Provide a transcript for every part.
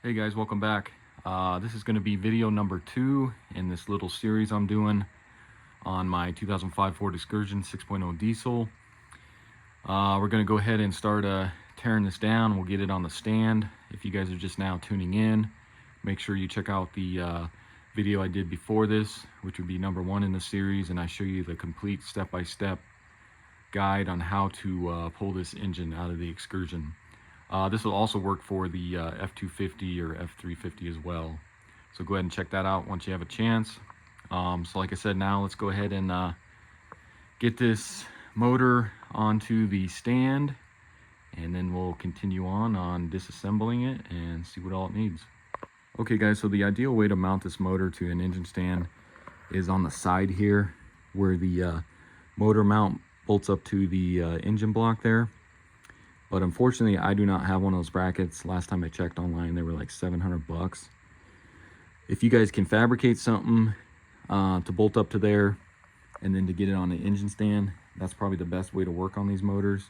Hey guys, welcome back. This is going to be video number 2 in this little series I'm doing on my 2005 Ford Excursion 6.0 diesel. We're going to go ahead and start tearing this down. We'll get it on the stand. If you guys are just now tuning in, make sure you check out the video I did before this, which would be number 1 in the series, and I show you the complete step-by-step guide on how to pull this engine out of the Excursion. This will also work for the F250 or F350 as well. So go ahead and check that out once you have a chance. So like I said, now let's go ahead and get this motor onto the stand, and then we'll continue on disassembling it and see what all it needs. Okay guys, so the ideal way to mount this motor to an engine stand is on the side here, where the motor mount bolts up to the engine block there. But unfortunately, I do not have one of those brackets. Last time I checked online, they were like 700 bucks. If you guys can fabricate something to bolt up to there and then to get it on the engine stand, that's probably the best way to work on these motors,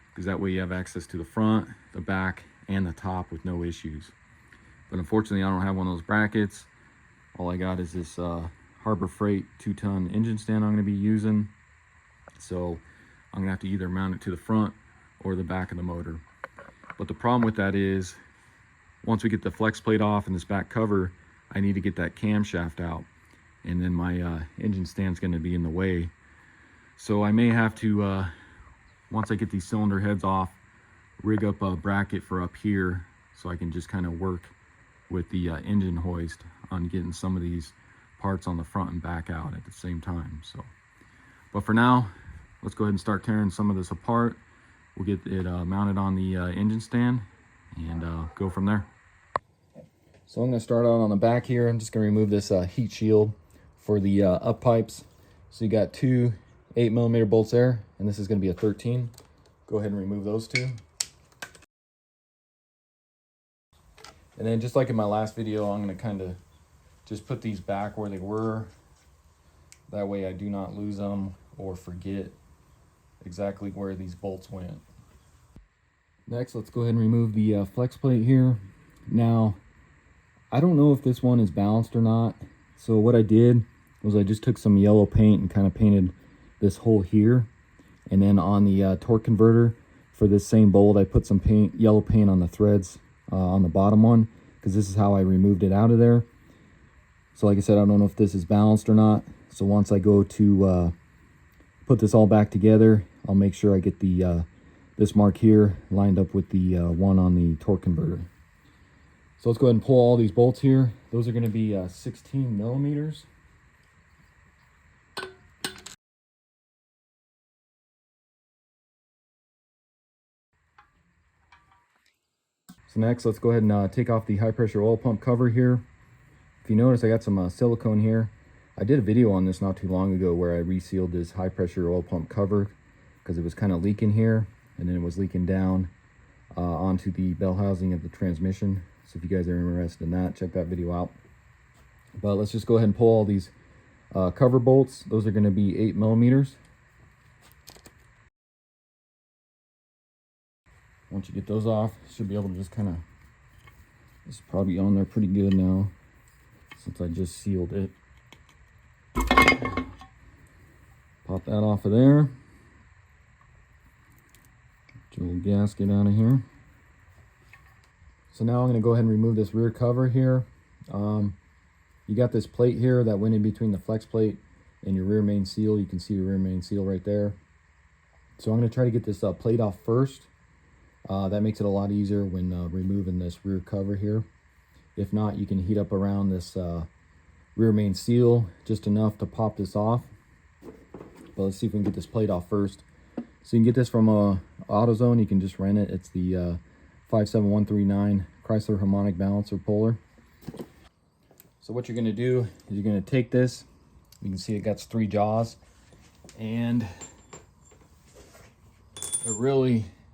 because that way you have access to the front, the back, and the top with no issues. But unfortunately, I don't have one of those brackets. All I got is this Harbor Freight 2-ton engine stand I'm going to be using. So I'm going to have to either mount it to the front or the back of the motor. But the problem with that is, once we get the flex plate off and this back cover, I need to get that camshaft out, and then my engine stand's going to be in the way. So I may have to, once I get these cylinder heads off, rig up a bracket for up here so I can just kind of work with the engine hoist on getting some of these parts on the front and back out at the same time. So, but for now, let's go ahead and start tearing some of this apart. We'll get it mounted on the engine stand and go from there. So I'm going to start out on the back here. I'm just going to remove this heat shield for the up pipes. So you got two 8mm bolts there, and this is going to be a 13. Go ahead and remove those two. And then, just like in my last video, I'm going to kind of just put these back where they were. That way I do not lose them or forget exactly where these bolts went. Next, let's go ahead and remove the flex plate here. Now, I don't know if this one is balanced or not. So what I did was I just took some yellow paint and kind of painted this hole here. And then on the torque converter for this same bolt, I put some yellow paint on the threads on the bottom one, because this is how I removed it out of there. So like I said, I don't know if this is balanced or not. So once I go to put this all back together, I'll make sure I get the this mark here lined up with the one on the torque converter. So let's go ahead and pull all these bolts here. Those are going to be 16mm. So next, let's go ahead and take off the high pressure oil pump cover here. If you notice, I got some silicone here. I did a video on this not too long ago where I resealed this high pressure oil pump cover because it was kind of leaking here, and then it was leaking down onto the bell housing of the transmission. So if you guys are interested in that, check that video out. But let's just go ahead and pull all these cover bolts. Those are going to be 8mm. Once you get those off, you should be able to just kind of, it's probably on there pretty good now since I just sealed it. Pop that off of there. Get your little gasket out of here. So now I'm going to go ahead and remove this rear cover here. You got this plate here that went in between the flex plate and your rear main seal. You can see the rear main seal right there. So I'm going to try to get this plate off first. That makes it a lot easier when removing this rear cover here. If not, you can heat up around this rear main seal just enough to pop this off. But let's see if we can get this plate off first. So you can get this from AutoZone. You can just rent it. It's the 57139 Chrysler Harmonic balancer puller. So what you're going to do is you're going to take this. You can see it got 3 jaws, and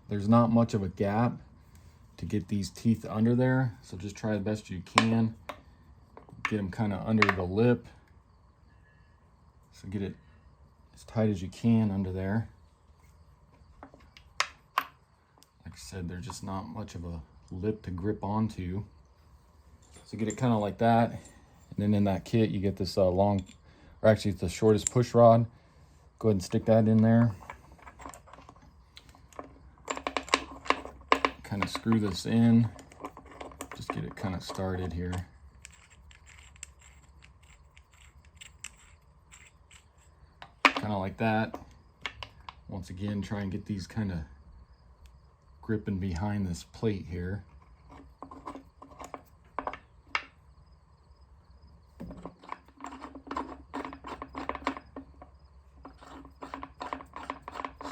there's not much of a gap to get these teeth under there. So just try the best you can. Get them kind of under the lip. So get it as tight as you can under there. Like I said, there's just not much of a lip to grip onto. So get it kind of like that. And then in that kit, you get this long, or actually it's the shortest push rod. Go ahead and stick that in there. Kind of screw this in. Just get it kind of started here. Kind of like that. Once again, try and get these kind of gripping behind this plate here.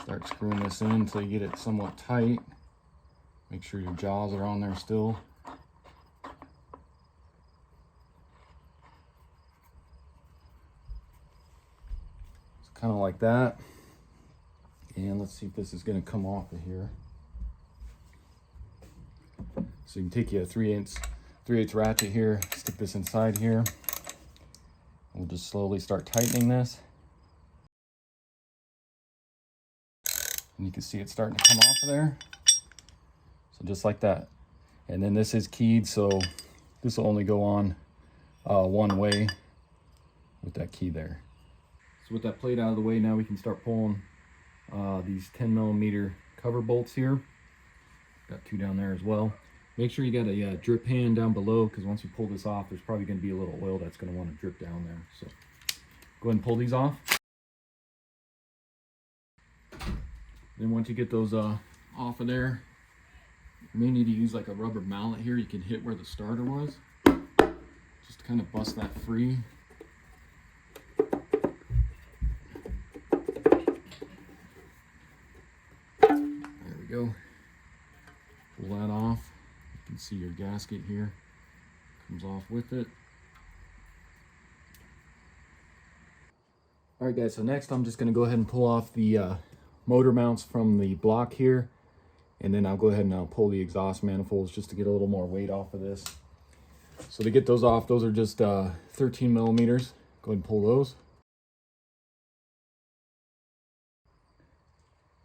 Start screwing this in until you get it somewhat tight. Make sure your jaws are on there still. It's kind of like that. And let's see if this is going to come off of here. So you can take you a 3/8 ratchet here, stick this inside here. We'll just slowly start tightening this. And you can see it starting to come off of there. So just like that. And then this is keyed, so this will only go on one way with that key there. So with that plate out of the way, now we can start pulling these 10mm cover bolts here. Got 2 down there as well. Make sure you got a drip pan down below, because once you pull this off, there's probably going to be a little oil that's going to want to drip down there. So go ahead and pull these off. Then once you get those off of there, you may need to use like a rubber mallet here. You can hit where the starter was, just to kind of bust that free. There we go. Pull that off. You can see your gasket here comes off with it. All right guys, so next I'm just going to go ahead and pull off the motor mounts from the block here, and then I'll go ahead and pull the exhaust manifolds just to get a little more weight off of this. So to get those off, those are just 13mm. Go ahead and pull those.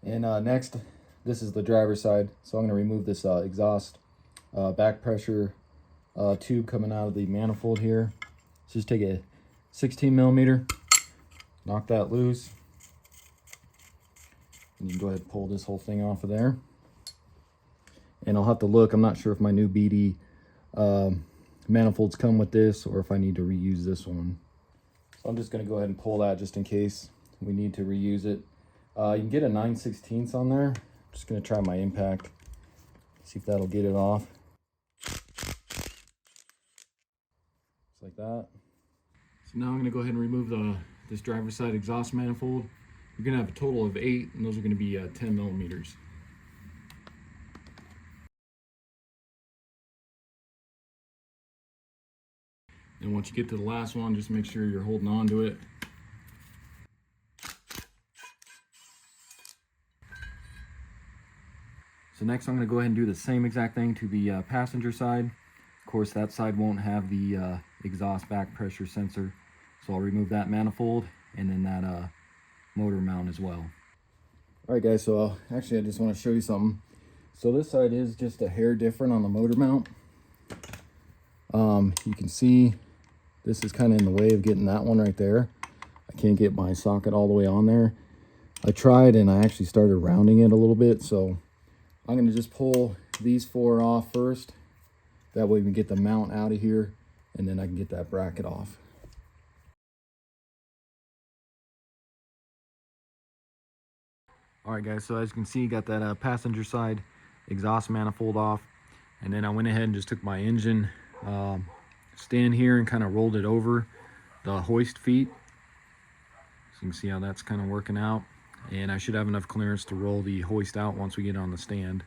And next, this is the driver's side, so I'm going to remove this exhaust back pressure tube coming out of the manifold here. So just take a 16mm, knock that loose, and you can go ahead and pull this whole thing off of there. And I'll have to look, I'm not sure if my new BD manifolds come with this or if I need to reuse this one. So I'm just going to go ahead and pull that just in case we need to reuse it. You can get a 9/16 on there. I'm just going to try my impact, see if that'll get it off. Just like that. So now I'm going to go ahead and remove this driver's side exhaust manifold. You're going to have a total of 8, and those are going to be 10mm. And once you get to the last one, just make sure you're holding on to it. So next I'm going to go ahead and do the same exact thing to the passenger side. Of course, that side won't have the exhaust back pressure sensor, so I'll remove that manifold and then that motor mount as well. All right guys, so actually I just want to show you something. So this side is just a hair different on the motor mount. You can see this is kind of in the way of getting that one right there. I can't get my socket all the way on there. I tried and I actually started rounding it a little bit, so I'm going to just pull these 4 off first. That way we can get the mount out of here, and then I can get that bracket off. All right guys, so as you can see, got that passenger side exhaust manifold off, and then I went ahead and just took my engine stand here and kind of rolled it over the hoist feet. So you can see how that's kind of working out, and I should have enough clearance to roll the hoist out once we get on the stand.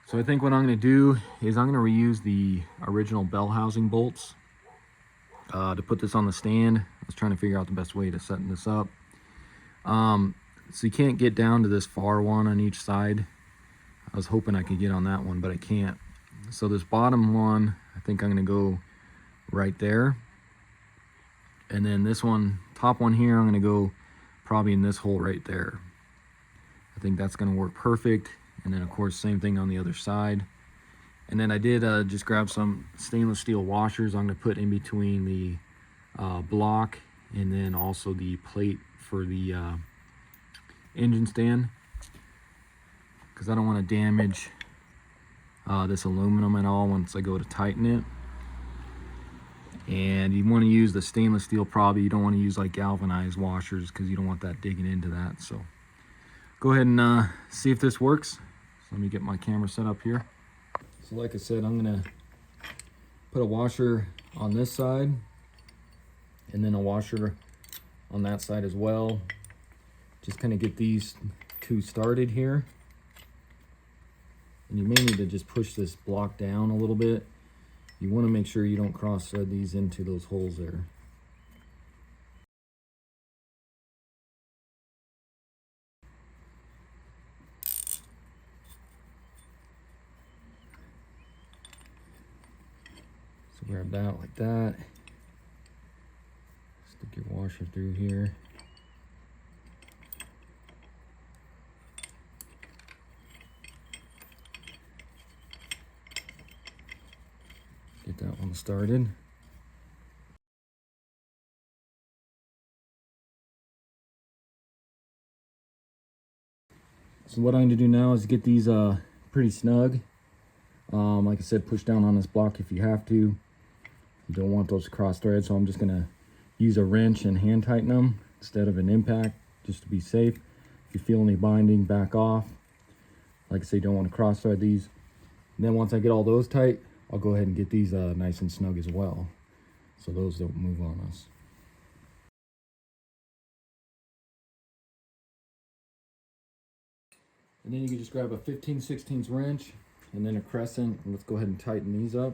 So I think what I'm going to do is I'm going to reuse the original bell housing bolts to put this on the stand. I was trying to figure out the best way to set this up. So you can't get down to this far one on each side. I was hoping I could get on that one, but I can't. So this bottom one, I think I'm going to go right there. And then this one, top one here, I'm going to go probably in this hole right there. I think that's going to work perfect. And then of course, same thing on the other side. And then I did just grab some stainless steel washers I'm going to put in between the block and then also the plate for the engine stand, because I don't want to damage this aluminum at all once I go to tighten it. And you want to use the stainless steel probably. You don't want to use like galvanized washers because you don't want that digging into that. So go ahead and see if this works. So let me get my camera set up here. So like I said, I'm gonna put a washer on this side and then a washer on that side as well. Just kind of get these two started here. And you may need to just push this block down a little bit. You want to make sure you don't cross thread these into those holes there. So grab that like that. Stick your washer through here. Get that one started. So what I'm going to do now is get these pretty snug. Like I said, push down on this block if you have to. You don't want those cross threads, so I'm just going to use a wrench and hand tighten them instead of an impact, just to be safe. If you feel any binding, back off. Like I say, you don't want to cross thread these. And then once I get all those tight, I'll go ahead and get these nice and snug as well, so those don't move on us. And then you can just grab a 15/16 wrench and then a crescent, and let's go ahead and tighten these up.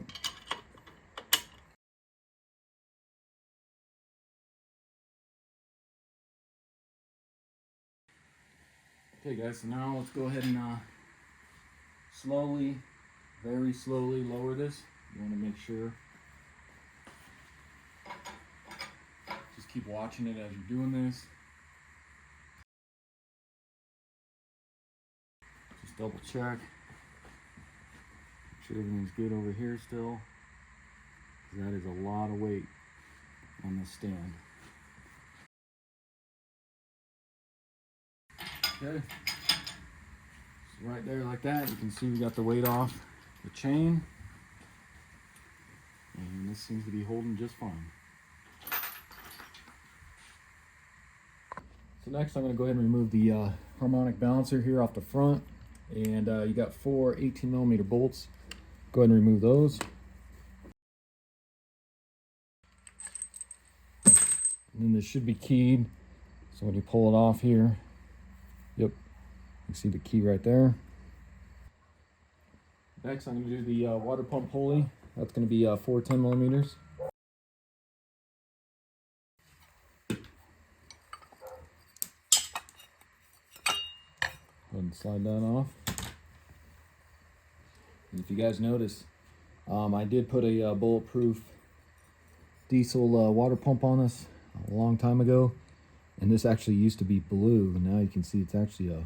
Okay guys, so now let's go ahead and slowly, very slowly lower this. You want to make sure. Just keep watching it as you're doing this. Just double check. Make sure everything's good over here still. That is a lot of weight on this stand. Okay. So right there like that, you can see we got the weight off the chain. And this seems to be holding just fine. So next I'm going to go ahead and remove the harmonic balancer here off the front. And you got 4 18mm bolts. Go ahead and remove those. And then this should be keyed. So when you pull it off here, yep, you see the key right there. Next I'm going to do the water pump pulley. That's going to be 4 10mm. Go ahead and slide that off. And if you guys notice, I did put a bulletproof diesel water pump on this a long time ago, and this actually used to be blue, and now you can see it's actually a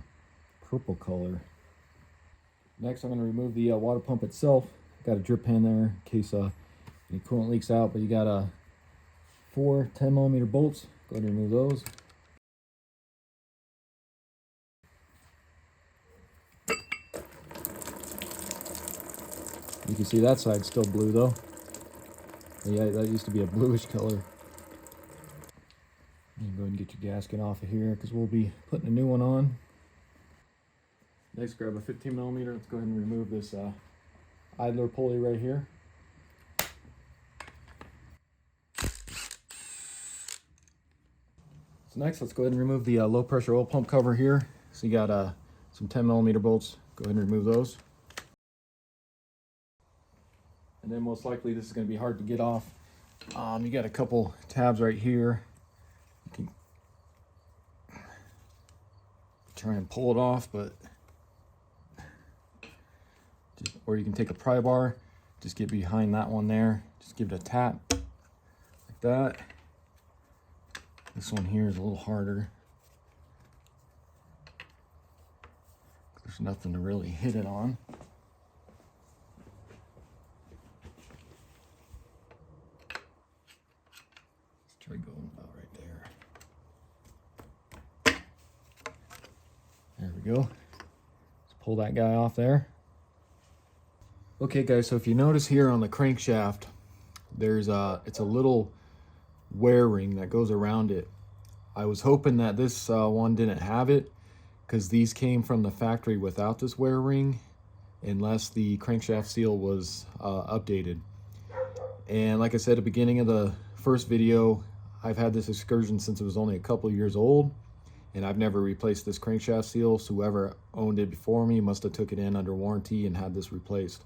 purple color. Next I'm going to remove the water pump itself. Got a drip pan there in case any coolant leaks out, but you got 4 10mm bolts. Go ahead and remove those. You can see that side's still blue though. Yeah, that used to be a bluish color. And go ahead and get your gasket off of here because we'll be putting a new one on. Next, grab a 15mm. Let's go ahead and remove this idler pulley right here. So next, let's go ahead and remove the low pressure oil pump cover here. So you got some 10mm bolts. Go ahead and remove those. And then most likely this is going to be hard to get off. You got a couple tabs right here. You can try and pull it off, but or you can take a pry bar, just get behind that one there, just give it a tap like that. This one here is a little harder. There's nothing to really hit it on. we go. Let's pull that guy off there. Okay guys, so if you notice here on the crankshaft, there's it's a little wear ring that goes around it. I was hoping that this one didn't have it, because these came from the factory without this wear ring, unless the crankshaft seal was updated. And like I said at the beginning of the first video, I've had this Excursion since it was only a couple years old, and I've never replaced this crankshaft seal. So whoever owned it before me must have took it in under warranty and had this replaced.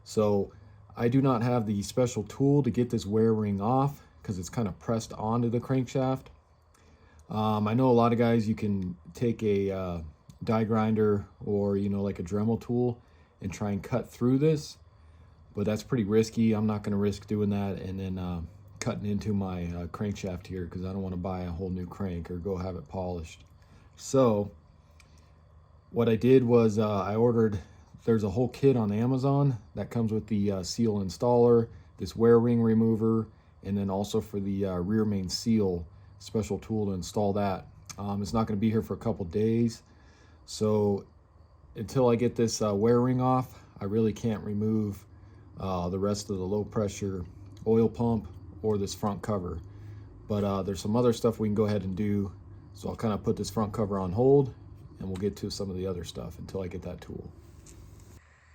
So I do not have the special tool to get this wear ring off, because it's kind of pressed onto the crankshaft. I know a lot of guys, you can take a die grinder or, you know, like a Dremel tool and try and cut through this, but that's pretty risky. I'm not going to risk doing that and then cutting into my crankshaft here, because I don't want to buy a whole new crank or go have it polished. So what I did was I ordered, there's a whole kit on Amazon that comes with the seal installer, this wear ring remover, and then also for the rear main seal special tool to install that. It's not going to be here for a couple days, so until I get this wear ring off, I really can't remove the rest of the low pressure oil pump or this front cover. But there's some other stuff we can go ahead and do, so I'll kind of put this front cover on hold and we'll get to some of the other stuff until I get that tool.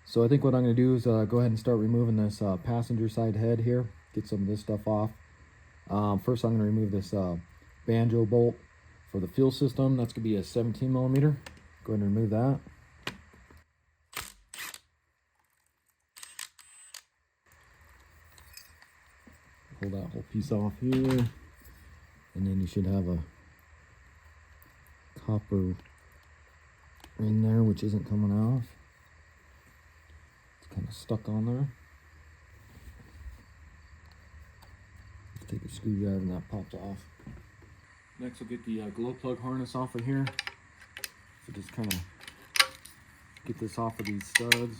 So I think what I'm going to do is go ahead and start removing this passenger side head here, get some of this stuff off. First I'm going to remove this banjo bolt for the fuel system. That's going to be a 17mm. Go ahead and remove that. Pull that whole piece off here, and then you should have a copper ring there which isn't coming off. It's kind of stuck on there. Take a screwdriver and that pops off. Next we'll get the glow plug harness off of here. So just kind of get this off of these studs.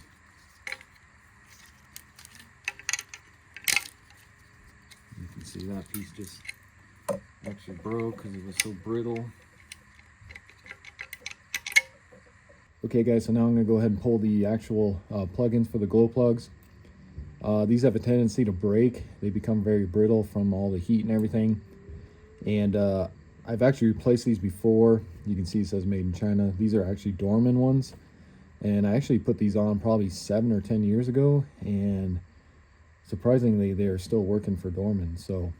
You can see that piece just actually broke because it was so brittle. Okay guys, so now I'm going to go ahead and pull the actual plugins for the glow plugs. These have a tendency to break. They become very brittle from all the heat and everything. And I've actually replaced these before. You can see it says made in China. These are actually Dorman ones. And I actually put these on probably 7 or 10 years ago. And surprisingly, they are still working for Dorman. So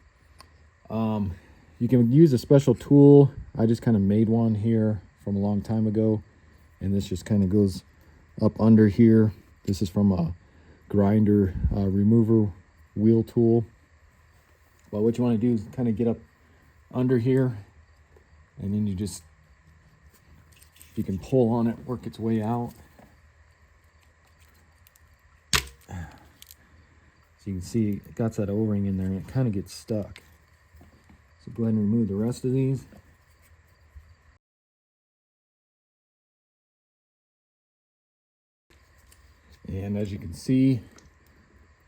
you can use a special tool. I just kind of made one here from a long time ago. And this just kind of goes up under here. This is from a grinder remover wheel tool. But what you want to do is kind of get up under here, and then you can pull on it, work its way out. So you can see it got that O-ring in there and it kind of gets stuck. So go ahead and remove the rest of these. And as you can see,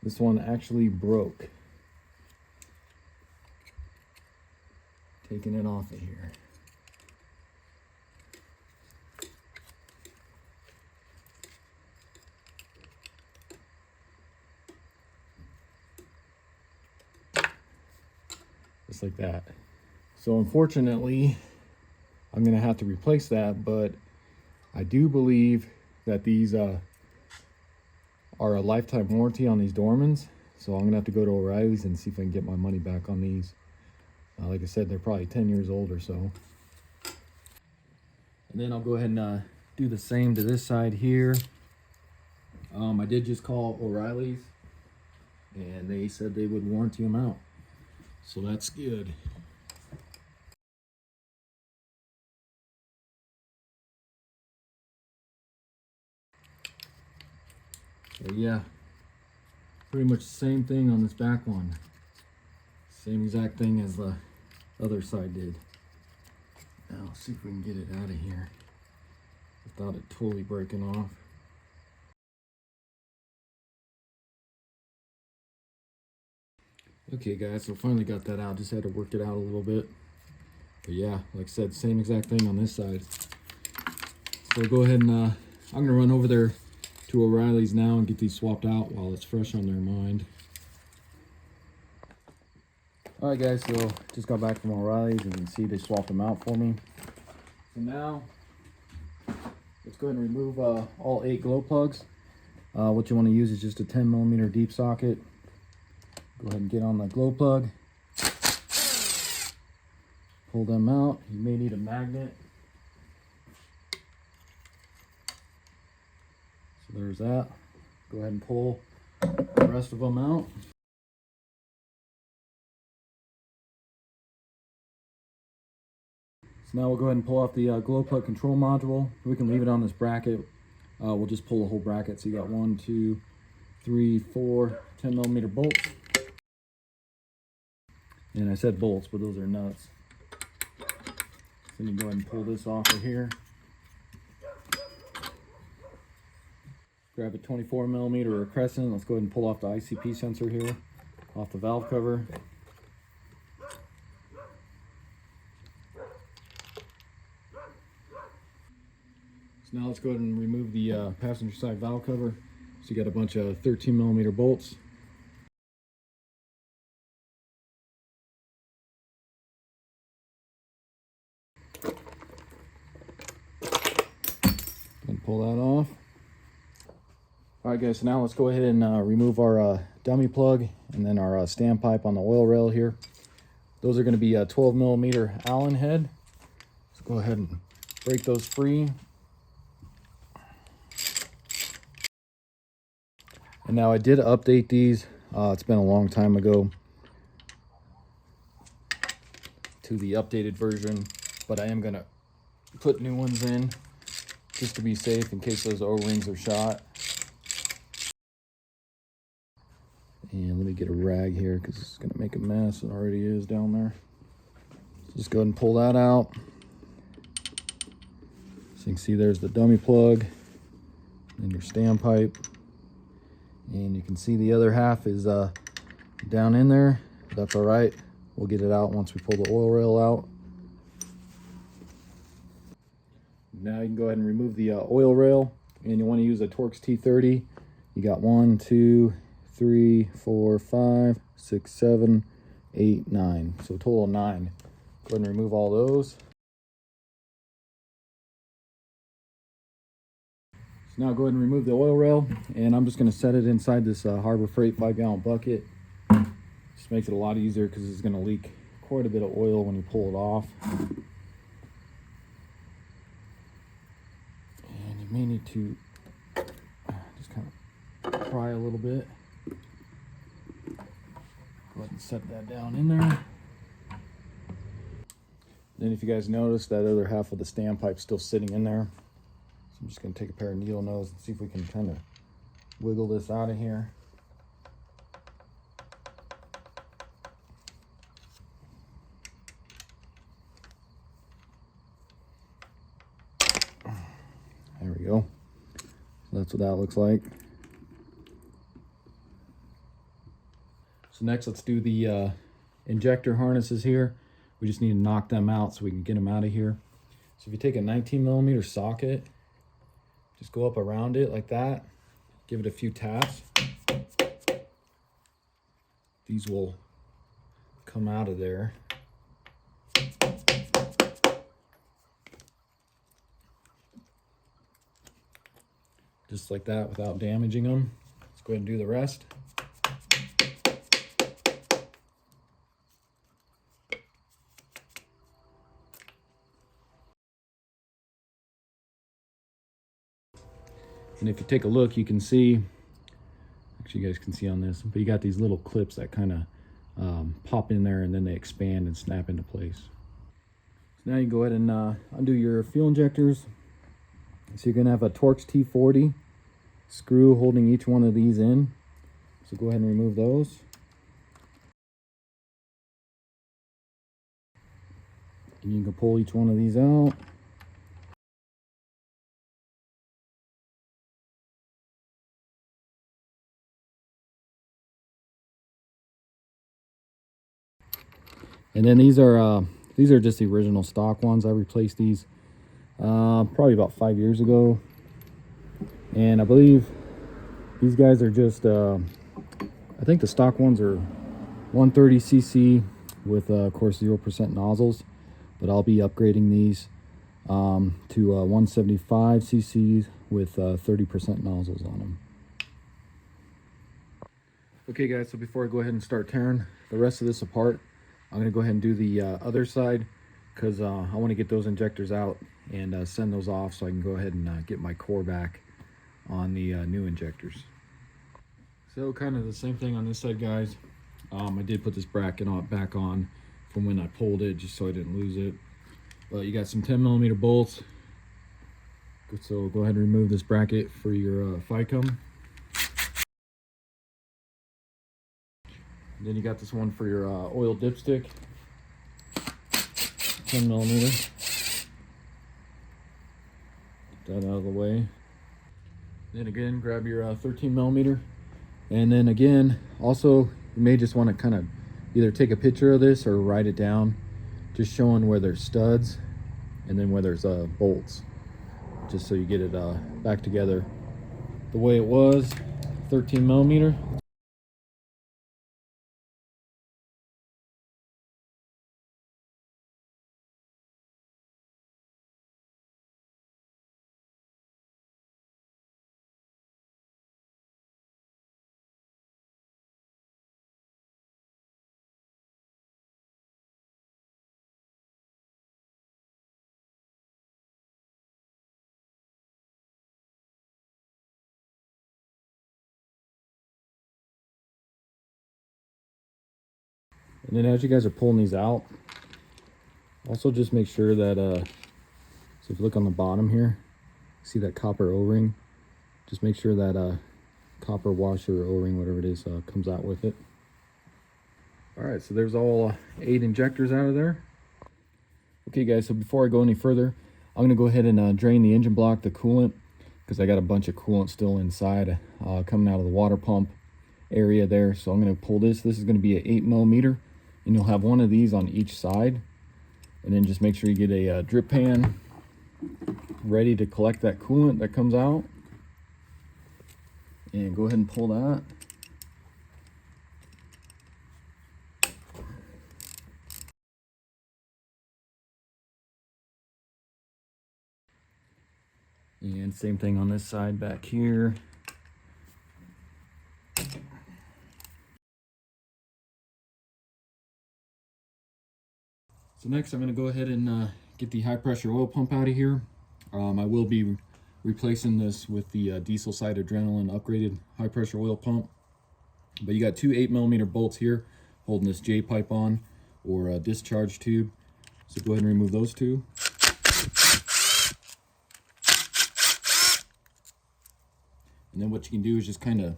this one actually broke. Taking it off of here. Just like that. So unfortunately, I'm gonna have to replace that, but I do believe that these are a lifetime warranty on these Dormans. So I'm gonna have to go to O'Reilly's and see if I can get my money back on these. Like I said, they're probably 10 years old or so. And then I'll go ahead and do the same to this side here. I did just call O'Reilly's and they said they would warranty them out. So that's good. So yeah, pretty much the same thing on this back one. Same exact thing as the other side did. Now let's see if we can get it out of here without it totally breaking off. Okay guys, so finally got that out. Just had to work it out a little bit. But yeah, like I said, same exact thing on this side. So go ahead and I'm gonna run over there to O'Reilly's now and get these swapped out while it's fresh on their mind. All right guys, so just got back from O'Reilly's. You can see they swapped them out for me. So now let's go ahead and remove all 8 glow plugs. What you want to use is just a 10mm deep socket. Go ahead and get on the glow plug. Pull them out. You may need a magnet. So there's that. Go ahead and pull the rest of them out. So now we'll go ahead and pull off the glow plug control module. We can leave it on this bracket. We'll just pull the whole bracket. So you got 1, 2, 3, 4 10mm bolts. And I said bolts, but those are nuts. Then you go ahead and pull this off of here. Grab a 24mm or a crescent. Let's go ahead and pull off the ICP sensor here, off the valve cover. So now let's go ahead and remove the passenger side valve cover. So you got a bunch of 13mm bolts. And pull that off. All right guys, so now let's go ahead and remove our dummy plug and then our standpipe on the oil rail here. Those are going to be a 12mm Allen head. So go ahead and break those free. And now I did update these. It's been a long time ago to the updated version, but I am going to put new ones in just to be safe in case those O-rings are shot. And let me get a rag here because it's going to make a mess. It already is down there. So just go ahead and pull that out. So you can see there's the dummy plug and your standpipe. And you can see the other half is down in there. That's all right. We'll get it out once we pull the oil rail out. Now you can go ahead and remove the oil rail. And you want to use a Torx T30. You got 1, 2, 3, 4, 5, 6, 7, 8, 9. So a total of 9. Go ahead and remove all those. So now go ahead and remove the oil rail, and I'm just going to set it inside this Harbor Freight 5-gallon bucket. Just makes it a lot easier because it's going to leak quite a bit of oil when you pull it off. And you may need to just kind of pry a little bit. Go ahead and set that down in there. Then if you guys notice, that other half of the standpipe's still sitting in there. So I'm just going to take a pair of needle nose and see if we can kind of wiggle this out of here. There we go. So that's what that looks like. So next, let's do the injector harnesses here. We just need to knock them out so we can get them out of here. So if you take a 19mm socket, just go up around it like that. Give it a few taps. These will come out of there. Just like that without damaging them. Let's go ahead and do the rest. And if you take a look, you can see, actually you guys can see on this, but you got these little clips that kind of pop in there and then they expand and snap into place. So now you go ahead and undo your fuel injectors. So you're going to have a Torx T40 screw holding each one of these in. So go ahead and remove those. And you can pull each one of these out. And then these are just the original stock ones. I replaced these probably about 5 years ago. And I believe these guys are just, I think the stock ones are 130cc with, of course, 0% nozzles. But I'll be upgrading these to 175cc with 30% nozzles on them. Okay guys, so before I go ahead and start tearing the rest of this apart, I'm going to go ahead and do the other side, because I want to get those injectors out and send those off so I can go ahead and get my core back on the new injectors. So kind of the same thing on this side, guys. I did put this bracket back on from when I pulled it, just so I didn't lose it. But you got some 10mm bolts, so go ahead and remove this bracket for your FICUM. Then you got this one for your oil dipstick, 10mm. Get that out of the way. Then again, grab your 13mm. And then again, also, you may just want to kind of either take a picture of this or write it down, just showing where there's studs and then where there's bolts, just so you get it back together the way it was, 13mm. And then as you guys are pulling these out, also just make sure that, so if you look on the bottom here, see that copper O-ring? Just make sure that copper washer or O-ring, whatever it is, comes out with it. All right, so there's all 8 injectors out of there. Okay guys, so before I go any further, I'm gonna go ahead and drain the engine block, the coolant, because I got a bunch of coolant still inside coming out of the water pump area there. So I'm gonna pull this. This is gonna be an 8mm, and you'll have one of these on each side. And then just make sure you get a drip pan ready to collect that coolant that comes out. And go ahead and pull that. And same thing on this side back here. So next I'm going to go ahead and get the high pressure oil pump out of here. I will be replacing this with the diesel side adrenaline upgraded high pressure oil pump. But you got 2 8mm bolts here holding this J pipe on, or a discharge tube. So go ahead and remove those 2. And then what you can do is just kind of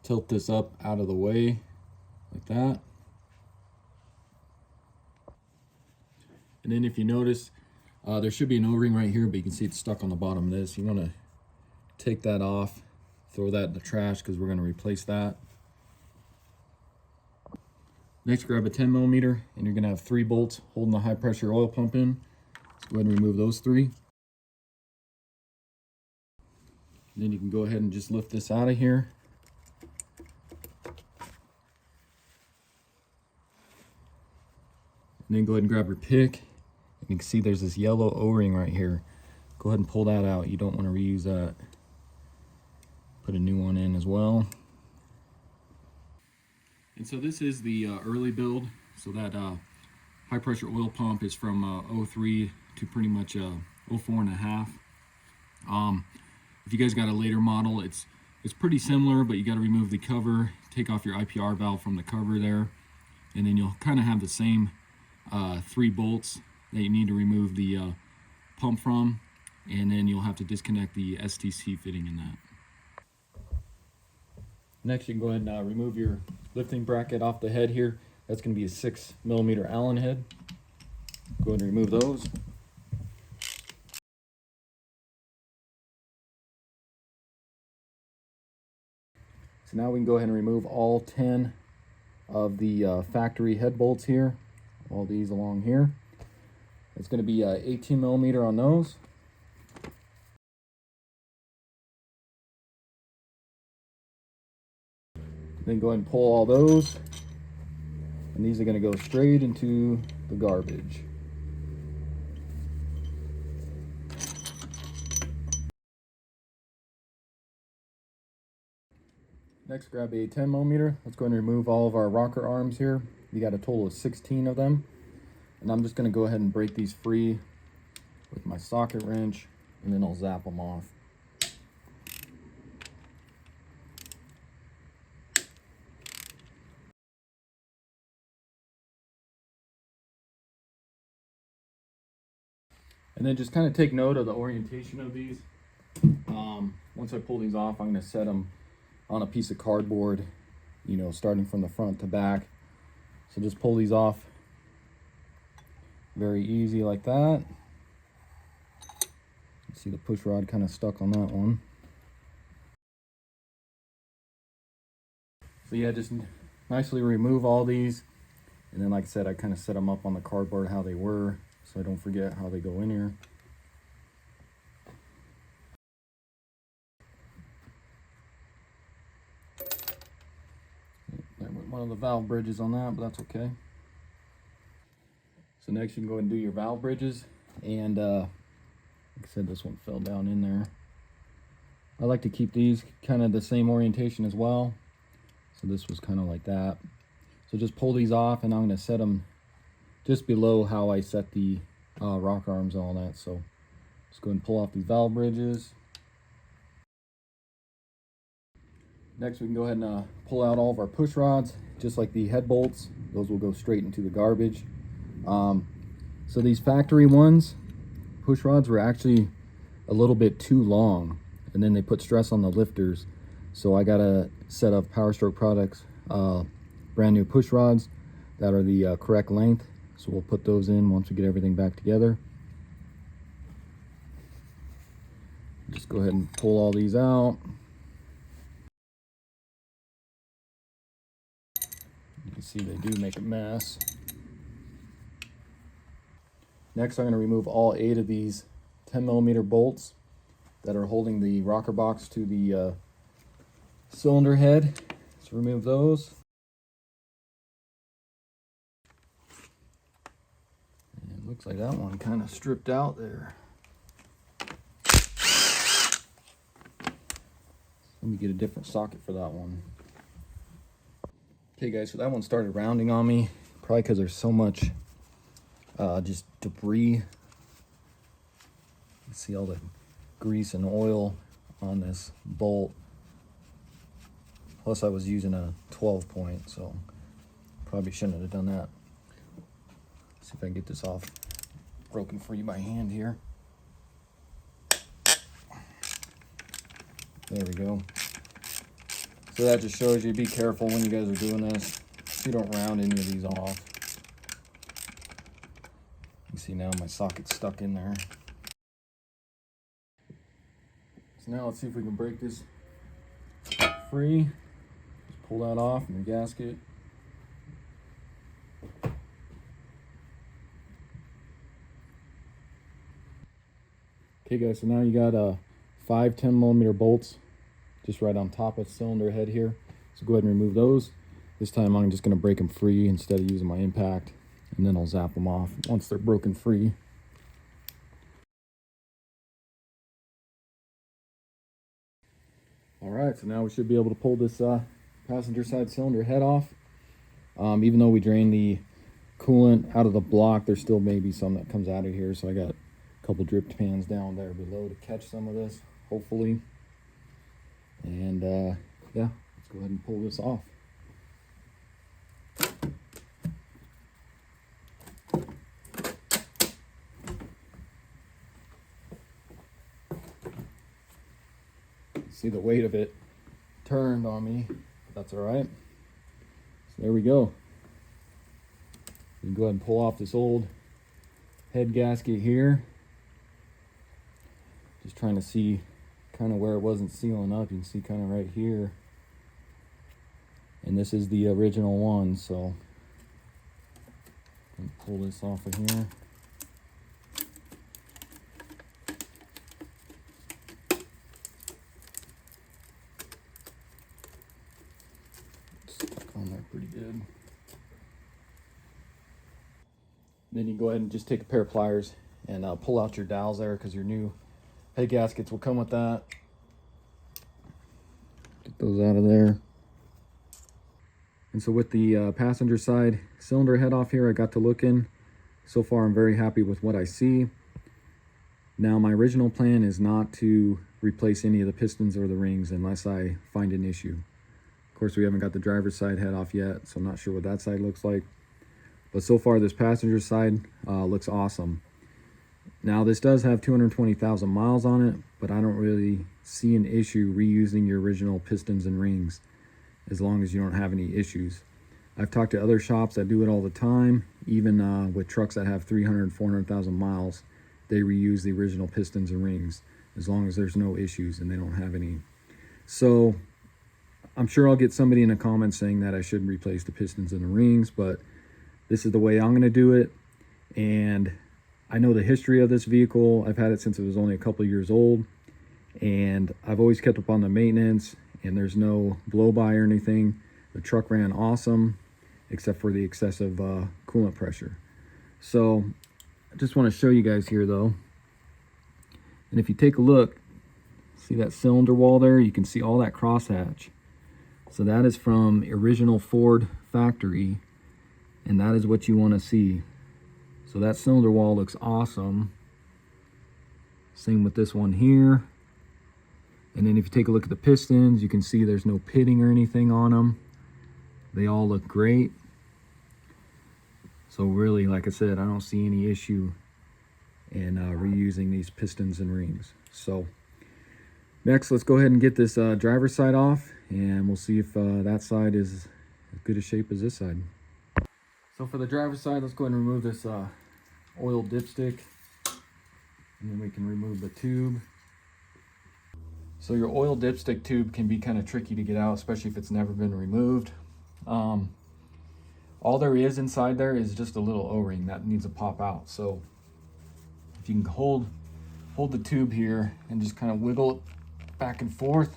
tilt this up out of the way like that. And then if you notice, there should be an O-ring right here, but you can see it's stuck on the bottom of this. You want to take that off, throw that in the trash, because we're going to replace that. Next, grab a 10mm, and you're going to have 3 bolts holding the high pressure oil pump in. So go ahead and remove those 3. And then you can go ahead and just lift this out of here. And then go ahead and grab your pick. You can see there's this yellow O-ring right here. Go ahead and pull that out. You don't want to reuse that. Put a new one in as well. And so this is the early build. So that high pressure oil pump is from 03 to pretty much 04.5. If you guys got a later model, it's pretty similar, but you got to remove the cover, take off your IPR valve from the cover there, and then you'll kind of have the same 3 bolts that you need to remove the pump from, and then you'll have to disconnect the STC fitting in that. Next, you can go ahead and remove your lifting bracket off the head here. That's going to be a 6mm Allen head. Go ahead and remove those. So now we can go ahead and remove all 10 of the factory head bolts here, all these along here. It's going to be 18 millimeter on those. Then go ahead and pull all those, and these are going to go straight into the garbage. Next, grab a 10 millimeter. Let's go ahead and remove all of our rocker arms here. You got a total of 16 of them. And I'm just going to go ahead and break these free with my socket wrench, and then I'll zap them off. And then just kind of take note of the orientation of these. Once I pull these off, I'm going to set them on a piece of cardboard, you know, starting from the front to back. So just pull these off very easy like that. You see the push rod kind of stuck on that one. So yeah, just nicely remove all these. And then like I said, I kind of set them up on the cardboard how they were, so I don't forget how they go in here. One of the valve bridges on that, but that's okay. So next you can go ahead and do your valve bridges. And like I said, this one fell down in there. I like to keep these kind of the same orientation as well. So this was kind of like that. So just pull these off, and I'm going to set them just below how I set the rock arms and all that. So just go ahead and pull off these valve bridges. Next we can go ahead and pull out all of our push rods, just like the head bolts. Those will go straight into the garbage. So these factory ones, push rods, were actually a little bit too long, and then they put stress on the lifters. So I got a set of Powerstroke products, brand new push rods that are the correct length. So we'll put those in once we get everything back together. Just go ahead and pull all these out. You can see they do make a mess. Next, I'm going to remove all 8 of these 10 millimeter bolts that are holding the rocker box to the cylinder head. So remove those. And it looks like that one kind of stripped out there. Let me get a different socket for that one. Okay guys, so that one started rounding on me, probably because there's so much just debris. You can see all the grease and oil on this bolt. Plus I was using a 12 point, so probably shouldn't have done that. Let's see if I can get this off broken free by hand here. There we go. So that just shows you, be careful when you guys are doing this, so you don't round any of these off. You see now my socket's stuck in there. So now let's see if we can break this free. Just pull that off from the gasket. Okay guys, so now you got 5 10 millimeter bolts just right on top of the cylinder head here. So go ahead and remove those. This time I'm just going to break them free instead of using my impact, and then I'll zap them off once they're broken free. All right, so now we should be able to pull this passenger side cylinder head off. Even though we drained the coolant out of the block, there still may be some that comes out of here, so I got a couple drip pans down there below to catch some of this, hopefully. And yeah, let's go ahead and pull this off. See the weight of it turned on me, but that's all right. So there we go. You can go ahead and pull off this old head gasket here. Just trying to see kind of where it wasn't sealing up. You can see kind of right here. And this is the original one, so pull this off of here. pretty good. Then you go ahead and just take a pair of pliers and pull out your dowels there, because your new head gaskets will come with that. Get those out of there. And so with the passenger side cylinder head off here, I got to looking. So far, I'm very happy with what I see. Now, my original plan is not to replace any of the pistons or the rings unless I find an issue. Of course, we haven't got the driver's side head off yet, so I'm not sure what that side looks like. But so far, this passenger side looks awesome. Now, this does have 220,000 miles on it, but I don't really see an issue reusing your original pistons and rings, as long as you don't have any issues. I've talked to other shops that do it all the time, even with trucks that have 300 and 400,000 miles. They reuse the original pistons and rings, as long as there's no issues and they don't have any. So I'm sure I'll get somebody in the comments saying that I should replace the pistons and the rings, but this is the way I'm going to do it. And I know the history of this vehicle. I've had it since it was only a couple years old, and I've always kept up on the maintenance, and there's no blow-by or anything. The truck ran awesome, except for the excessive coolant pressure. So I just want to show you guys here though. And if you take a look, see that cylinder wall there? You can see all that crosshatch. So that is from original Ford factory, and that is what you want to see. So that cylinder wall looks awesome. Same with this one here. And then if you take a look at the pistons, you can see there's no pitting or anything on them. They all look great. So really, like I said, I don't see any issue in reusing these pistons and rings. So next, let's go ahead and get this driver's side off, and we'll see if that side is as good a shape as this side. So for the driver's side, let's go ahead and remove this oil dipstick, and then we can remove the tube. So your oil dipstick tube can be kind of tricky to get out, especially if it's never been removed. All there is inside there is just a little O-ring that needs to pop out. So if you can hold the tube here and just kind of wiggle it back and forth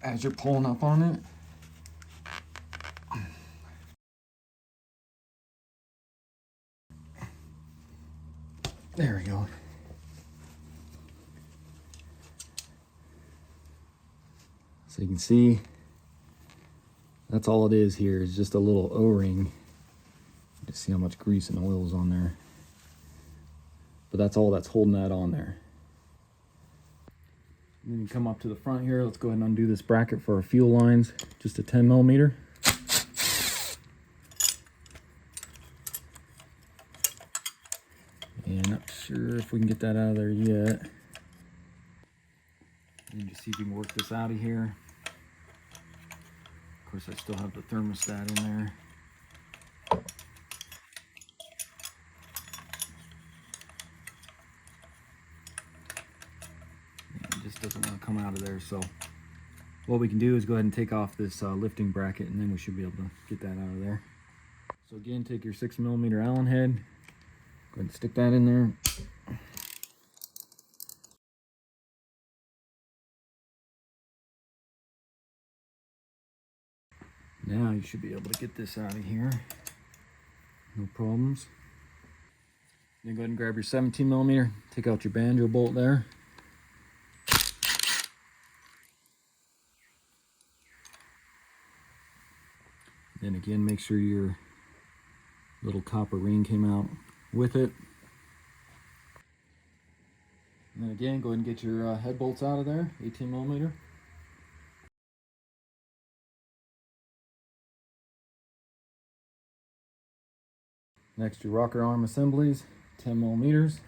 as you're pulling up on it. There we go. So you can see, that's all it is here, is just a little O-ring. You see how much grease and oil is on there. But that's all that's holding that on there. And then you come up to the front here. Let's go ahead and undo this bracket for our fuel lines. Just a 10 millimeter. And not sure if we can get that out of there yet. And just see if you can work this out of here. Of course, I still have the thermostat in there. It just doesn't want to come out of there. So what we can do is go ahead and take off this lifting bracket, and then we should be able to get that out of there. So again, take your 6 millimeter Allen head. Go ahead and stick that in there. Now you should be able to get this out of here. No problems. Then go ahead and grab your 17 millimeter. Take out your banjo bolt there. Then again, make sure your little copper ring came out with it. And then again, go ahead and get your head bolts out of there, 18 millimeter. Next, your rocker arm assemblies, 10 millimeters.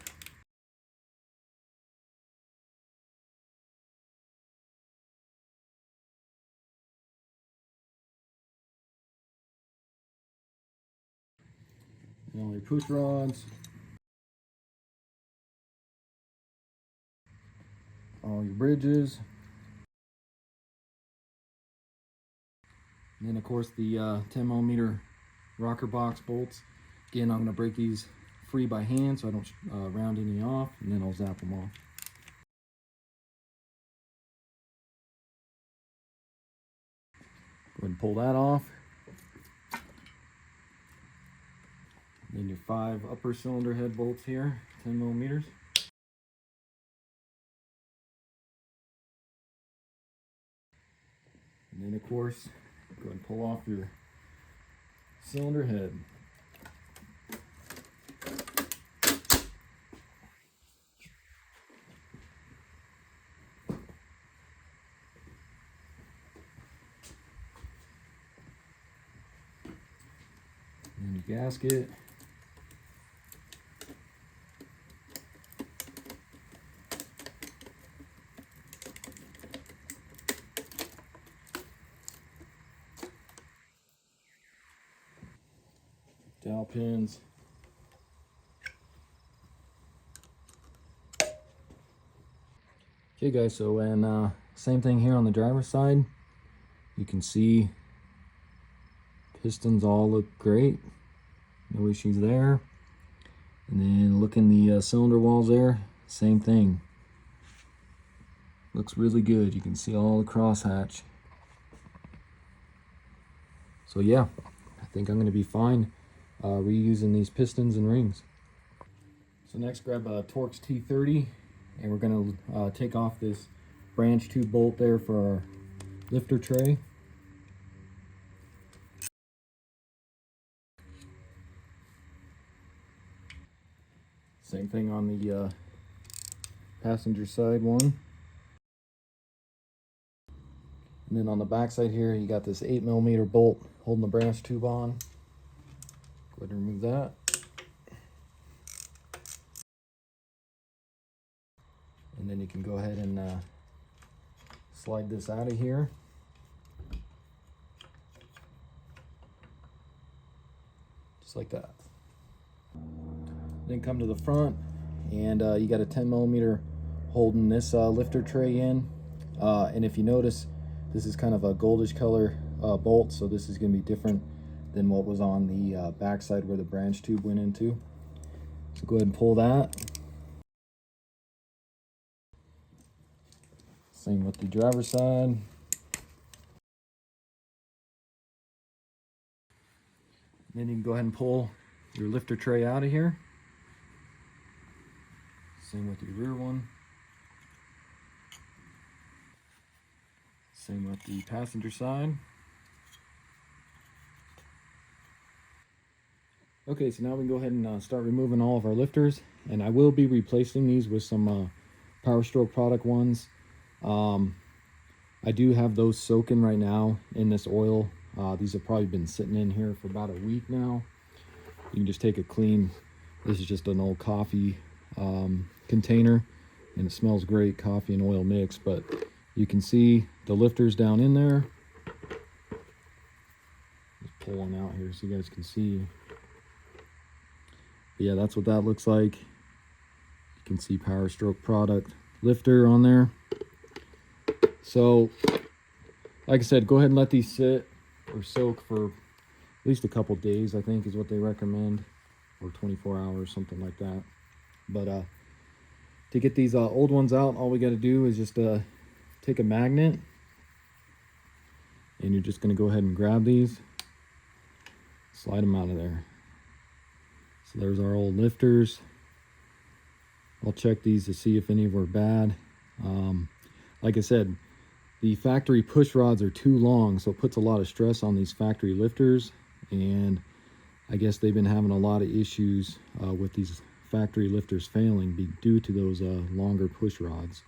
And all your push rods. All your bridges. And then of course the 10 millimeter rocker box bolts. Again, I'm going to break these free by hand so I don't round any off, and then I'll zap them off. ahead and pull that off. Then your 5 upper cylinder head bolts here, 10 millimeters. And then of course, go ahead and pull off your cylinder head. And your gasket. Dowel pins. Okay guys, so same thing here on the driver's side. You can see pistons all look great. No issues there. And then look in the cylinder walls there, same thing. Looks really good. You can see all the crosshatch. So yeah, I think I'm going to be fine reusing these pistons and rings. So next, grab a Torx T30, and we're going to take off this branch tube bolt there for our lifter tray. Same thing on the passenger side one. And then on the back side here, you got this 8 millimeter bolt holding the branch tube on. Go ahead and remove that. And then you can go ahead and slide this out of here. Just like that. Then come to the front, and you got a 10 millimeter holding this lifter tray in. And if you notice, this is kind of a goldish color bolt, so this is going to be different than what was on the back side where the branch tube went into. So go ahead and pull that. Same with the driver's side. Then you can go ahead and pull your lifter tray out of here. Same with your rear one. Same with the passenger side. Okay, so now we can go ahead and start removing all of our lifters, and I will be replacing these with some PowerStroke product ones. I do have those soaking right now in this oil. These have probably been sitting in here for about a week now. You can just take a clean, this is just an old coffee container, and it smells great, coffee and oil mix, but you can see the lifters down in there. Just pull one out here so you guys can see. But yeah, that's what that looks like. You can see PowerStroke product lifter on there. So like I said, go ahead and let these sit or soak for at least a couple days, I think is what they recommend, or 24 hours, something like that. But to get these old ones out, all we got to do is just take a magnet, and you're just going to go ahead and grab these, slide them out of there. So there's our old lifters. I'll check these to see if any of them are bad. Like I said, the factory push rods are too long, so it puts a lot of stress on these factory lifters, and I guess they've been having a lot of issues with these factory lifters failing due to those longer push rods.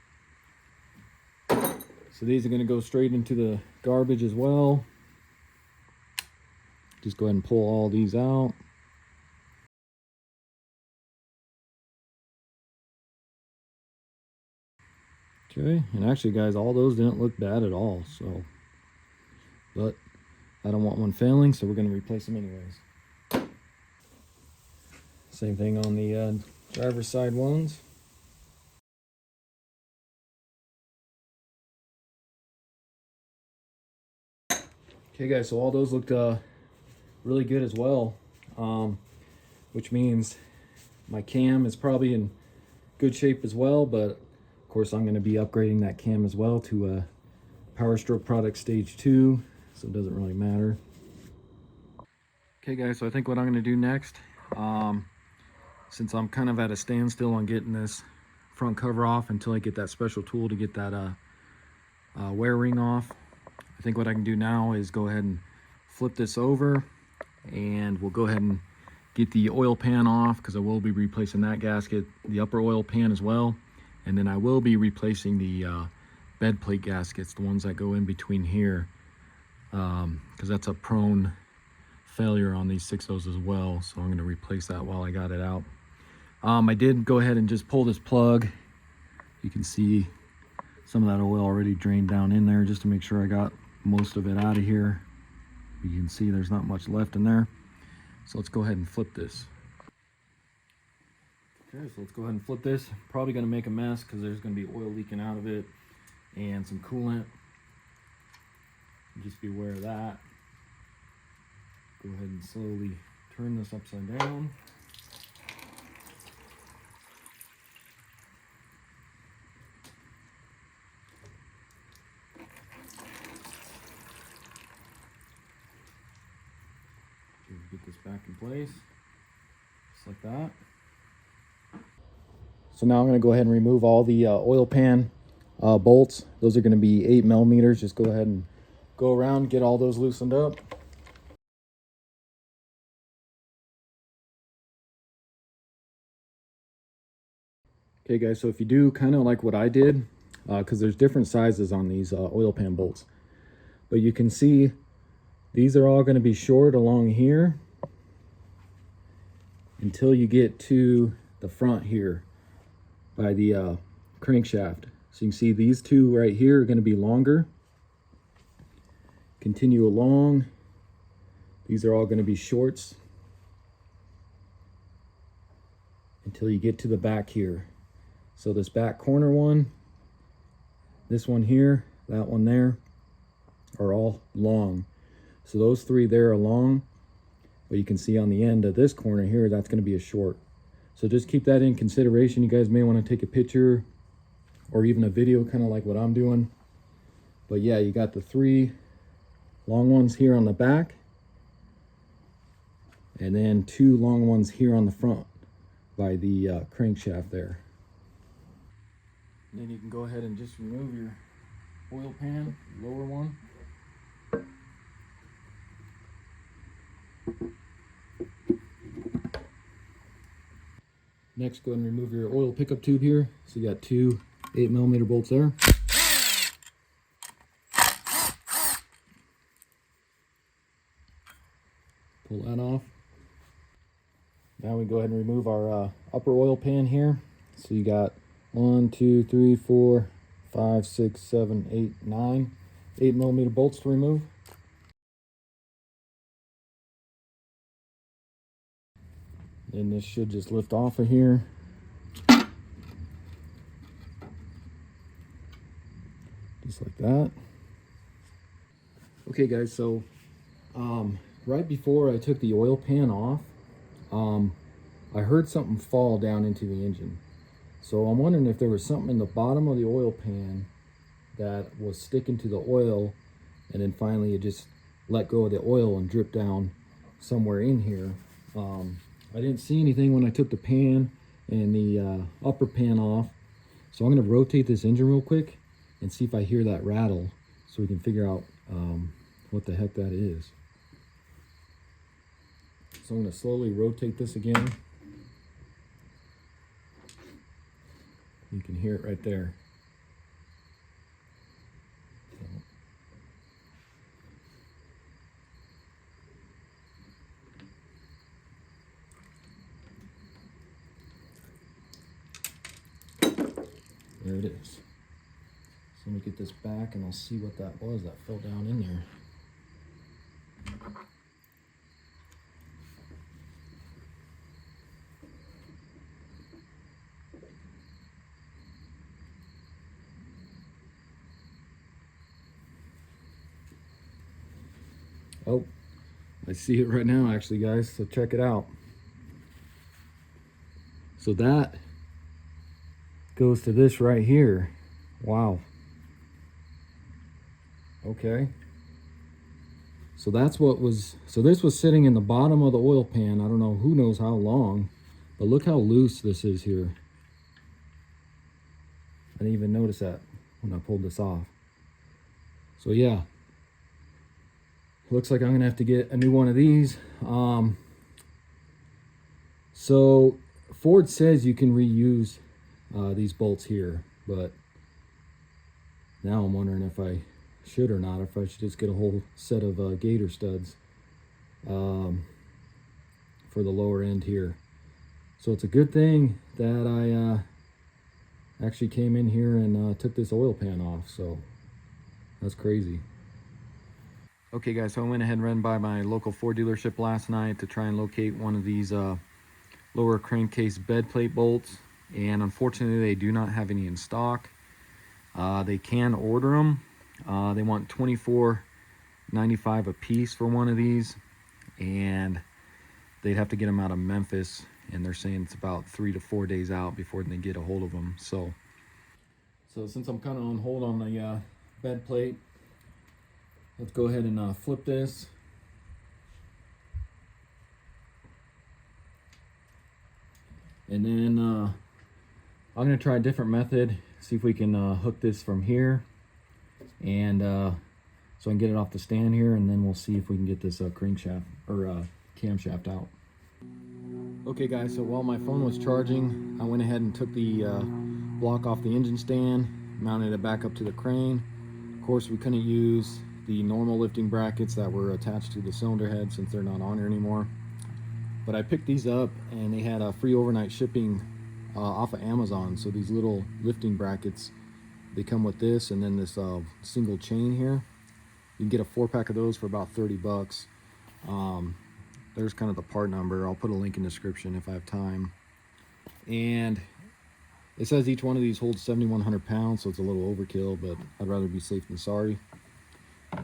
So these are going to go straight into the garbage as well. Just go ahead and pull all these out. Okay, and actually guys, all those didn't look bad at all, so, but I don't want one failing, so we're going to replace them anyways. Same thing on the driver's side ones. Okay guys, so all those looked really good as well, which means my cam is probably in good shape as well, but of course I'm going to be upgrading that cam as well to a PowerStroke product stage 2, so it doesn't really matter. Okay guys, so I think what I'm going to do next, since I'm kind of at a standstill on getting this front cover off until I get that special tool to get that wear ring off, I think what I can do now is go ahead and flip this over, and we'll go ahead and get the oil pan off, because I will be replacing that gasket, the upper oil pan as well, and then I will be replacing the bed plate gaskets, the ones that go in between here, because that's a prone failure on these 6.0s as well, so I'm going to replace that while I got it out. I did go ahead and just pull this plug. You can see some of that oil already drained down in there, just to make sure I got most of it out of here. You can see there's not much left in there. So let's go ahead and flip this. Okay, so let's go ahead and flip this. Probably going to make a mess because there's going to be oil leaking out of it and some coolant. Just be aware of that. Go ahead and slowly turn this upside down. Get this back in place, just like that. So now I'm going to go ahead and remove all the oil pan bolts. Those are going to be 8 millimeters. Just go ahead and go around, get all those loosened up. Okay guys, so if you do kind of like what I did, because there's different sizes on these oil pan bolts, but you can see these are all going to be short along here until you get to the front here by the crankshaft. So you can see these two right here are going to be longer. Continue along. These are all going to be shorts until you get to the back here. So this back corner one, this one here, that one there, are all long. So those three there are long, but you can see on the end of this corner here, that's going to be a short. So just keep that in consideration. You guys may want to take a picture or even a video, kind of like what I'm doing. But yeah, you got the 3 long ones here on the back, and then 2 long ones here on the front by the crankshaft there. And then you can go ahead and just remove your oil pan, lower one. Next, go ahead and remove your oil pickup tube here. So you got 2 8 millimeter bolts there. Pull that off. Now we go ahead and remove our upper oil pan here. So you got 1, 2, 3, 4, 5, 6, 7, 8, 9 8 millimeter bolts to remove. Then this should just lift off of here. Just like that. Okay guys, so right before I took the oil pan off, I heard something fall down into the engine. So I'm wondering if there was something in the bottom of the oil pan that was sticking to the oil, and then finally it just let go of the oil and dripped down somewhere in here. I didn't see anything when I took the pan and the upper pan off. So I'm going to rotate this engine real quick and see if I hear that rattle, so we can figure out what the heck that is. So I'm going to slowly rotate this again. You can hear it right there. There it is. So let me get this back and I'll see what that was that fell down in there. Oh, I see it right now actually, guys, so check it out. So that goes to this right here. Wow. Okay. So that's what was, so this was sitting in the bottom of the oil pan. I don't know, who knows how long, but look how loose this is here. I didn't even notice that when I pulled this off. So yeah, looks like I'm gonna have to get a new one of these. So Ford says you can reuse these bolts here, but now I'm wondering if I should or not, if I should just get a whole set of gator studs for the lower end here. So it's a good thing that I actually came in here and took this oil pan off. So that's crazy. Okay guys, so I went ahead and ran by my local Ford dealership last night to try and locate one of these lower crankcase bed plate bolts, and unfortunately they do not have any in stock. They can order them. They want $24.95 a piece for one of these, and they'd have to get them out of Memphis, and they're saying it's about 3 to 4 days out before they get a hold of them. So since I'm kind of on hold on the bed plate, let's go ahead and flip this. And then I'm going to try a different method, see if we can hook this from here, and so I can get it off the stand here, and then we'll see if we can get this crankshaft or camshaft out. Okay guys, so while my phone was charging, I went ahead and took the block off the engine stand, mounted it back up to the crane. Of course, we couldn't use the normal lifting brackets that were attached to the cylinder head since they're not on here anymore. But I picked these up, and they had a free overnight shipping off of Amazon. So these little lifting brackets, they come with this and then this single chain here. You can get a 4-pack of those for about 30 bucks. There's kind of the part number. I'll put a link in the description if I have time. And it says each one of these holds 7,100 pounds, so it's a little overkill, but I'd rather be safe than sorry.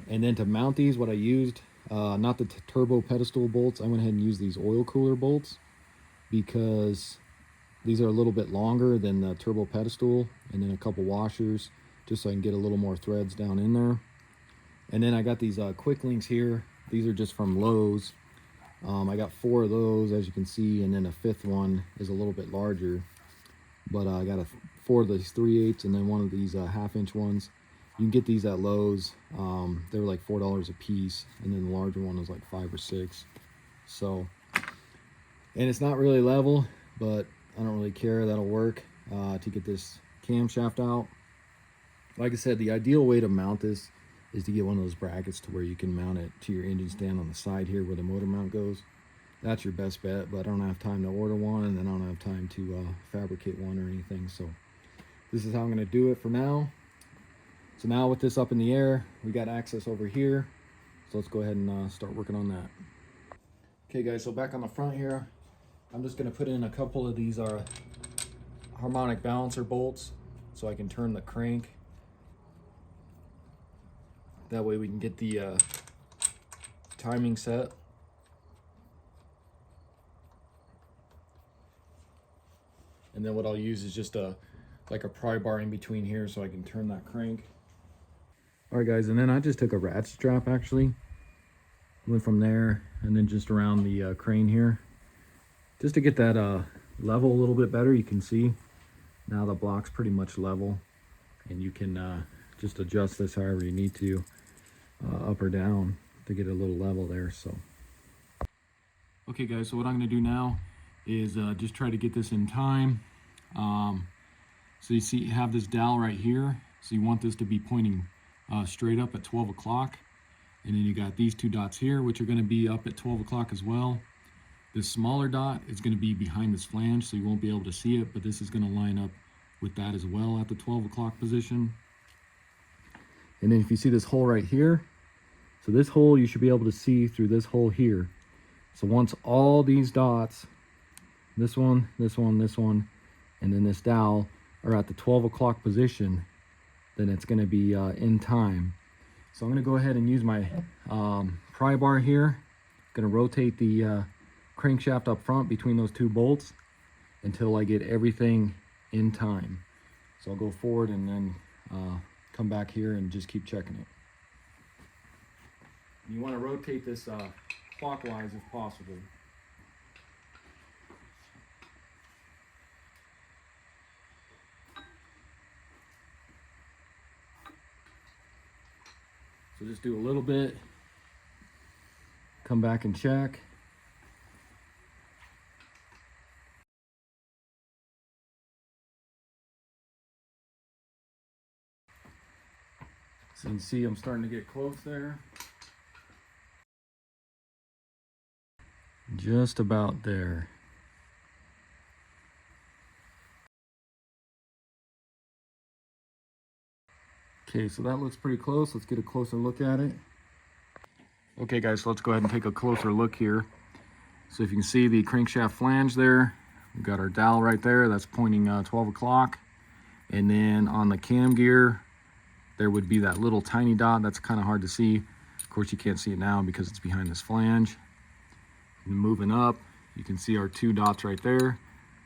And then to mount these, what I used, not the turbo pedestal bolts, I went ahead and used these oil cooler bolts, because these are a little bit longer than the turbo pedestal, and then a couple washers just so I can get a little more threads down in there. And then I got these quick links here. These are just from Lowe's. I got 4 of those, as you can see, and then a 5th one is a little bit larger, but I got 4 of these 3/8 and then one of these 1/2-inch ones. You can get these at Lowe's. They were like $4 a piece, and then the larger one was like 5 or 6. So, and it's not really level, but I don't really care. That'll work to get this camshaft out. Like I said, the ideal way to mount this is to get one of those brackets to where you can mount it to your engine stand on the side here where the motor mount goes. That's your best bet, but I don't have time to order one, and then I don't have time to fabricate one or anything. So this is how I'm going to do it for now. So now with this up in the air, we got access over here. So let's go ahead and start working on that. Okay guys, so back on the front here, I'm just going to put in a couple of these harmonic balancer bolts so I can turn the crank. That way we can get the timing set. And then what I'll use is just like a pry bar in between here so I can turn that crank. Alright guys, and then I just took a ratchet strap, actually. Went from there and then just around the crane here. Just to get that level a little bit better. You can see now the block's pretty much level. And you can just adjust this however you need to, up or down, to get a little level there. So okay guys, so what I'm going to do now is just try to get this in time. So you see you have this dowel right here, so you want this to be pointing straight up at 12 o'clock, and then you got these 2 dots here which are going to be up at 12 o'clock as well. This smaller dot is going to be behind this flange, so you won't be able to see it, but this is going to line up with that as well at the 12 o'clock position. And then if you see this hole right here, so this hole you should be able to see through this hole here. So once all these dots, this one, this one, this one, and then this dowel are at the 12 o'clock position, then it's going to be in time. So I'm going to go ahead and use my pry bar here. Going to rotate the crankshaft up front between those 2 bolts until I get everything in time. So I'll go forward and then come back here and just keep checking it. You want to rotate this clockwise if possible. So just do a little bit, come back and check. So you can see I'm starting to get close there. Just about there. Okay, so that looks pretty close. Let's get a closer look at it. Okay guys, so let's go ahead and take a closer look here. So if you can see the crankshaft flange there, we've got our dowel right there, that's pointing 12 o'clock. And then on the cam gear, there would be that little tiny dot. That's kind of hard to see. Of course, you can't see it now because it's behind this flange. And moving up, you can see our 2 dots right there.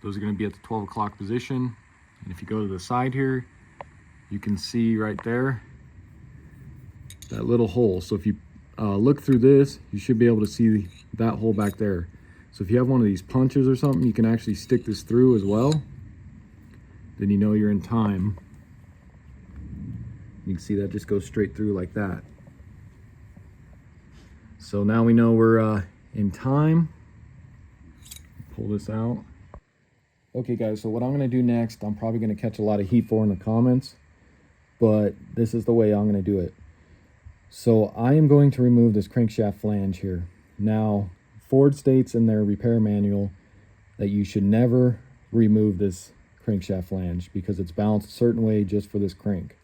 Those are going to be at the 12 o'clock position. And if you go to the side here, you can see right there that little hole. So if you look through this, you should be able to see that hole back there. So if you have one of these punches or something, you can actually stick this through as well. Then you know you're in time. You can see that just goes straight through like that. So now we know we're in time. Pull this out. Okay guys, so what I'm gonna do next, I'm probably gonna catch a lot of heat for in the comments, but this is the way I'm gonna do it. So I am going to remove this crankshaft flange here. Now, Ford states in their repair manual that you should never remove this crankshaft flange because it's balanced a certain way just for this crank.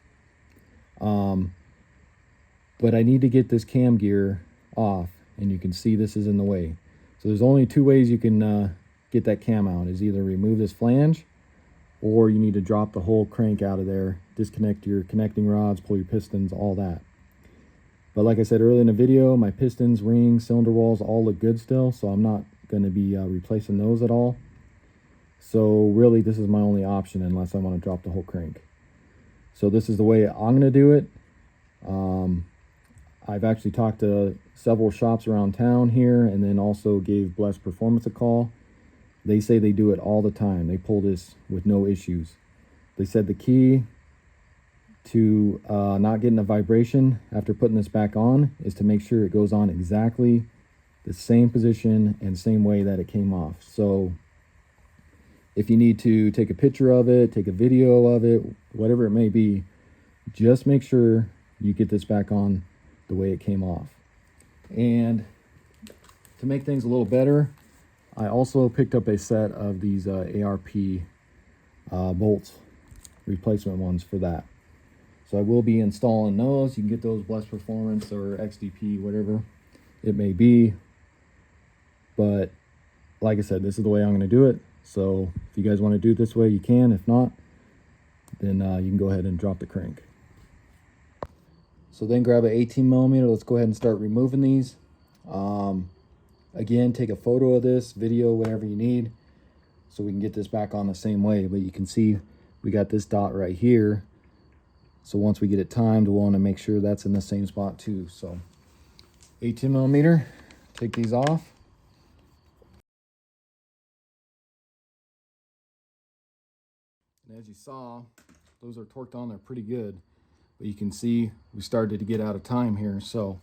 But I need to get this cam gear off, and you can see this is in the way. So there's only 2 ways you can get that cam out, is either remove this flange, or you need to drop the whole crank out of there, disconnect your connecting rods, pull your pistons, all that. But like I said earlier in the video, my pistons, rings, cylinder walls all look good still, so I'm not going to be replacing those at all. So really this is my only option unless I want to drop the whole crank. So this is the way I'm going to do it. I've actually talked to several shops around town here, and then also gave Blessed Performance a call. They say they do it all the time. They pull this with no issues. They said the key to not getting a vibration after putting this back on is to make sure it goes on exactly the same position and same way that it came off. So if you need to take a picture of it, take a video of it, whatever it may be, just make sure you get this back on the way it came off. And to make things a little better, I also picked up a set of these ARP bolts, replacement ones for that. So I will be installing those. You can get those Blessed Performance or XDP, whatever it may be. But like I said, this is the way I'm going to do it. So if you guys want to do it this way, you can. If not, then you can go ahead and drop the crank. So then grab an 18mm. Let's go ahead and start removing these. Again, take a photo of this, video, whatever you need, so we can get this back on the same way. But you can see we got this dot right here. So once we get it timed, we'll want to make sure that's in the same spot too. So 18mm, take these off. And as you saw, those are torqued on there pretty good. But you can see we started to get out of time here. So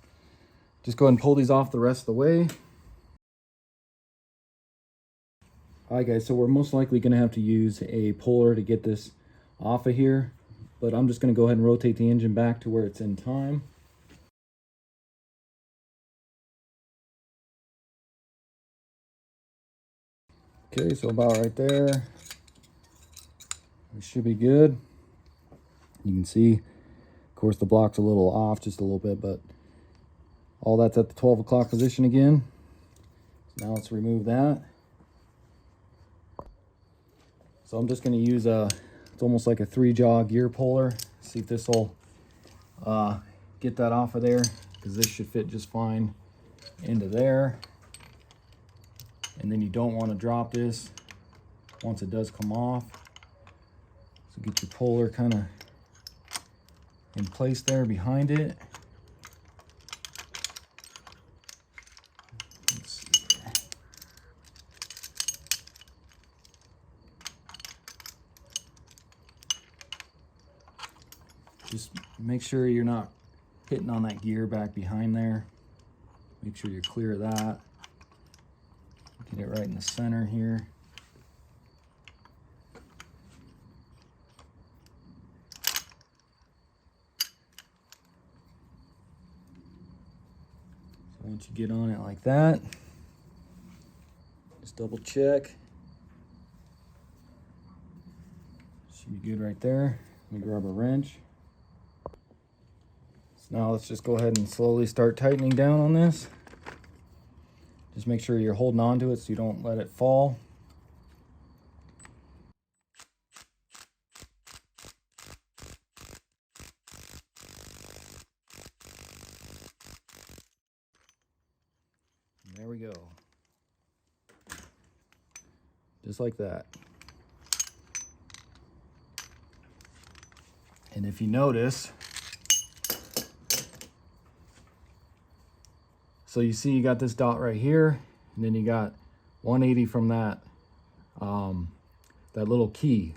just go ahead and pull these off the rest of the way. Alright guys, so we're most likely going to have to use a puller to get this off of here. But I'm just going to go ahead and rotate the engine back to where it's in time. Okay, so about right there. We should be good. You can see, of course, the block's a little off, just a little bit, but all that's at the 12 o'clock position again. Now let's remove that. So I'm just going to use it's almost like a 3-jaw gear puller. See if this will get that off of there, because this should fit just fine into there. And then you don't want to drop this once it does come off. So get your puller kind of in place there behind it. just make sure you're not hitting on that gear back behind there. Make sure you're clear of that. Get it right in the center here. So once you get on it like that, just double check. Should be good right there. Let me grab a wrench. So now let's just go ahead and slowly start tightening down on this. Just make sure you're holding on to it so you don't let it fall. And there we go. Just like that. And if you notice, so you see you got this dot right here, and then you got 180 from that, that little key.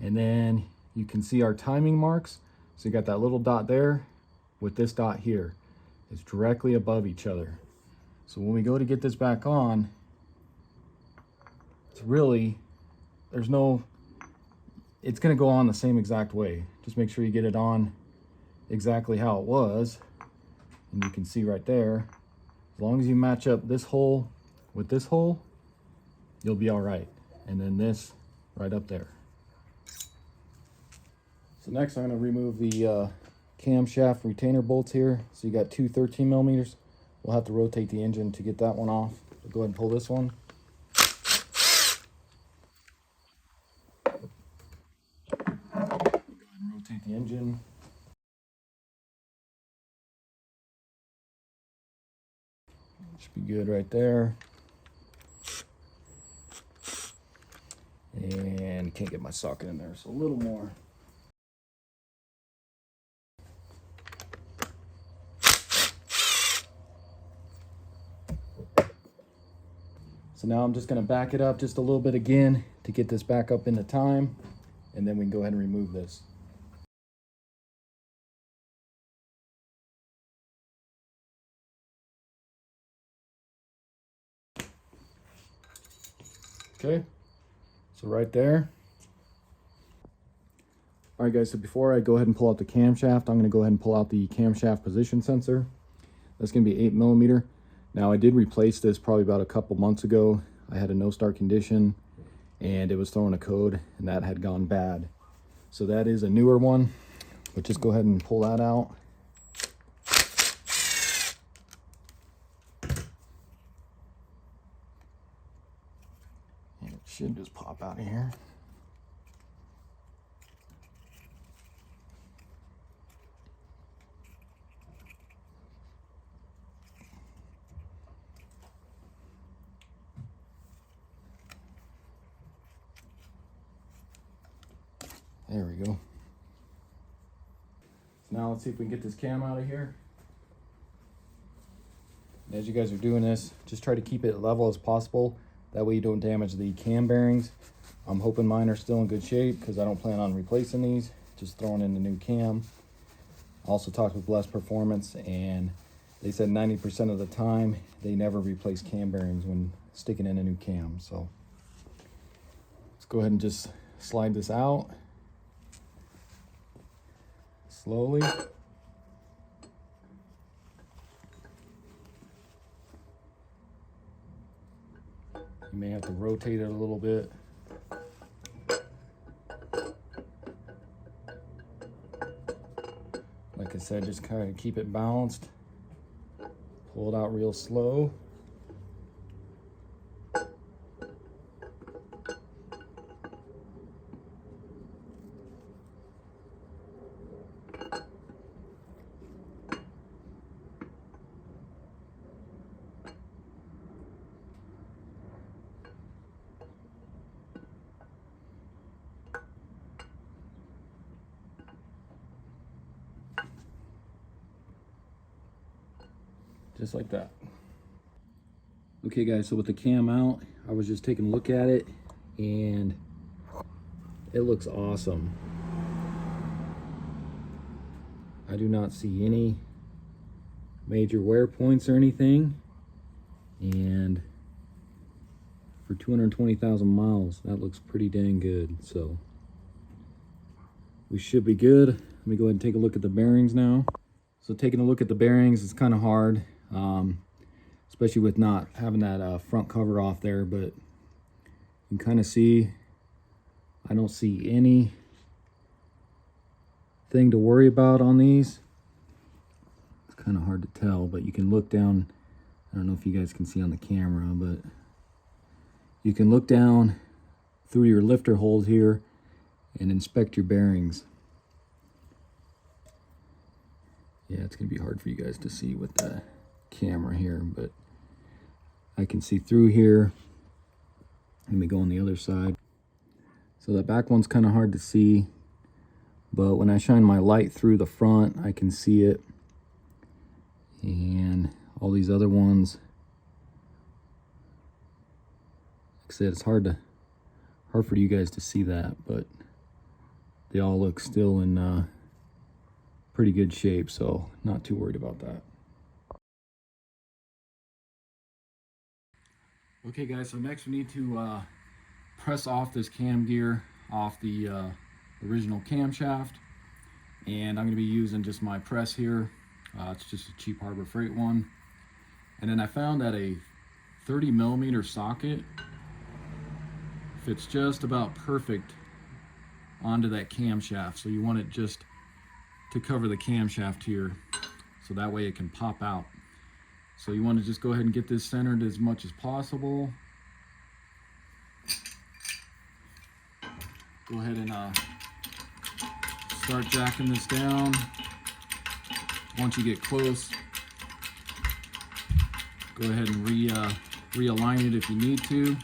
And then you can see our timing marks. So you got that little dot there with this dot here. It's directly above each other. So when we go to get this back on, it's really, it's gonna go on the same exact way. Just make sure you get it on exactly how it was. And you can see right there, as long as you match up this hole with this hole, you'll be all right. And then this right up there. So next I'm gonna remove the camshaft retainer bolts here. So you got two 13 millimeters. We'll have to rotate the engine to get that one off. So go ahead and pull this one. Go ahead and rotate the engine. Should be good right there. And can't get my socket in there, so a little more. So now I'm just going to back it up just a little bit again to get this back up into time, and then we can go ahead and remove this. Okay, so right there. All right guys, so before I go ahead and pull out the camshaft, I'm going to go ahead and pull out the camshaft position sensor. That's going to be 8 millimeter. Now I did replace this probably about a couple months ago. I had a no start condition and it was throwing a code and that had gone bad. So that is a newer one, but just go ahead and pull that out. And it should just pop out of here. There we go. Now let's see if we can get this cam out of here. And as you guys are doing this, just try to keep it level as possible. That way you don't damage the cam bearings. I'm hoping mine are still in good shape because I don't plan on replacing these, just throwing in the new cam. I also talked with Bless Performance and they said 90% of the time they never replace cam bearings when sticking in a new cam. So let's go ahead and just slide this out. Slowly. You may have to rotate it a little bit. Like I said, just kind of keep it balanced. Pull it out real slow. Just like that. Okay guys, so with the cam out, I was just taking a look at it and it looks awesome. I do not see any major wear points or anything, and for 220,000 miles, that looks pretty dang good. So we should be good. Let me go ahead and take a look at the bearings now. So taking a look at the bearings is kind of hard, especially with not having that front cover off there, but you can kind of see, I don't see any thing to worry about on these. It's kind of hard to tell, but you can look down. I don't know if you guys can see on the camera, but you can look down through your lifter holes here and inspect your bearings. Yeah, it's gonna be hard for you guys to see with the camera here, but I can see through here. Let me go on the other side. So that back one's kind of hard to see, but when I shine my light through the front, I can see it. And all these other ones, like I said, it's hard for you guys to see that, but they all look still in pretty good shape, so not too worried about that. Okay guys, so next we need to press off this cam gear off the original camshaft, and I'm going to be using just my press here. It's just a cheap Harbor Freight one, and then I found that a 30mm socket fits just about perfect onto that camshaft. So you want it just to cover the camshaft here, so that way it can pop out. So you want to just go ahead and get this centered as much as possible. Go ahead and start jacking this down. Once you get close, go ahead and realign it if you need to.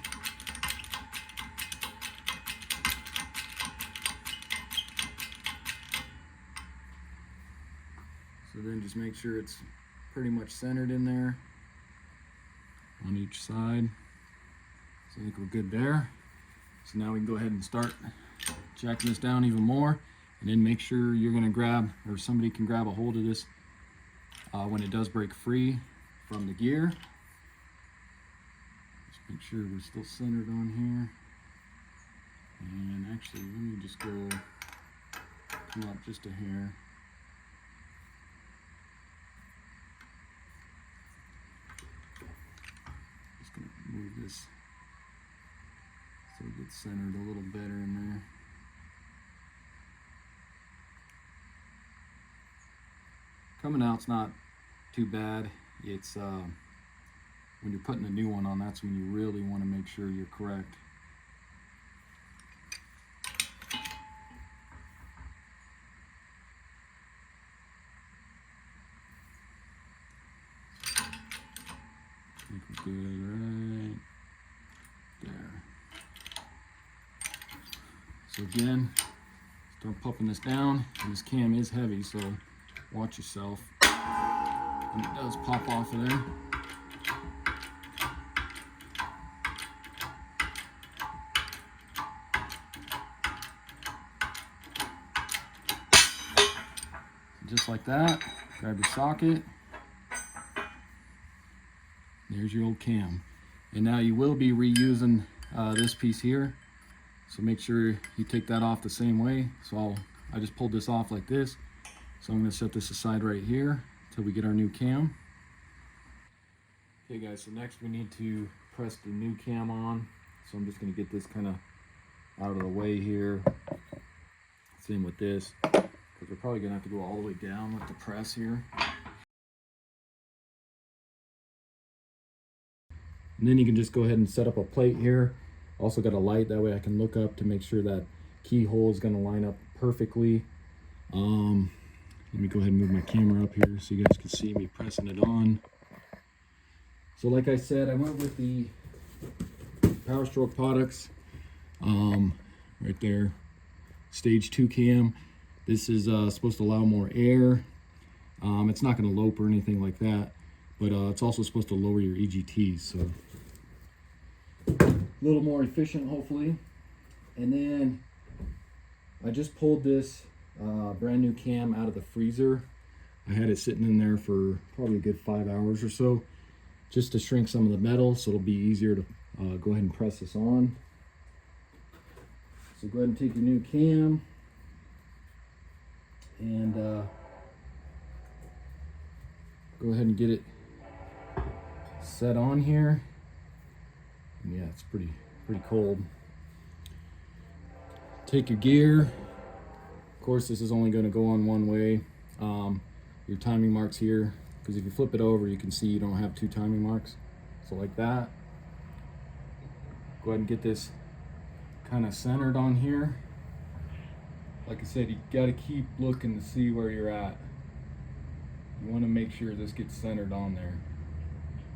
So then just make sure it's pretty much centered in there on each side. So I think we're good there. So now we can go ahead and start jacking this down even more, and then make sure you're going to grab, or somebody can grab a hold of this when it does break free from the gear. Just make sure we're still centered on here. And actually, let me just go come up just a hair. Just going to move this so it gets centered a little better in there. Coming out's not too bad. It's when you're putting a new one on, that's when you really want to make sure you're correct. I think we're good right there. So again, start pumping this down. And this cam is heavy, so watch yourself when it does pop off of there. Just like that, grab your socket. There's your old cam. And now you will be reusing this piece here, so make sure you take that off the same way. So I just pulled this off like this. So I'm going to set this aside right here until we get our new cam. Okay guys, so next we need to press the new cam on. So I'm just going to get this kind of out of the way here. Same with this, because we're probably going to have to go all the way down with the press here. And then you can just go ahead and set up a plate here. Also got a light, that way I can look up to make sure that keyhole is going to line up perfectly. Let me go ahead and move my camera up here so you guys can see me pressing it on. So like I said, I went with the Powerstroke products. Right there, stage 2 cam. This is supposed to allow more air. It's not going to lope or anything like that, but it's also supposed to lower your EGTs, so a little more efficient hopefully. And then I just pulled this brand new cam out of the freezer. I had it sitting in there for probably a good 5 hours or so, just to shrink some of the metal, so it'll be easier to go ahead and press this on. So go ahead and take your new cam and go ahead and get it set on here. And yeah, it's pretty cold. Take your gear. Of course, this is only going to go on one way. Your timing marks here, because if you flip it over, you can see you don't have two timing marks. So like that. Go ahead and get this kind of centered on here. Like I said, you got to keep looking to see where you're at. You want to make sure this gets centered on there.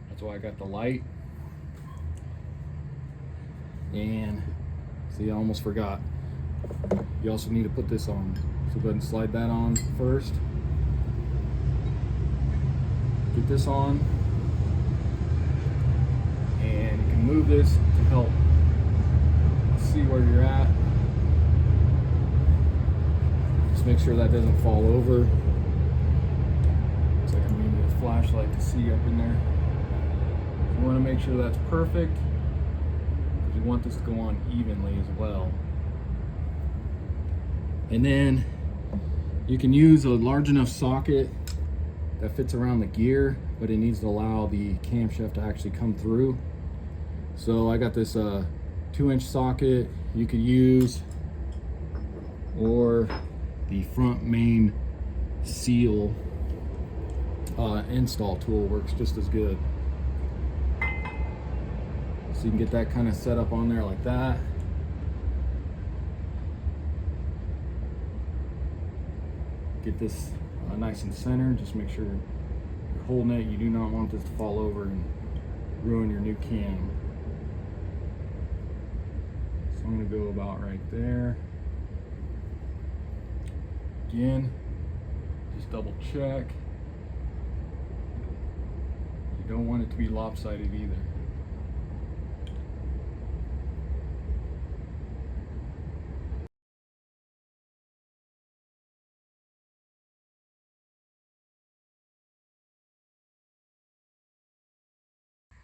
That's why I got the light. And see, I almost forgot. You also need to put this on. So go ahead and slide that on first. Get this on. And you can move this to help see where you're at. Just make sure that doesn't fall over. Looks like I'm using a flashlight to see up in there. You want to make sure that's perfect, because you want this to go on evenly as well. And then you can use a large enough socket that fits around the gear, but it needs to allow the camshaft to actually come through. So I got this 2-inch socket you could use, or the front main seal install tool works just as good. So you can get that kind of set up on there like that. Get this nice and centered. Just make sure you're holding it. You do not want this to fall over and ruin your new cam. So I'm going to go about right there. Again, just double check. You don't want it to be lopsided either.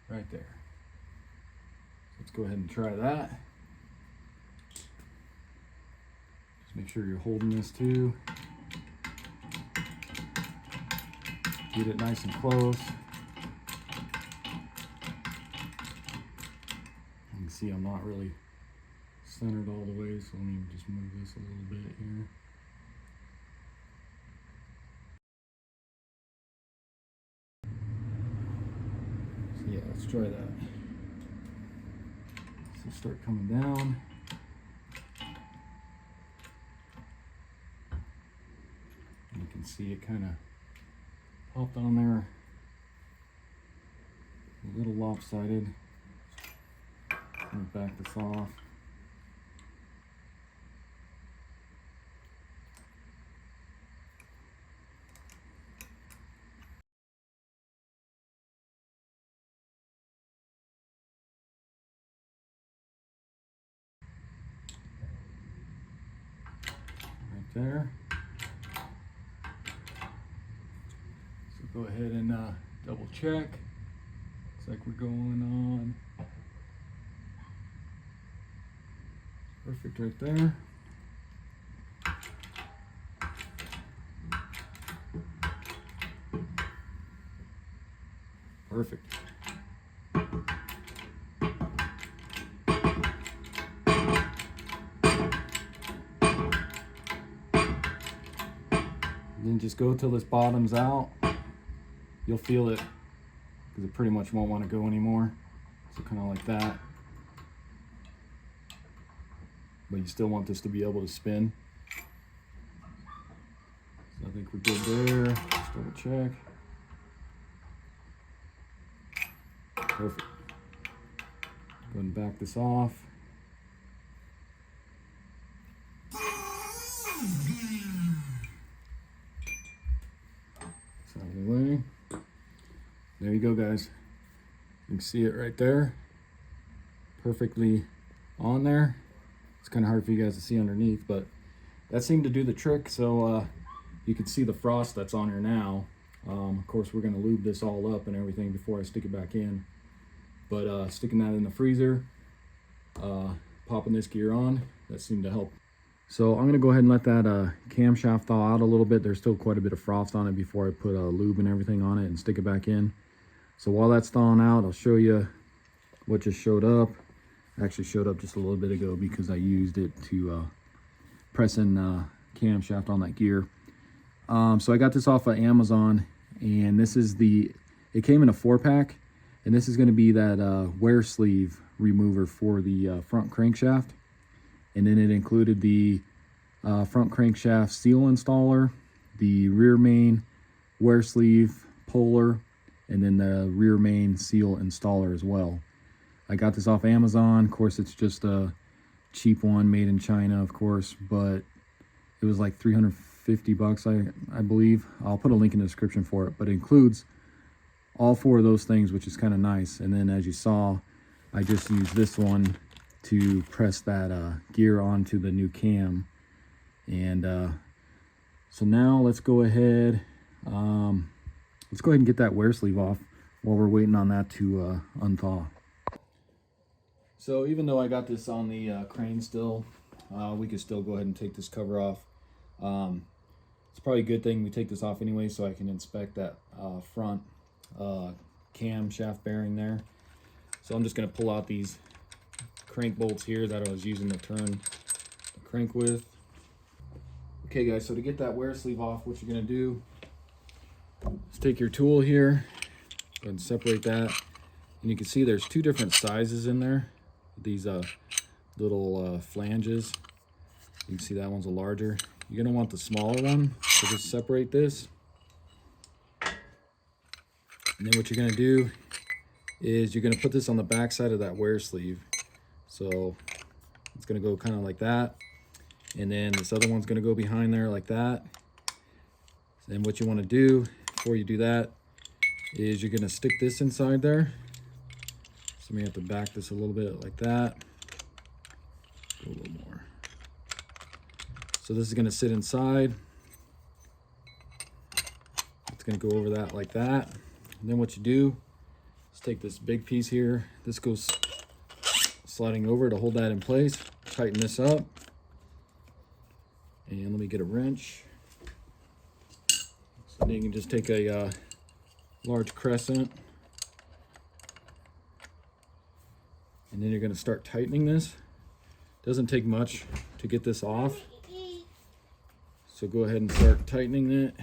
Right there. Let's go ahead and try that. Just make sure you're holding this too. Get it nice and close. You can see I'm not really centered all the way, so let me just move this a little bit here. So yeah, let's try that. So start coming down. You can see it kind of popped on there, a little lopsided. Let me back this off. Right there. Go ahead and double check. Looks like we're going on. Perfect right there. Perfect. And then just go till this bottom's out. You'll feel it, because it pretty much won't want to go anymore. So kind of like that. But you still want this to be able to spin. So I think we're good there. Just double check. Perfect. Go ahead and back this off. It's out of the way. There you go, guys. You can see it right there. Perfectly on there. It's kind of hard for you guys to see underneath, but that seemed to do the trick. So You can see the frost that's on here now. Of course, we're going to lube this all up and everything before I stick it back in. But sticking that in the freezer, popping this gear on, that seemed to help. So I'm going to go ahead and let that camshaft thaw out a little bit. There's still quite a bit of frost on it before I put lube and everything on it and stick it back in. So while that's thawing out, I'll show you what just showed up. Actually showed up just a little bit ago because I used it to press in camshaft on that gear. So I got this off of Amazon, and this is it came in a 4-pack, and this is going to be that wear sleeve remover for the front crankshaft. And then it included the front crankshaft seal installer, the rear main wear sleeve puller, and then the rear main seal installer as well. I got this off Amazon. Of course, it's just a cheap one made in China, of course, but it was like 350 bucks, I believe. I'll put a link in the description for it, but it includes all 4 of those things, which is kind of nice. And then as you saw, I just used this one to press that gear onto the new cam. And so now let's go ahead and get that wear sleeve off while we're waiting on that to unthaw. So even though I got this on the crane still, we could still go ahead and take this cover off. It's probably a good thing we take this off anyway, so I can inspect that front camshaft bearing there. So I'm just going to pull out these crank bolts here that I was using to turn the crank with. Okay guys, so to get that wear sleeve off, what you're going to do is take your tool here and separate that. And you can see there's 2 different sizes in there. These little flanges. You can see that one's a larger. You're going to want the smaller one, so just separate this. And then what you're going to do is you're going to put this on the back side of that wear sleeve. So it's going to go kind of like that. And then this other one's going to go behind there like that. And what you want to do before you do that is you're going to stick this inside there. So we have to back this a little bit like that. Go a little more. So this is going to sit inside. It's going to go over that like that. And then what you do is take this big piece here. This goes sliding over to hold that in place. Tighten this up. And let me get a wrench. So then you can just take a large crescent. And then you're going to start tightening this. Doesn't take much to get this off. So go ahead and start tightening it.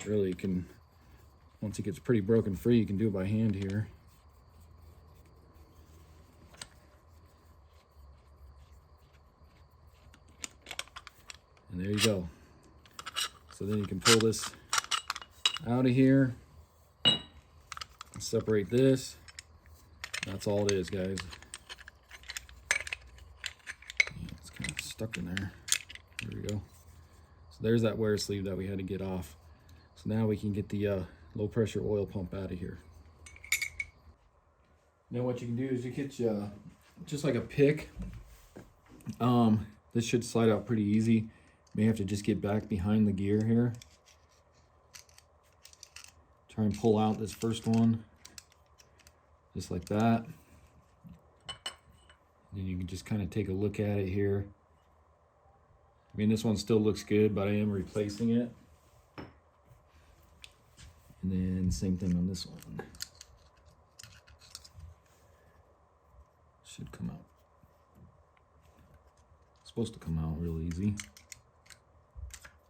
Really, you can, once it gets pretty broken free, you can do it by hand here. And there you go. So then you can pull this out of here. Separate this. That's all it is, guys. It's kind of stuck in there. There we go. So there's that wear sleeve that we had to get off. So now we can get the low pressure oil pump out of here. Then what you can do is you get just like a pick. This should slide out pretty easy. May have to just get back behind the gear here. Try and pull out this first one. Just like that. Then you can just kind of take a look at it here. I mean, this one still looks good, but I am replacing it. And then same thing on this one. Should come out. It's supposed to come out real easy.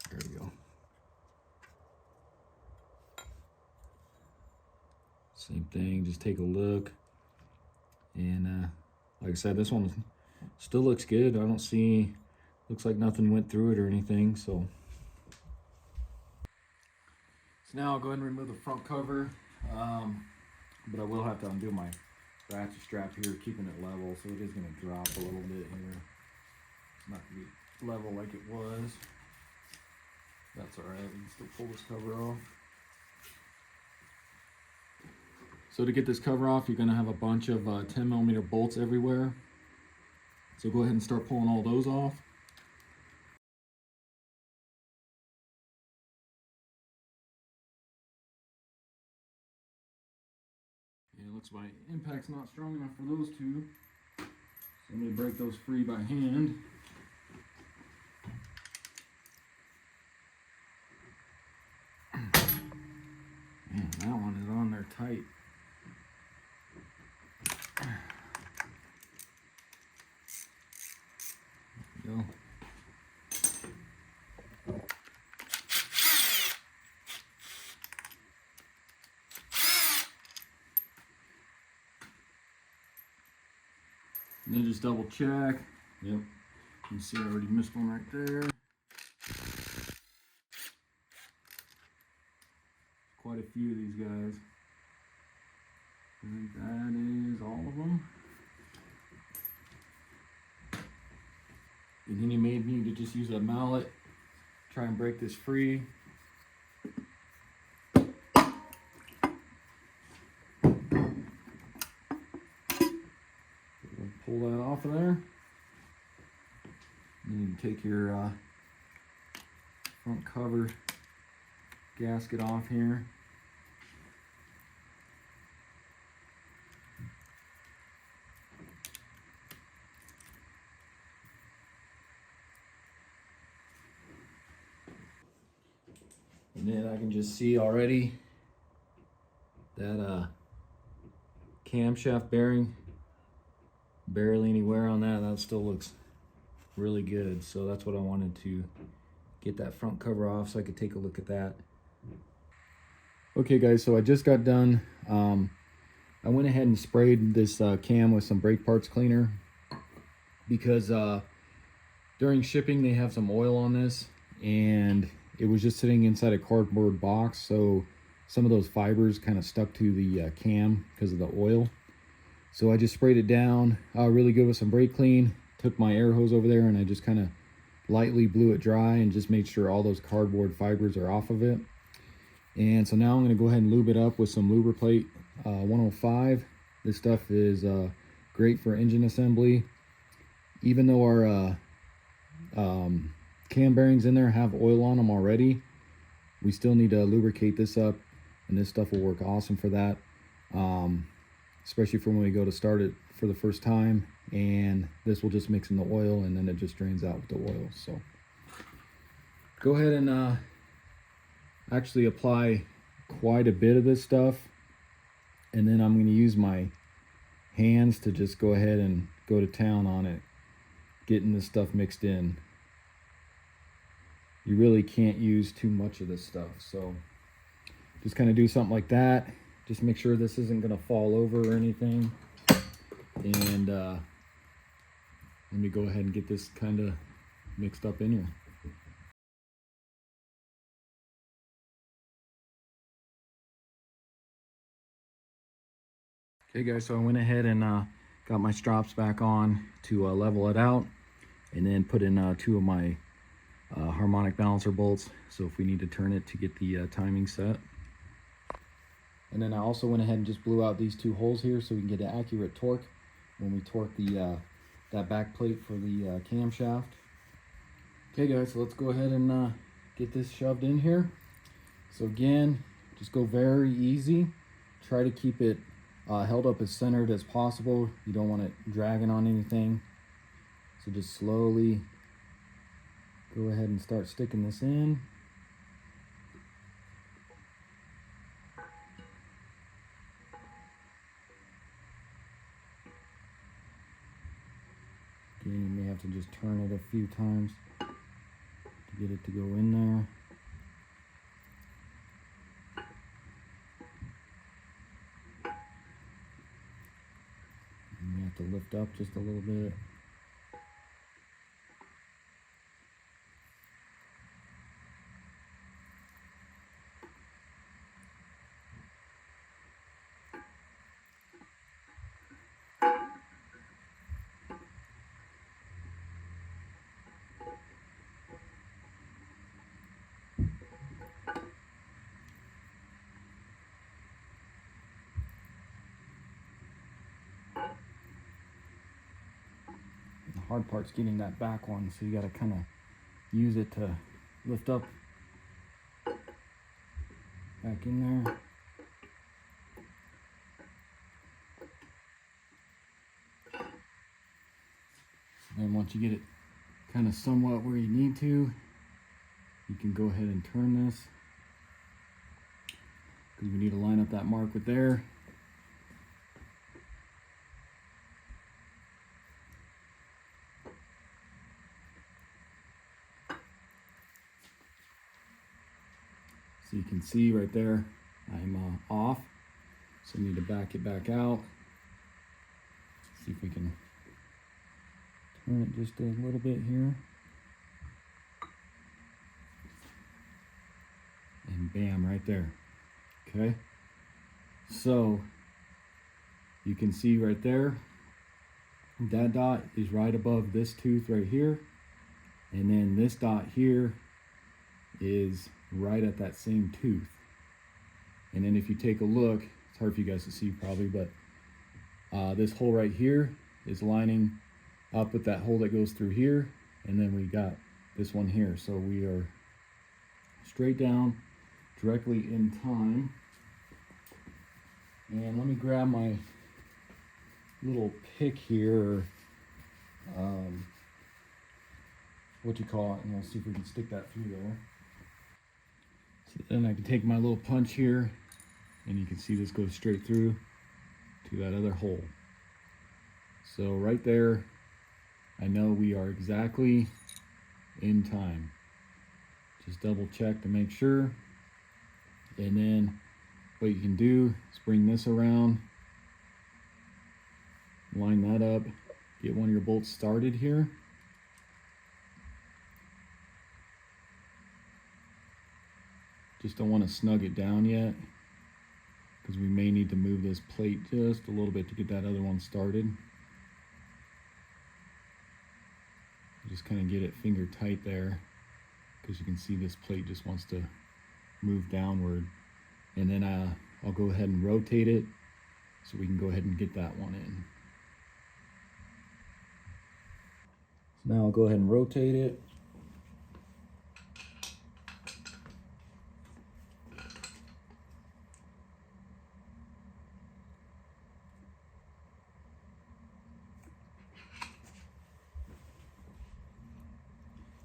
There we go. Same thing, just take a look. And like I said, this one still looks good. I don't see, looks like nothing went through it or anything, so. So now I'll go ahead and remove the front cover, but I will have to undo my ratchet strap here, keeping it level, so it is going to drop a little bit here. It's not going to be level like it was. That's alright, we can still pull this cover off. So to get this cover off, you're going to have a bunch of 10mm bolts everywhere. So go ahead and start pulling all those off. Yeah, it looks like impact's not strong enough for those two. So I'm going to break those free by hand. Man, that one is on there tight. There we go. And then just double check. Yep. You can see I already missed one right there. Quite a few of these guys. I think that is all of them. And then you may need to just use a mallet, try and break this free. Pull that off of there. And you can take your front cover gasket off here. And then I can just see already that camshaft bearing, barely any wear on that. That still looks really good. So that's what I wanted to get that front cover off so I could take a look at that. Okay guys, so I just got done. I went ahead and sprayed this cam with some brake parts cleaner because during shipping they have some oil on this, and it was just sitting inside a cardboard box, so some of those fibers kind of stuck to the cam because of the oil. So I just sprayed it down really good with some brake clean, took my air hose over there, and I just kind of lightly blew it dry and just made sure all those cardboard fibers are off of it. And so now I'm going to go ahead and lube it up with some Lubriplate 105. This stuff is great for engine assembly. Even though our cam bearings in there have oil on them already, we still need to lubricate this up, and this stuff will work awesome for that, especially for when we go to start it for the first time. And this will just mix in the oil, and then it just drains out with the oil. So go ahead and actually apply quite a bit of this stuff, and then I'm going to use my hands to just go ahead and go to town on it, getting this stuff mixed in. You really can't use too much of this stuff, so just kind of do something like that. Just make sure this isn't going to fall over or anything, and let me go ahead and get this kind of mixed up in here. Okay guys, so I went ahead and got my strops back on to level it out, and then put in two of my harmonic balancer bolts, so if we need to turn it to get the timing set. And then I also went ahead and just blew out these two holes here so we can get an accurate torque when we torque the that back plate for the camshaft. Okay guys, so let's go ahead and get this shoved in here. So again, just go very easy. Try to keep it held up as centered as possible. You don't want it dragging on anything. So just slowly go ahead and start sticking this in. Again, you may have to just turn it a few times to get it to go in there. You have to lift up just a little bit. hard part's getting that back one, so you got to kind of use it to lift up back in there. And once you get it kind of somewhat where you need to, you can go ahead and turn this, because we need to line up that mark with there. So you can see right there, I'm off. So I need to back it back out. See if we can turn it just a little bit here. And bam, right there. Okay. So you can see right there, that dot is right above this tooth right here. And then this dot here is right at that same tooth. And then if you take a look, it's hard for you guys to see probably, but this hole right here is lining up with that hole that goes through here. And then we got this one here. So we are straight down, directly in time. And let me grab my little pick here, or what you call it, and we'll see if we can stick that through there. So then I can take my little punch here, and you can see this goes straight through to that other hole. So right there, I know we are exactly in time. Just double check to make sure. And then what you can do is bring this around, line that up, get one of your bolts started here. Just don't want to snug it down yet, because we may need to move this plate just a little bit to get that other one started. Just kind of get it finger tight there, because you can see this plate just wants to move downward. And then I'll go ahead and rotate it so we can go ahead and get that one in. So now I'll go ahead and rotate it.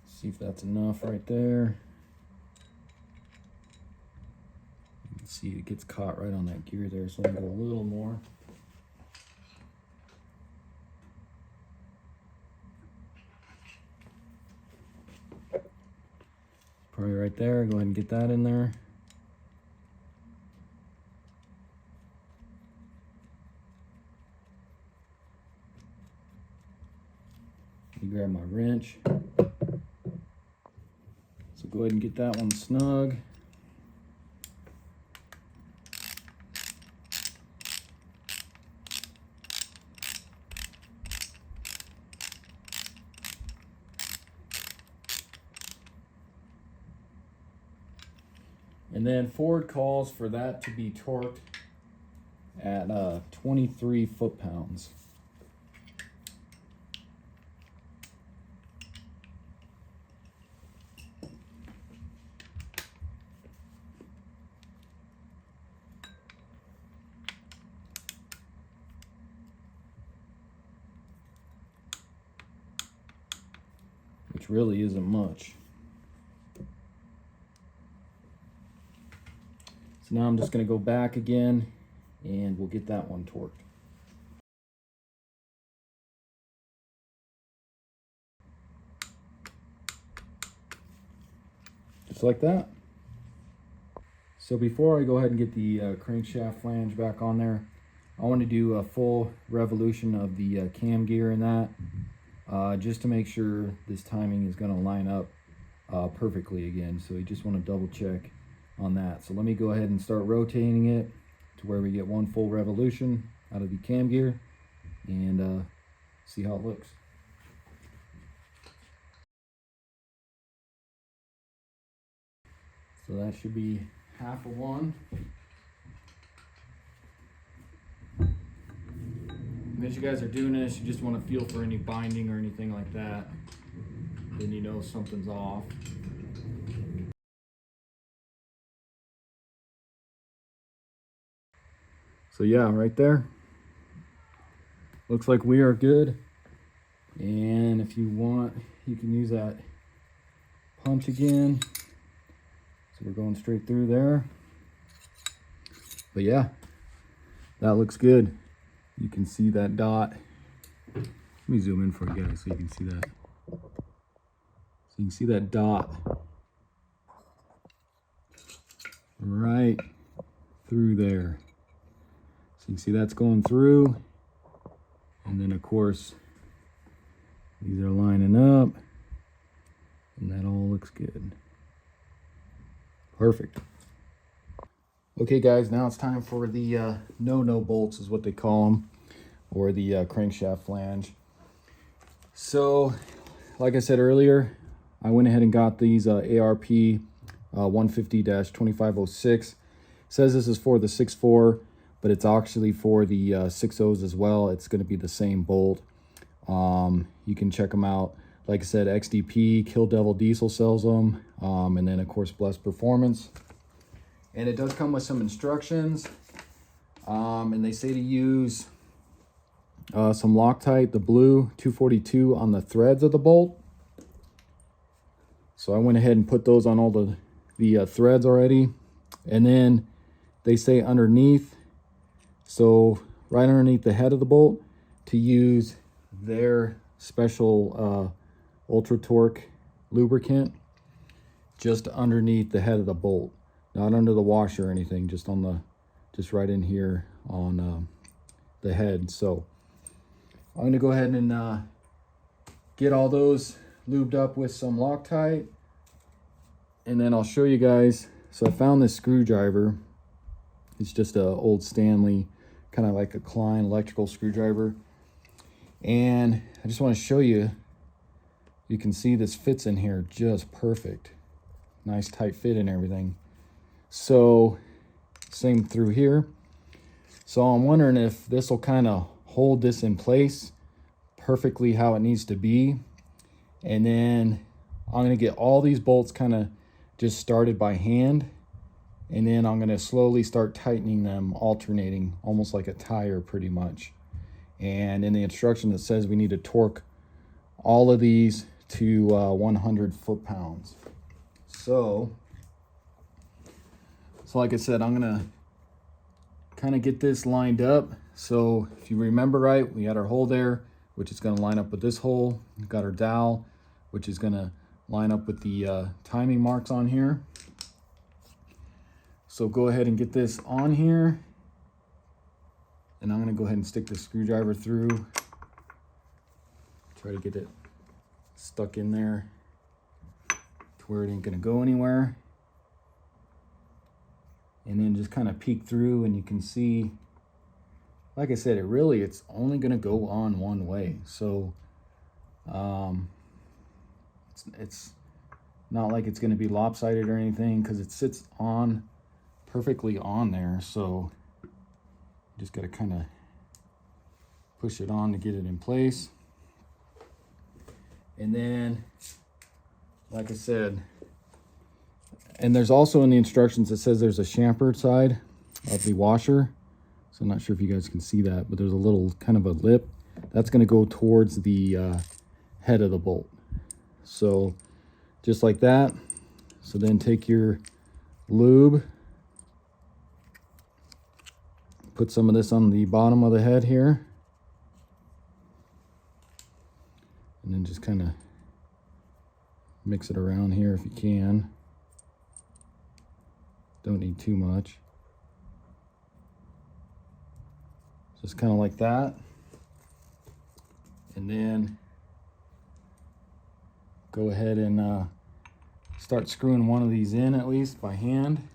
See if that's enough right there. You can see it gets caught right on that gear there, so I'm gonna go a little more. Probably right there. Go ahead and get that in there. You grab my wrench. So go ahead and get that one snug. And then Ford calls for that to be torqued at 23 foot-pounds. Which really isn't much. So now I'm just going to go back again and we'll get that one torqued. Just like that. So before I go ahead and get the crankshaft flange back on there, I want to do a full revolution of the cam gear in that, just to make sure this timing is going to line up perfectly again. So you just want to double check on that. So let me go ahead and start rotating it to where we get one full revolution out of the cam gear and see how it looks. So that should be half of one. And as you guys are doing this, you just want to feel for any binding or anything like that. Then you know something's off. So yeah, right there. Looks like we are good. And if you want, you can use that punch again. So we're going straight through there. But yeah, that looks good. You can see that dot. Let me zoom in for you guys so you can see that. So you can see that dot right through there. So you can see that's going through. And then of course, these are lining up. And that all looks good. Perfect. Okay guys, now it's time for the no-no bolts is what they call them. Or the crankshaft flange. So, like I said earlier, I went ahead and got these ARP 150-2506. Says this is for the 6.4, but it's actually for the 6.0s as well. It's going to be the same bolt. You can check them out. Like I said, XDP, Kill Devil Diesel sells them, and then of course Blessed Performance. And it does come with some instructions, and they say to use some Loctite, the blue 242 on the threads of the bolt. So I went ahead and put those on all the threads already. And then they say underneath, so right underneath the head of the bolt, to use their special ultra torque lubricant just underneath the head of the bolt, not under the washer or anything, just on the, just right in here on the head. So I'm going to go ahead and get all those lubed up with some Loctite, and then I'll show you guys. So I found this screwdriver. It's just a old Stanley, kind of like a Klein electrical screwdriver. And I just want to show you, you can see this fits in here just perfect. Nice tight fit and everything. So same through here. So I'm wondering if this will kind of hold this in place perfectly how it needs to be. And then I'm going to get all these bolts kind of just started by hand, and then I'm going to slowly start tightening them, alternating, almost like a tire pretty much. And in the instruction it says we need to torque all of these to 100 foot-pounds. So like I said, I'm going to kind of get this lined up. So if you remember right, we had our hole there, which is going to line up with this hole. We've got our dowel, which is going to line up with the timing marks on here. So go ahead and get this on here. And I'm going to go ahead and stick the screwdriver through. Try to get it stuck in there to where it ain't going to go anywhere. And then just kind of peek through, and you can see, like I said, it's only going to go on one way. So it's not like it's going to be lopsided or anything, because it sits on perfectly on there. So you just got to kind of push it on to get it in place. And then, like I said, and there's also in the instructions, it says there's a chamfered side of the washer. So I'm not sure if you guys can see that, but there's a little kind of a lip that's going to go towards the head of the bolt. So just like that. So then take your lube, put some of this on the bottom of the head here, and then just kind of mix it around here if you can. Don't need too much. Just kind of like that. And then go ahead and start screwing one of these in, at least by hand.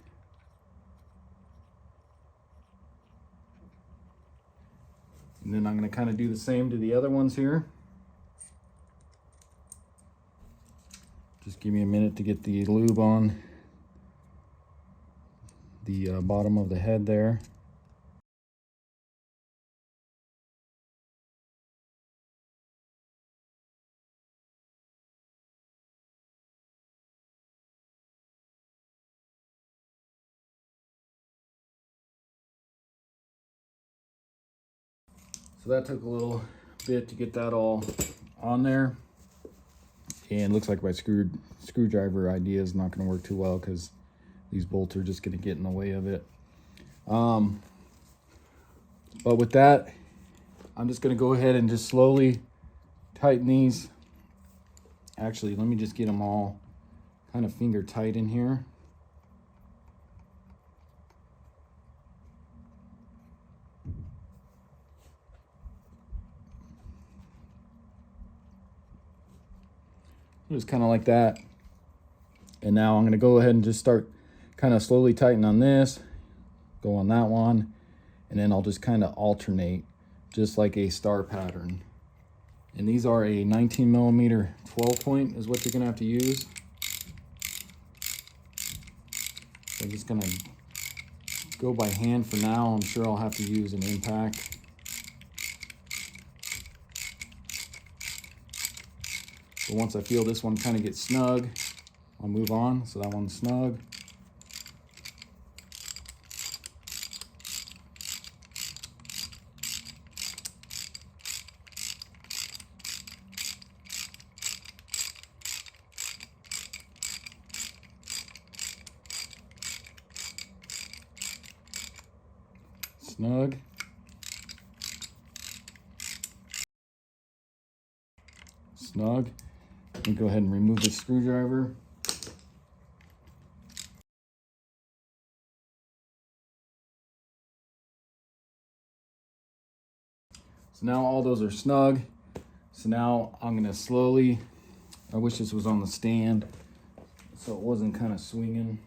And then I'm going to kind of do the same to the other ones here. Just give me a minute to get the lube on the bottom of the head there. So that took a little bit to get that all on there. And looks like my screwdriver idea is not going to work too well because these bolts are just going to get in the way of it. But with that, I'm just going to go ahead and just slowly tighten these. Actually, let me just get them all kind of finger tight in here. Just kind of like that. And now I'm going to go ahead and just start kind of slowly tighten on this, go on that one, and then I'll just kind of alternate just like a star pattern. And these are a 19 millimeter 12 point is what you're going to have to use. So I'm just going to go by hand for now. I'm sure I'll have to use an impact. But once I feel this one kind of get snug, I'll move on. So that one's snug. Snug. Snug. Let me go ahead and remove the screwdriver. So now all those are snug. So now I'm gonna slowly, I wish this was on the stand so it wasn't kind of swinging.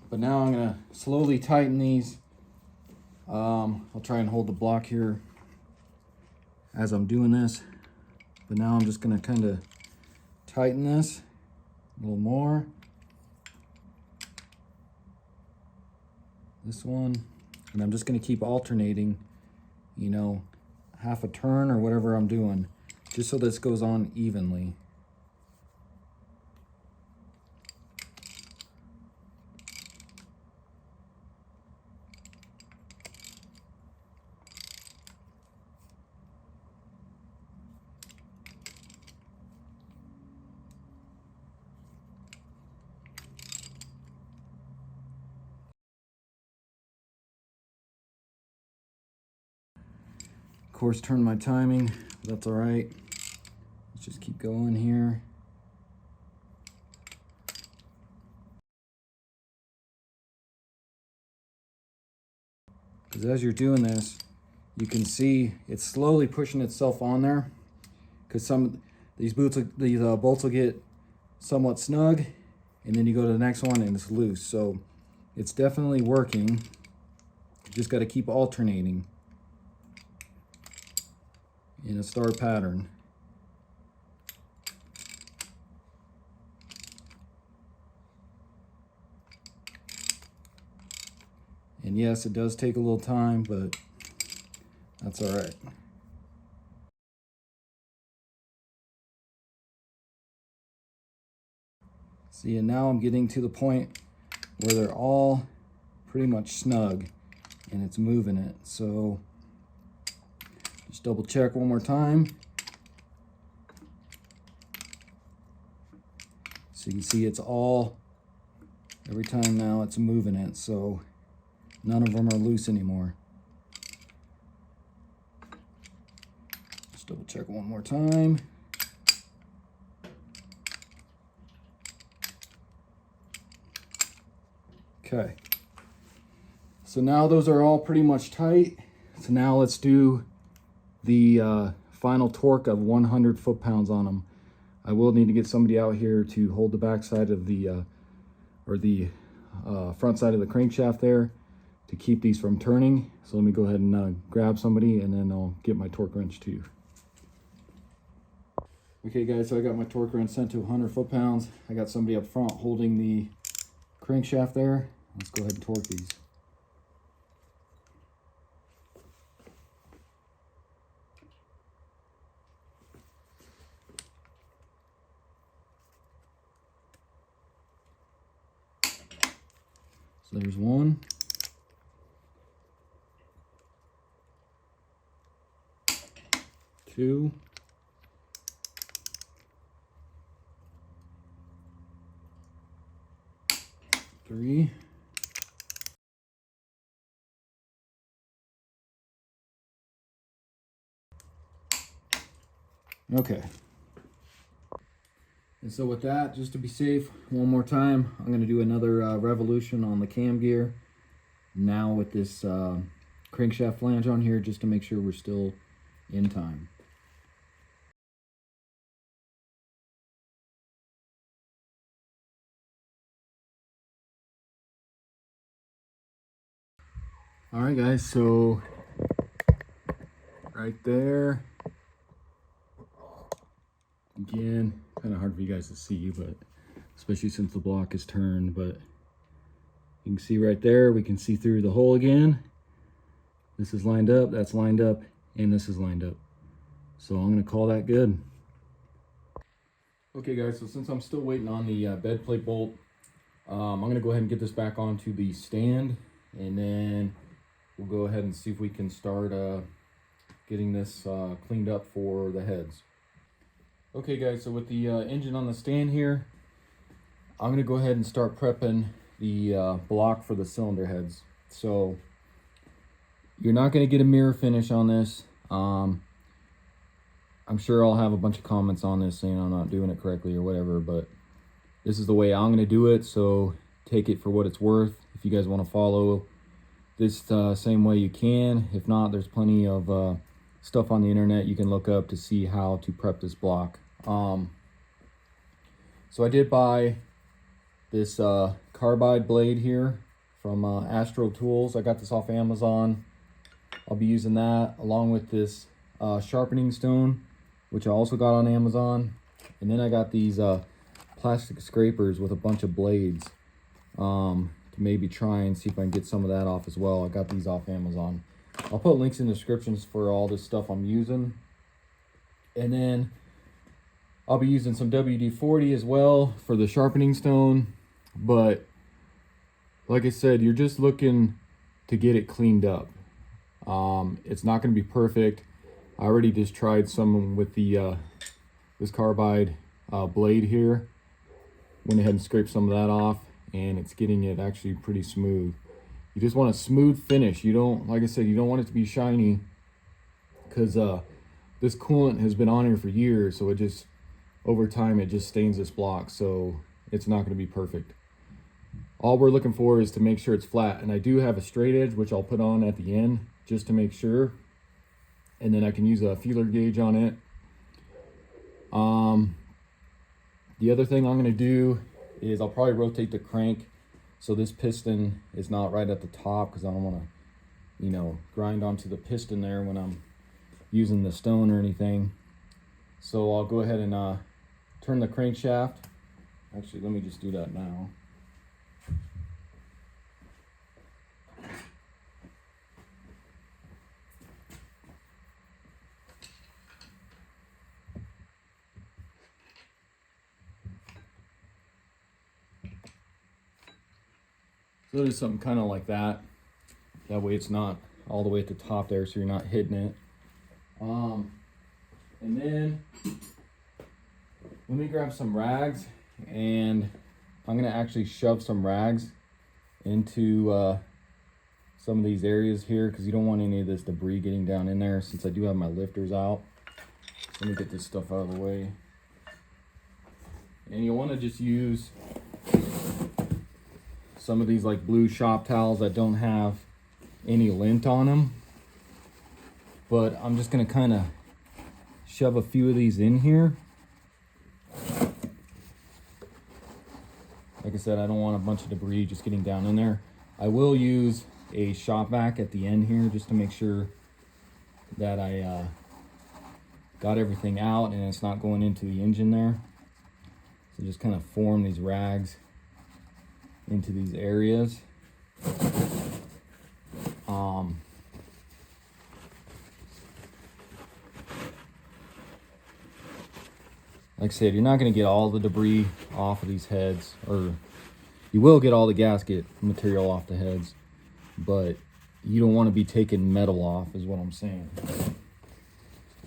But now I'm gonna slowly tighten these. I'll try and hold the block here as I'm doing this. But now I'm just gonna kind of tighten this a little more. This one, and I'm just gonna keep alternating, you know, half a turn or whatever I'm doing, just so this goes on evenly. Of course, turn my timing, but that's all right. Let's just keep going here. Because as you're doing this, you can see it's slowly pushing itself on there. Because some of these bolts will get somewhat snug, and then you go to the next one and it's loose. So it's definitely working. You just got to keep alternating in a star pattern. And yes, it does take a little time, but that's all right. See, and now I'm getting to the point where they're all pretty much snug and it's moving it. So just double check one more time. So you can see it's all, every time now it's moving it. So none of them are loose anymore. Just double check one more time. Okay. So now those are all pretty much tight. So now let's do the final torque of 100 foot-pounds on them. I will need to get somebody out here to hold the back side of the, front side of the crankshaft there to keep these from turning. So let me go ahead and grab somebody and then I'll get my torque wrench too. Okay guys, so I got my torque wrench sent to 100 foot-pounds. I got somebody up front holding the crankshaft there. Let's go ahead and torque these. So there's one. 2. Three. Okay. And so with that, just to be safe, one more time, I'm going to do another revolution on the cam gear. Now with this crankshaft flange on here, just to make sure we're still in time. All right, guys, so right there, again, kind of hard for you guys to see, but especially since the block is turned, but you can see right there, we can see through the hole again. This is lined up, that's lined up, and this is lined up. So I'm gonna call that good. Okay guys, so since I'm still waiting on the bed plate bolt, I'm gonna go ahead and get this back onto the stand, and then we'll go ahead and see if we can start getting this cleaned up for the heads. Okay guys, so with the engine on the stand here, I'm gonna go ahead and start prepping the block for the cylinder heads. So you're not gonna get a mirror finish on this. I'm sure I'll have a bunch of comments on this saying I'm not doing it correctly or whatever, but this is the way I'm gonna do it, so take it for what it's worth. If you guys wanna follow this same way, you can. If not, there's plenty of stuff on the internet you can look up to see how to prep this block. So I did buy this carbide blade here from Astro Tools. I got this off Amazon. I'll be using that along with this sharpening stone, which I also got on Amazon. And then I got these plastic scrapers with a bunch of blades to maybe try and see if I can get some of that off as well. I got these off Amazon. I'll put links in the descriptions for all this stuff I'm using. And then I'll be using some WD-40 as well for the sharpening stone. But like I said, you're just looking to get it cleaned up. It's not going to be perfect. I already just tried some with the this carbide blade here. Went ahead and scraped some of that off, and it's getting it actually pretty smooth. You just want a smooth finish. You don't, like I said, you don't want it to be shiny, because this coolant has been on here for years, so it just, over time, it just stains this block, so it's not going to be perfect. All we're looking for is to make sure it's flat, and I do have a straight edge, which I'll put on at the end, just to make sure, and then I can use a feeler gauge on it. The other thing I'm going to do is I'll probably rotate the crank so this piston is not right at the top, because I don't want to, you know, grind onto the piston there when I'm using the stone or anything. So I'll go ahead and turn the crankshaft. Actually, let me just do that now. So there's something kind of like that. That way it's not all the way at the top there, so you're not hitting it. And then let me grab some rags, and I'm gonna actually shove some rags into some of these areas here, because you don't want any of this debris getting down in there, since I do have my lifters out. So let me get this stuff out of the way. And you want to just use some of these like blue shop towels that don't have any lint on them, but I'm just going to kind of shove a few of these in here. Like I said, I don't want a bunch of debris just getting down in there. I will use a shop vac at the end here just to make sure that I got everything out and it's not going into the engine there. So just kind of form these rags into these areas. Like I said, you're not going to get all the debris off of these heads, or you will get all the gasket material off the heads, but you don't want to be taking metal off, is what I'm saying.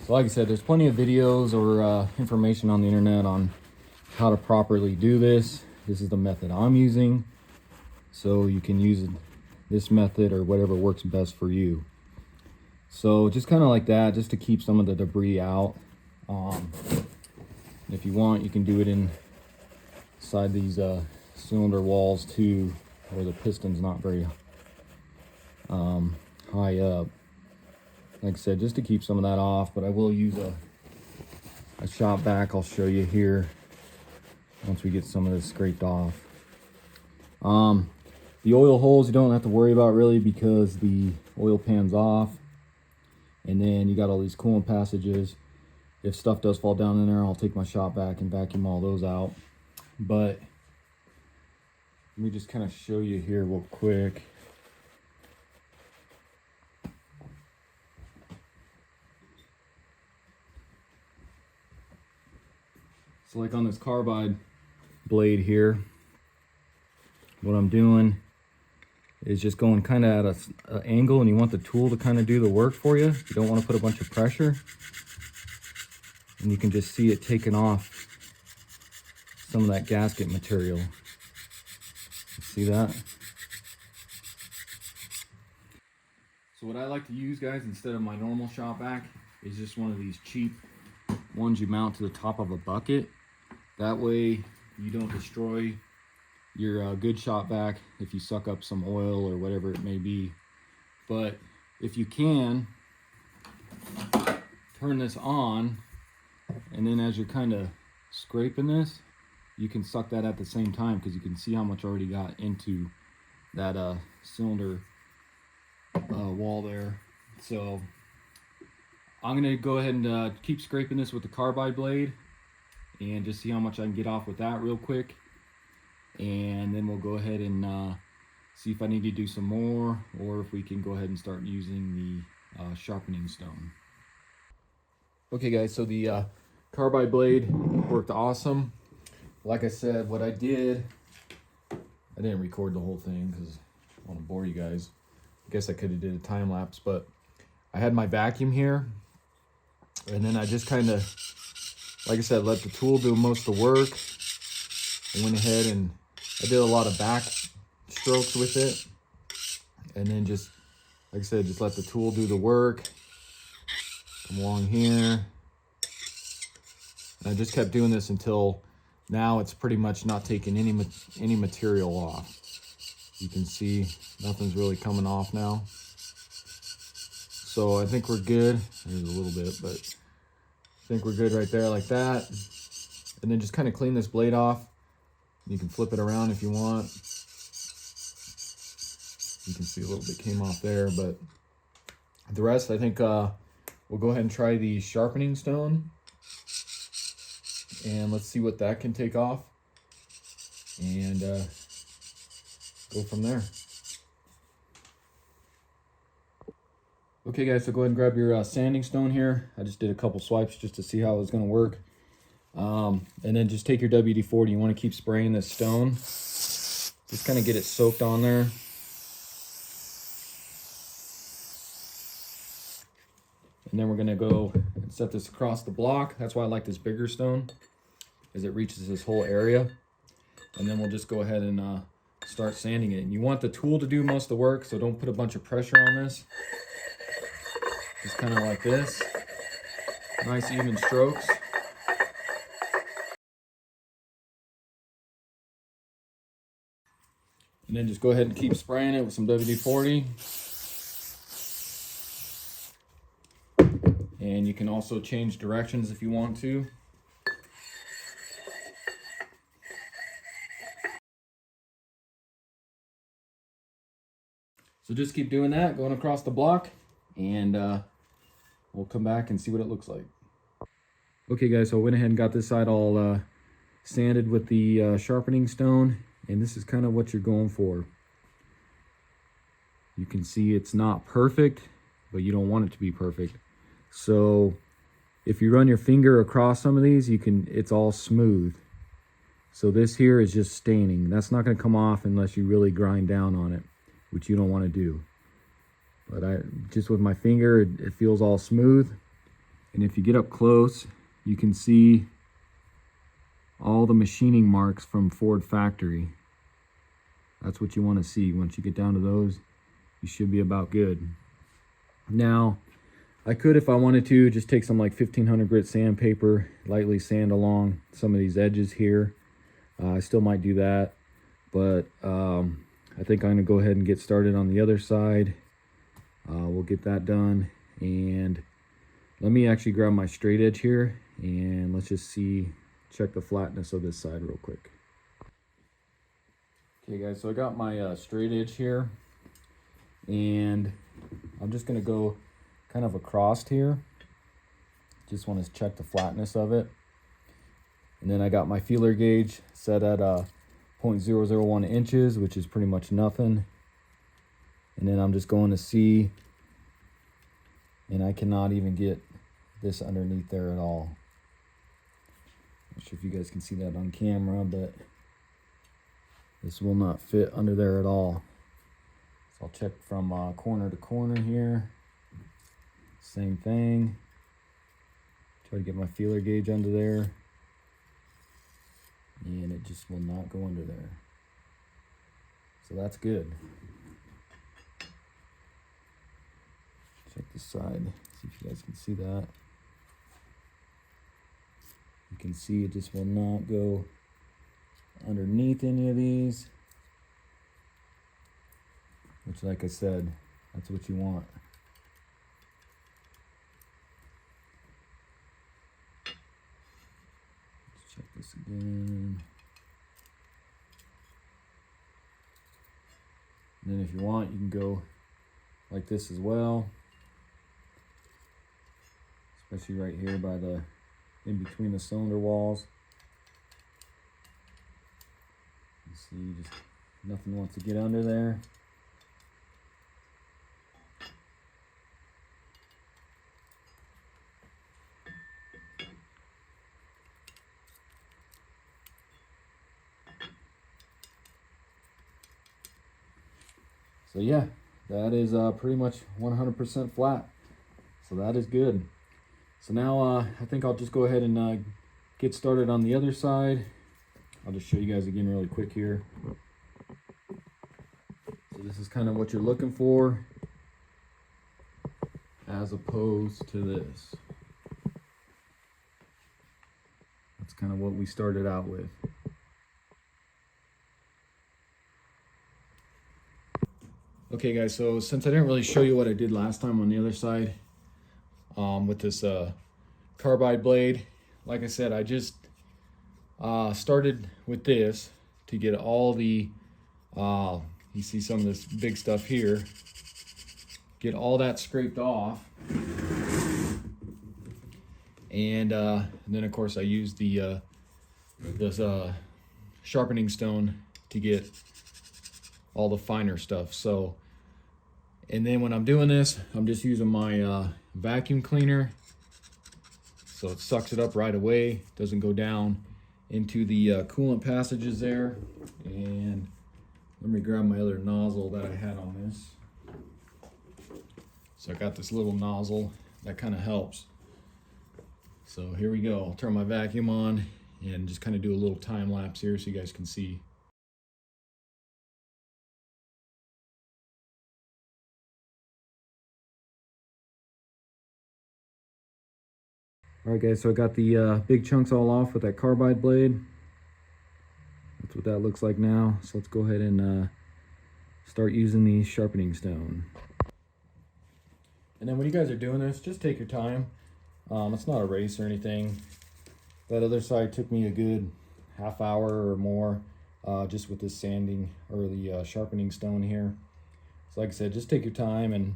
So like I said, there's plenty of videos or information on the internet on how to properly do this. This is the method I'm using. So you can use this method or whatever works best for you. So just kind of like that, just to keep some of the debris out. If you want, you can do it inside these cylinder walls too, where the piston's not very high up. Like I said, just to keep some of that off, but I will use a shop vac. I'll show you here once we get some of this scraped off. The oil holes you don't have to worry about really, because the oil pan's off, and then you got all these coolant passages. If stuff does fall down in there, I'll take my shop vac and vacuum all those out. But let me just kind of show you here real quick. So like on this carbide blade here, what I'm doing is just going kind of at an angle, and you want the tool to kind of do the work for you. You don't want to put a bunch of pressure. And you can just see it taking off some of that gasket material. See that? So what I like to use, guys, instead of my normal shop vac, is just one of these cheap ones you mount to the top of a bucket. That way you don't destroy your good shop vac if you suck up some oil or whatever it may be. But if you can, turn this on, and then as you're kind of scraping this, you can suck that at the same time, because you can see how much already got into that cylinder wall there. So I'm gonna go ahead and keep scraping this with the carbide blade and just see how much I can get off with that real quick, and then we'll go ahead and see if I need to do some more, or if we can go ahead and start using the sharpening stone. Okay guys, so the carbide blade worked awesome. Like I said, what I did, I didn't record the whole thing because I want to bore you guys. I guess I could have did a time lapse, but I had my vacuum here, and then I just kind of, like I said, let the tool do most of the work. I went ahead and I did a lot of back strokes with it, and then just, like I said, just let the tool do the work. Come along here, and I just kept doing this until now it's pretty much not taking any material off. You can see nothing's really coming off now. So I think we're good. There's a little bit, but I think we're good right there like that. And then just kind of clean this blade off. You can flip it around if you want. You can see a little bit came off there, but the rest, I think we'll go ahead and try the sharpening stone. And let's see what that can take off. And go from there. Okay guys, so go ahead and grab your sanding stone here. I just did a couple swipes just to see how it was going to work. And then just take your WD-40. You want to keep spraying this stone. Just kind of get it soaked on there. And then we're going to go and set this across the block. That's why I like this bigger stone, as it reaches this whole area. And then we'll just go ahead and start sanding it. And you want the tool to do most of the work, so don't put a bunch of pressure on this. Just kind of like this. Nice even strokes. And then just go ahead and keep spraying it with some WD-40. And you can also change directions if you want to. So just keep doing that, going across the block, and we'll come back and see what it looks like. Okay guys, so I went ahead and got this side all sanded with the sharpening stone, and this is kind of what you're going for. You can see it's not perfect, but you don't want it to be perfect. So if you run your finger across some of these, it's all smooth. So this here is just staining. That's not going to come off unless you really grind down on it, which you don't want to do. But just with my finger, it feels all smooth. And if you get up close, you can see all the machining marks from Ford factory. That's what you want to see. Once you get down to those, you should be about good. Now, I could, if I wanted to, just take some like 1500 grit sandpaper, lightly sand along some of these edges here. I still might do that, but I think I'm gonna go ahead and get started on the other side. We'll get that done, and let me actually grab my straight edge here, and let's just check the flatness of this side real quick. Okay guys, so I got my straight edge here, and I'm just gonna go kind of across here. Just want to check the flatness of it. And then I got my feeler gauge set at 0.001 inches, which is pretty much nothing. And then I'm just going to see, and I cannot even get this underneath there at all. Not sure if you guys can see that on camera, but this will not fit under there at all. So I'll check from corner to corner here. Same thing. Try to get my feeler gauge under there, and it just will not go under there. So that's good. Check this side, see if you guys can see that. You can see it just will not go underneath any of these, which, like I said, that's what you want. Let's check this again. And then if you want, you can go like this as well, especially right here by the in between the cylinder walls. You see, just nothing wants to get under there. So yeah, that is pretty much 100% flat. So that is good. So now I think I'll just go ahead and get started on the other side. I'll just show you guys again really quick here. So this is kind of what you're looking for, as opposed to this. That's kind of what we started out with. Okay guys, so since I didn't really show you what I did last time on the other side with this carbide blade, like I said, I just started with this to get all the, you see some of this big stuff here, get all that scraped off. And then of course I used the this sharpening stone to get all the finer stuff. So, and then when I'm doing this, I'm just using my vacuum cleaner, so it sucks it up right away, doesn't go down into the coolant passages there. And let me grab my other nozzle that I had on this. So I got this little nozzle that kind of helps. So here we go. I'll turn my vacuum on and just kind of do a little time lapse here so you guys can see. Alright guys, so I got the big chunks all off with that carbide blade. That's what that looks like now. So let's go ahead and start using the sharpening stone. And then when you guys are doing this, just take your time. It's not a race or anything. That other side took me a good half hour or more just with this sanding or the sharpening stone here. So like I said, just take your time and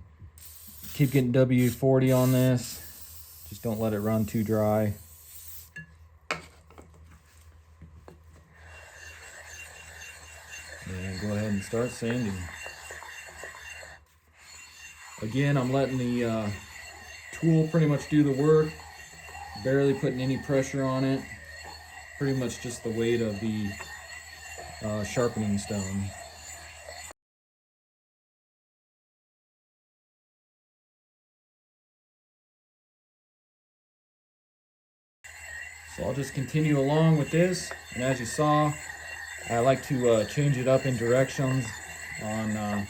keep getting W40 on this. Just don't let it run too dry. And go ahead and start sanding. Again, I'm letting the tool pretty much do the work, barely putting any pressure on it. Pretty much just the weight of the sharpening stone. So I'll just continue along with this, and as you saw, I like to change it up in directions on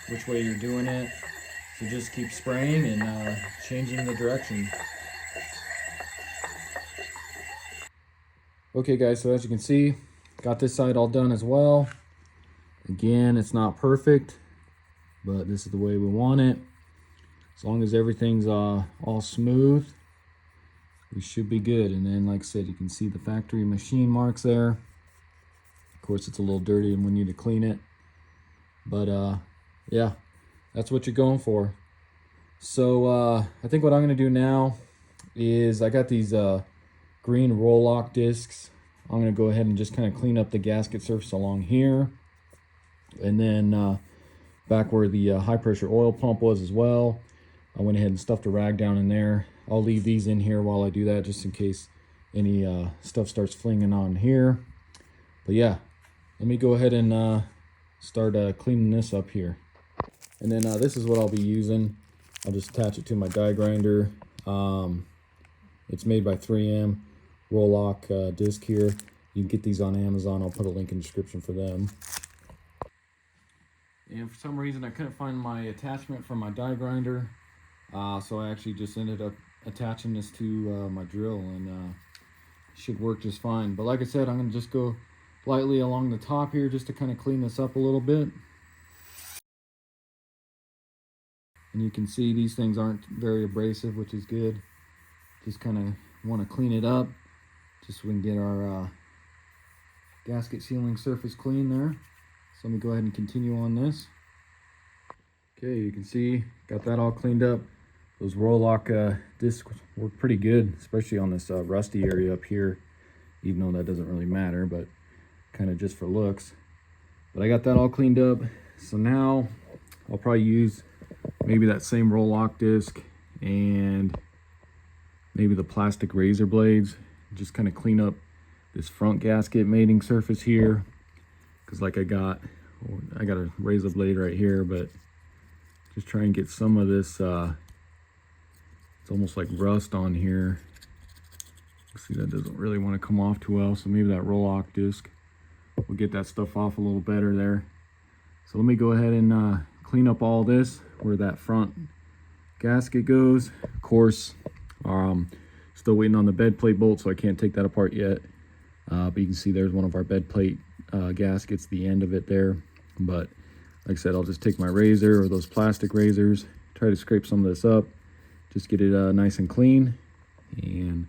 which way you're doing it. So just keep spraying and changing the direction. Okay guys, so as you can see, got this side all done as well. Again, it's not perfect, but this is the way we want it. As long as everything's all smooth, we should be good. And then like I said, you can see the factory machine marks there. Of course, it's a little dirty and we need to clean it. But yeah, that's what you're going for. So I think what I'm gonna do now is I got these green roll lock discs. I'm gonna go ahead and just kind of clean up the gasket surface along here. And then back where the high pressure oil pump was as well, I went ahead and stuffed a rag down in there. I'll leave these in here while I do that, just in case any stuff starts flinging on here. But yeah, let me go ahead and start cleaning this up here. And then this is what I'll be using. I'll just attach it to my die grinder. It's made by 3M, roll lock disc here. You can get these on Amazon. I'll put a link in the description for them. And for some reason I couldn't find my attachment for my die grinder. So I actually just ended up attaching this to my drill, and should work just fine. But like I said, I'm going to just go lightly along the top here just to kind of clean this up a little bit. And you can see these things aren't very abrasive, which is good. Just kind of want to clean it up just so we can get our gasket sealing surface clean there. So let me go ahead and continue on this. Okay, you can see got that all cleaned up. Those roll lock discs work pretty good, especially on this rusty area up here, even though that doesn't really matter, but kind of just for looks. But I got that all cleaned up. So now I'll probably use maybe that same roll lock disc and maybe the plastic razor blades. Just kind of clean up this front gasket mating surface here. Because like I got a razor blade right here, but just try and get some of this, it's almost like rust on here. See, that doesn't really want to come off too well, so maybe that roll lock disc will get that stuff off a little better there. So let me go ahead and clean up all this where that front gasket goes. Of course, still waiting on the bed plate bolt, so I can't take that apart yet. But you can see there's one of our bed plate gaskets, the end of it there. But like I said, I'll just take my razor or those plastic razors, try to scrape some of this up, just get it nice and clean. And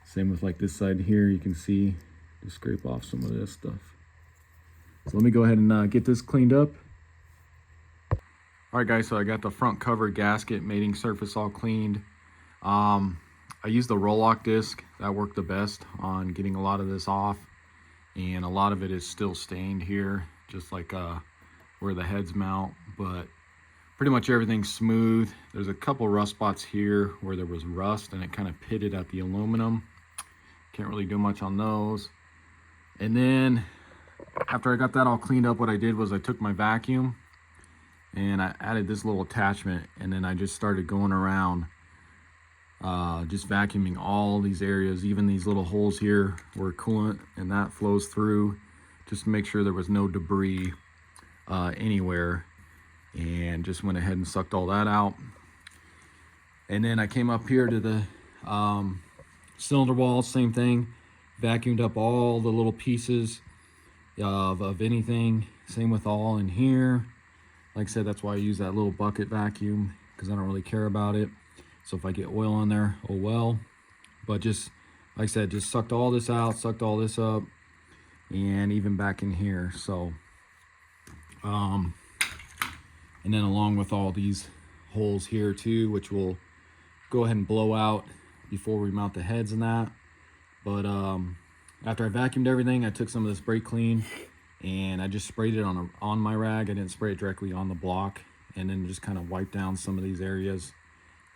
same with like this side here, you can see, just scrape off some of this stuff. So let me go ahead and get this cleaned up. All right guys, so I got the front cover gasket mating surface all cleaned. I used the roll lock disc. That worked the best on getting a lot of this off, and a lot of it is still stained here, just like where the heads mount, but pretty much everything's smooth. There's a couple rust spots here where there was rust and it kind of pitted at the aluminum. Can't really do much on those. And then after I got that all cleaned up, what I did was I took my vacuum and I added this little attachment, and then I just started going around just vacuuming all these areas, even these little holes here where coolant and that flows through, just to make sure there was no debris anywhere. And just went ahead and sucked all that out. And then I came up here to the cylinder wall, same thing, vacuumed up all the little pieces of anything. Same with all in here. Like I said, that's why I use that little bucket vacuum, because I don't really care about it. So if I get oil on there, oh well. But just like I said, just sucked all this out, sucked all this up, and even back in here. So and then along with all these holes here too, which we'll go ahead and blow out before we mount the heads and that. But after I vacuumed everything, I took some of this brake clean and I just sprayed it on my rag. I didn't spray it directly on the block, and then just kind of wiped down some of these areas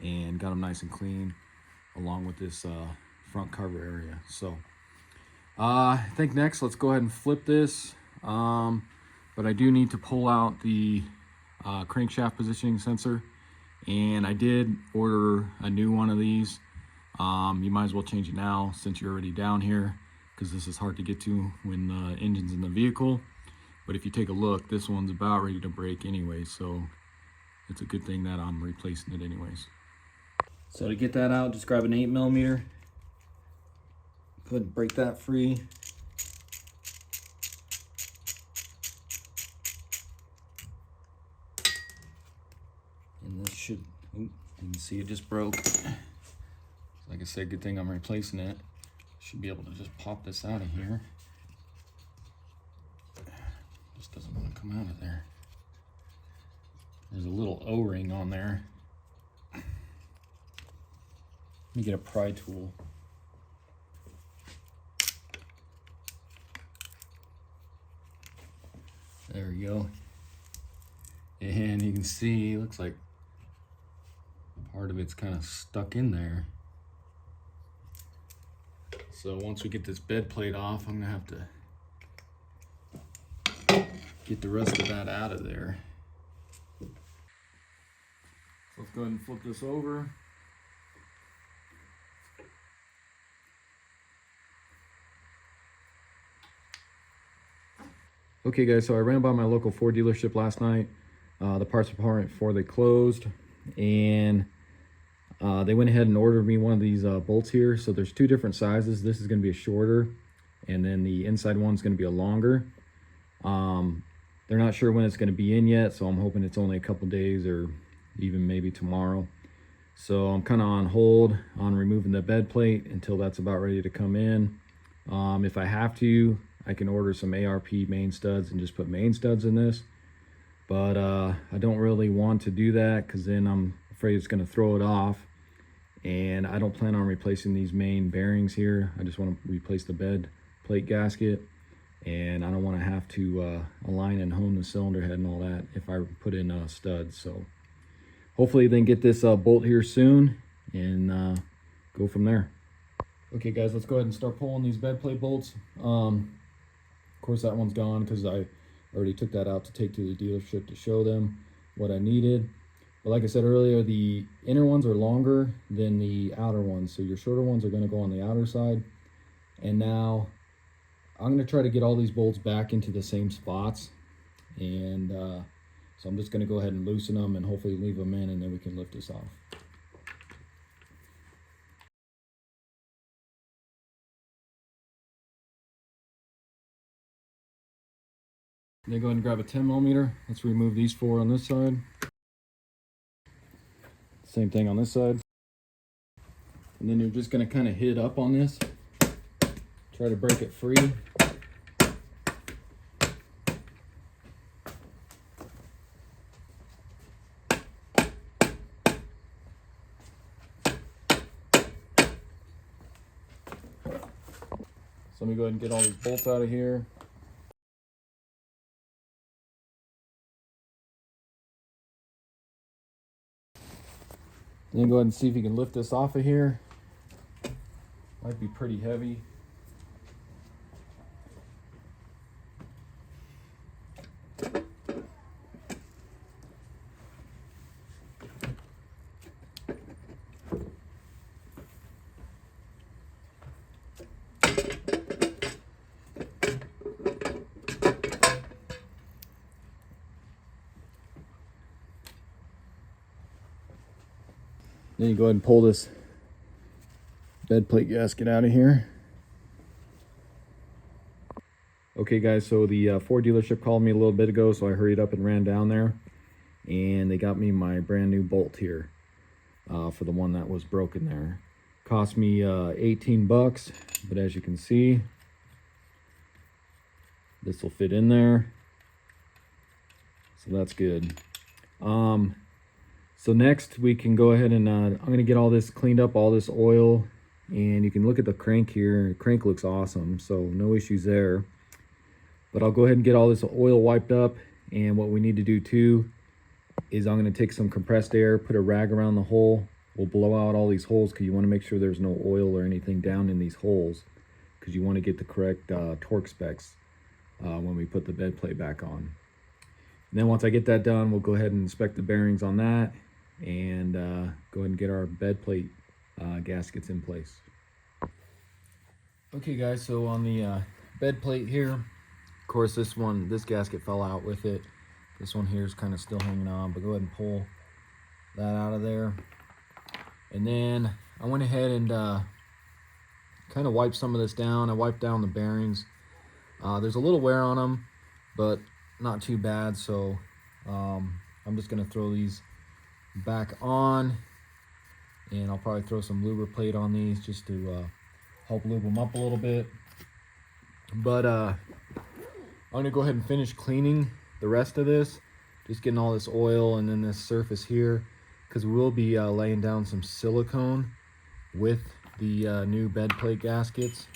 and got them nice and clean, along with this front cover area. So I think next, let's go ahead and flip this. But I do need to pull out the crankshaft positioning sensor, and I did order a new one of these. You might as well change it now since you're already down here, because this is hard to get to when the engine's in the vehicle. But if you take a look, this one's about ready to break anyway, so it's a good thing that I'm replacing it anyways. So to get that out, just grab an 8mm. Go ahead and break that free. And this should, you can see it just broke. Like I said, good thing I'm replacing it. Should be able to just pop this out of here. Just doesn't want to come out of there. There's a little O-ring on there. Let me get a pry tool. There we go. And you can see, looks like part of it's kind of stuck in there. So once we get this bed plate off, I'm gonna have to get the rest of that out of there. So let's go ahead and flip this over. Okay guys, so I ran by my local Ford dealership last night. The parts department before they closed, and they went ahead and ordered me one of these bolts here. So there's two different sizes. This is going to be a shorter, and then the inside one's going to be a longer. They're not sure when it's going to be in yet, so I'm hoping it's only a couple days or even maybe tomorrow. So I'm kind of on hold on removing the bed plate until that's about ready to come in. If I have to, I can order some ARP main studs and just put main studs in this. But I don't really want to do that because then I'm afraid it's going to throw it off. And I don't plan on replacing these main bearings here. I just want to replace the bed plate gasket. And I don't want to have to align and hone the cylinder head and all that if I put in studs. So hopefully they can get this bolt here soon and go from there. Okay guys, let's go ahead and start pulling these bed plate bolts. Of course that one's gone because I already took that out to take to the dealership to show them what I needed. But like I said earlier, the inner ones are longer than the outer ones. So your shorter ones are going to go on the outer side. And now I'm going to try to get all these bolts back into the same spots. And so I'm just going to go ahead and loosen them and hopefully leave them in, and then we can lift this off. Then go ahead and grab a 10mm. Let's remove these four on this side. Same thing on this side. And then you're just going to kind of hit up on this. Try to break it free. So let me go ahead and get all these bolts out of here. Then go ahead and see if you can lift this off of here. Might be pretty heavy. Then you go ahead and pull this bed plate gasket out of here. Okay guys, so the Ford dealership called me a little bit ago, so I hurried up and ran down there, and they got me my brand new bolt here for the one that was broken there. Cost me 18 bucks, but as you can see, this will fit in there, so that's good. So next we can go ahead and I'm going to get all this cleaned up, all this oil, and you can look at the crank here. The crank looks awesome, so no issues there. But I'll go ahead and get all this oil wiped up, and what we need to do too is I'm going to take some compressed air, put a rag around the hole. We'll blow out all these holes because you want to make sure there's no oil or anything down in these holes, because you want to get the correct torque specs when we put the bed plate back on. And then once I get that done, we'll go ahead and inspect the bearings on that, and go ahead and get our bed plate gaskets in place. Okay guys, so on the bed plate here, of course this gasket fell out with it. This one here is kind of still hanging on, but go ahead and pull that out of there. And then I went ahead and kind of wiped some of this down. I wiped down the bearings. There's a little wear on them, but not too bad. So I'm just gonna throw these back on, and I'll probably throw some lubricate on these just to help lube them up a little bit. But I'm gonna go ahead and finish cleaning the rest of this, just getting all this oil and then this surface here, because we will be laying down some silicone with the new bed plate gaskets,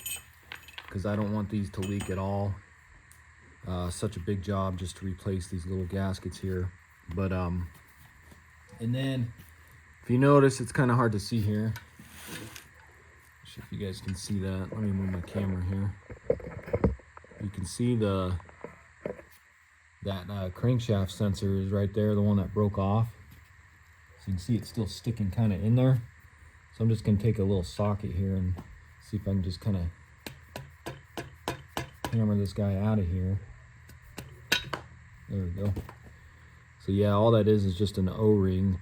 because I don't want these to leak at all. Such a big job just to replace these little gaskets here. But and then if you notice, it's kind of hard to see here. If you guys can see that, let me move my camera here. You can see that crankshaft sensor is right there, the one that broke off. So you can see it's still sticking kind of in there. So I'm just going to take a little socket here and see if I can just kind of hammer this guy out of here. There we go. So yeah, all that is just an O-ring,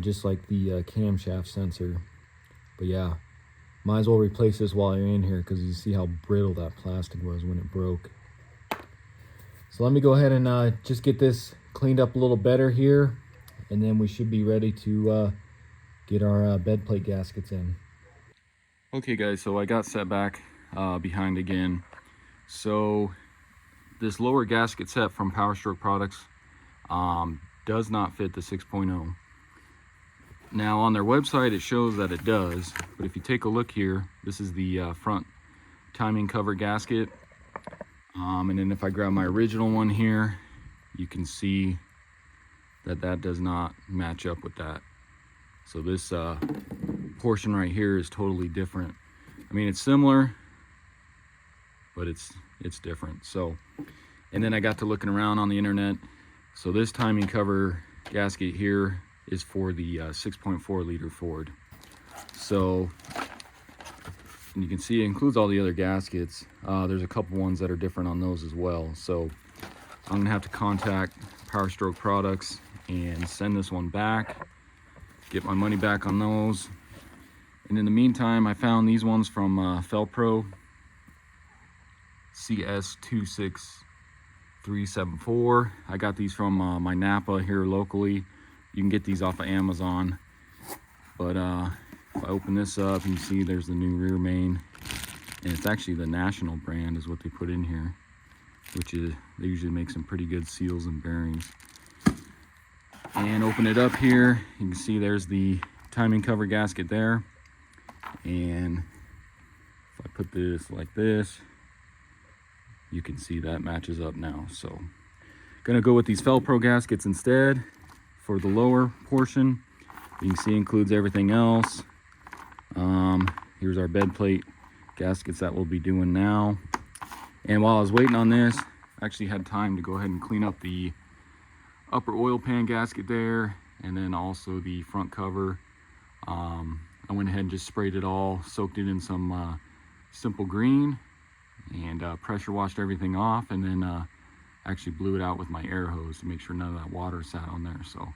just like the camshaft sensor. But yeah, might as well replace this while you're in here, because you see how brittle that plastic was when it broke. So let me go ahead and just get this cleaned up a little better here, and then we should be ready to get our bed plate gaskets in. Okay guys, so I got set back behind again. So this lower gasket set from Powerstroke products does not fit the 6.0. Now on their website it shows that it does, but if you take a look here, this is the front timing cover gasket. And then if I grab my original one here, you can see that that does not match up with that. So this portion right here is totally different. I mean, it's similar, but it's different. So, and then I got to looking around on the internet. So this timing cover gasket here is for the 6.4 liter Ford. So, and you can see it includes all the other gaskets. There's a couple ones that are different on those as well. So I'm gonna have to contact Powerstroke products and send this one back, get my money back on those. And in the meantime, I found these ones from Felpro CS26374. I got these from my Napa here locally. You can get these off of Amazon. But if I open this up, and you see there's the new rear main, and it's actually the National brand is what they put in here, which is, they usually make some pretty good seals and bearings. And open it up here, you can see there's the timing cover gasket there. And if I put this like this, you can see that matches up now. So gonna go with these Felpro gaskets instead for the lower portion. You can see includes everything else. Here's our bed plate gaskets that we'll be doing now. And while I was waiting on this, I actually had time to go ahead and clean up the upper oil pan gasket there, and then also the front cover. I went ahead and just sprayed it all, soaked it in some simple green, and pressure washed everything off, and then actually blew it out with my air hose to make sure none of that water sat on there. So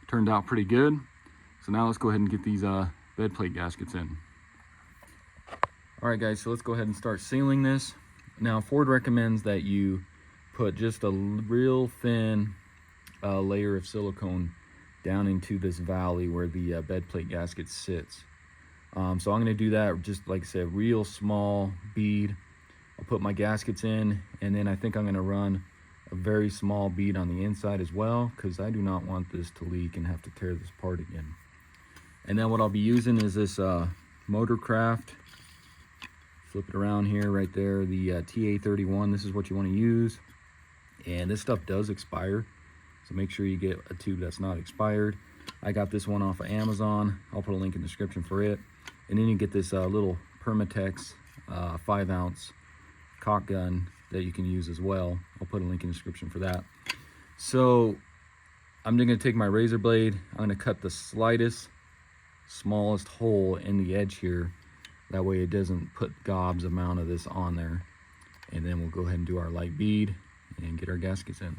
turned out pretty good. So now let's go ahead and get these bed plate gaskets in. All right guys, so let's go ahead and start sealing this. Now Ford recommends that you put just a real thin layer of silicone down into this valley where the bed plate gasket sits. So I'm going to do that, just like I said, real small bead. I'll put my gaskets in, and then I think I'm going to run a very small bead on the inside as well, because I do not want this to leak and have to tear this apart again. And then what I'll be using is this Motorcraft, flip it around here, right there, the TA31. This is what you want to use, and this stuff does expire, so make sure you get a tube that's not expired. I got this one off of Amazon. I'll put a link in the description for it. And then you get this little Permatex 5-ounce caulk gun that you can use as well. I'll put a link in the description for that. So I'm going to take my razor blade. I'm going to cut the slightest smallest hole in the edge here. That way it doesn't put gobs amount of this on there. And then we'll go ahead and do our light bead and get our gaskets in.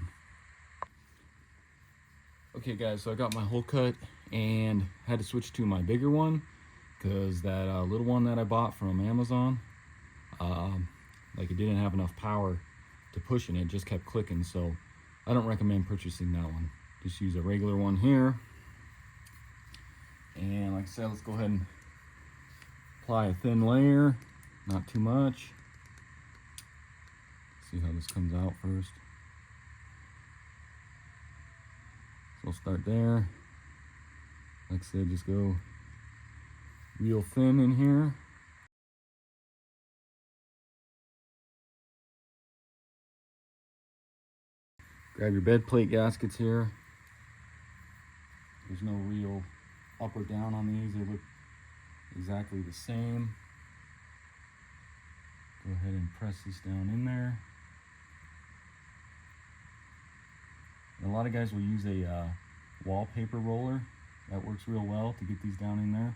Okay guys, so I got my hole cut and had to switch to my bigger one because that little one that I bought from Amazon, like it didn't have enough power to push in, it just kept clicking. So I don't recommend purchasing that one. Just use a regular one here. And like I said, let's go ahead and apply a thin layer, not too much. See how this comes out first. So I'll start there. Like I said, just go real thin in here. Grab your bed plate gaskets here. There's no real up or down on these. They look exactly the same. Go ahead and press this down in there. And a lot of guys will use a wallpaper roller. That works real well to get these down in there.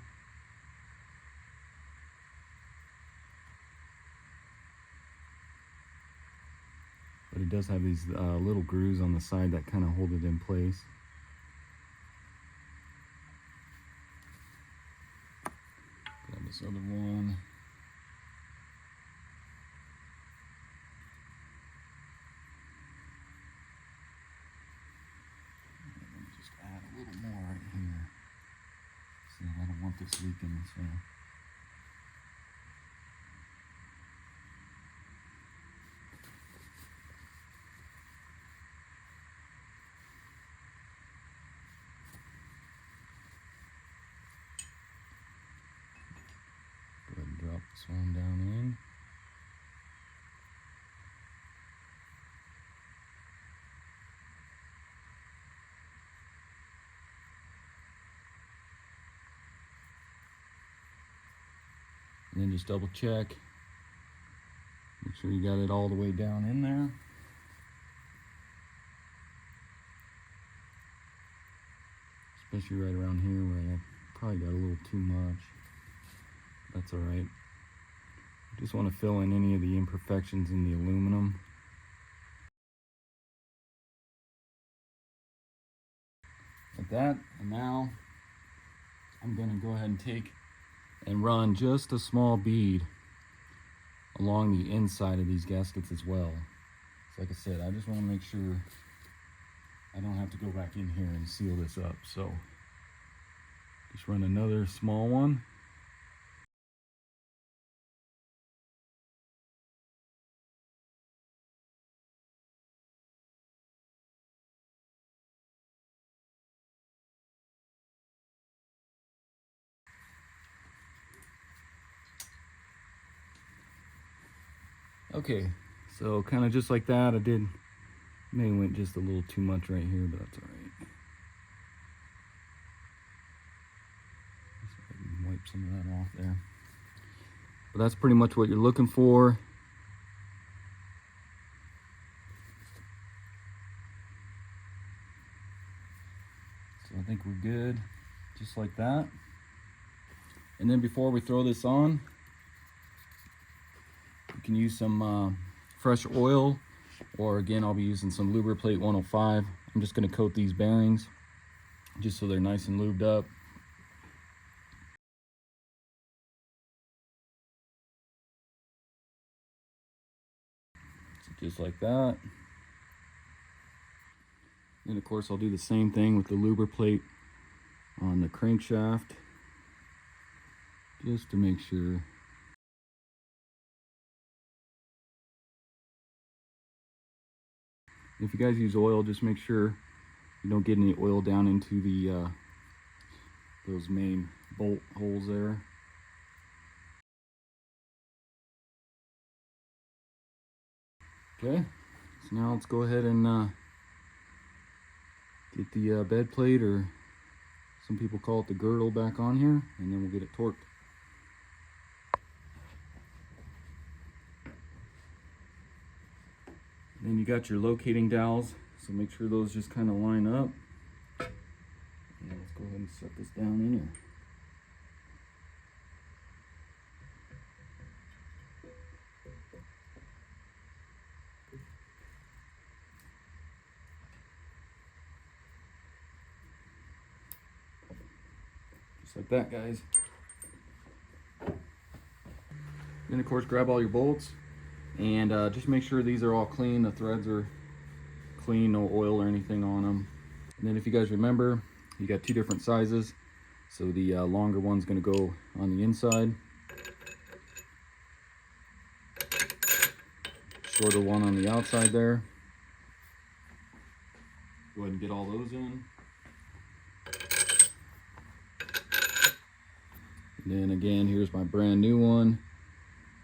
But it does have these little grooves on the side that kind of hold it in place. Grab this other one. I don't want this leaking, so. Go ahead and drop this one down in. And then just double check. Make sure you got it all the way down in there. Especially right around here where I probably got a little too much. That's alright. Just want to fill in any of the imperfections in the aluminum. Like that. And now I'm going to go ahead and take and run just a small bead along the inside of these gaskets as well. So like I said, I just want to make sure I don't have to go back in here and seal this up. So just run another small one. Okay, so kind of just like that. I did, maybe went just a little too much right here, but that's all right. Just go ahead and wipe some of that off there. But that's pretty much what you're looking for. So I think we're good, just like that. And then before we throw this on, you can use some fresh oil, or again, I'll be using some Lubriplate 105. I'm just going to coat these bearings just so they're nice and lubed up. So just like that. And of course, I'll do the same thing with the Lubriplate on the crankshaft, just to make sure. If you guys use oil, just make sure you don't get any oil down into the those main bolt holes there. Okay, so now let's go ahead and get the bed plate, or some people call it the girdle, back on here, and then we'll get it torqued. Then you got your locating dowels, so make sure those just kind of line up. And let's go ahead and set this down in here. like that, guys. Then of course grab all your bolts and just make sure these are all clean, the threads are clean, no oil or anything on them. And then if you guys remember, you got two different sizes. So the longer one's going to go on the inside, shorter one on the outside there. Go ahead and get all those in. And then again, here's my brand new one,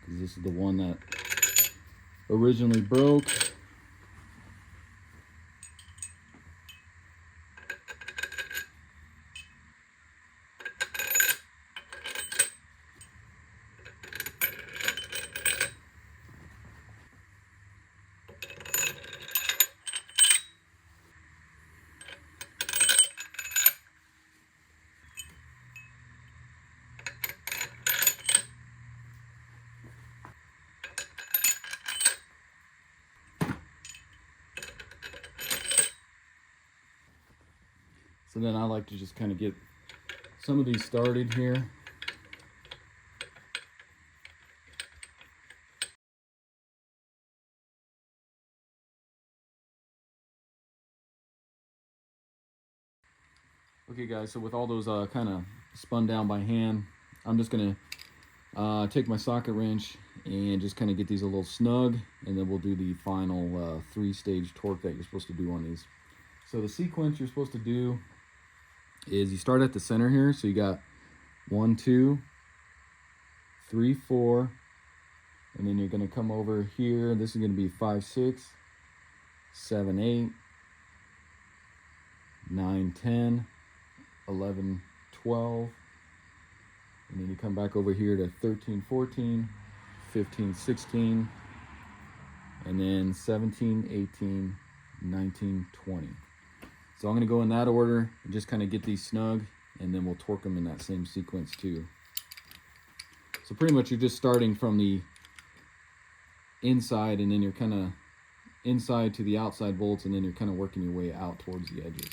because this is the one that originally broke. So then I like to just kind of get some of these started here. Okay guys, so with all those kind of spun down by hand, I'm just gonna take my socket wrench and just kind of get these a little snug, and then we'll do the final 3-stage torque that you're supposed to do on these. So the sequence you're supposed to do is you start at the center here. So you got 1, 2, 3, 4, and then you're going to come over here. This is going to be 5, 6, 7, 8, 9, 10, 11, 12, and then you come back over here to 13, 14, 15, 16, and then 17, 18, 19, 20. So I'm going to go in that order and just kind of get these snug, and then we'll torque them in that same sequence too. So pretty much you're just starting from the inside, and then you're kind of inside to the outside bolts, and then you're kind of working your way out towards the edges.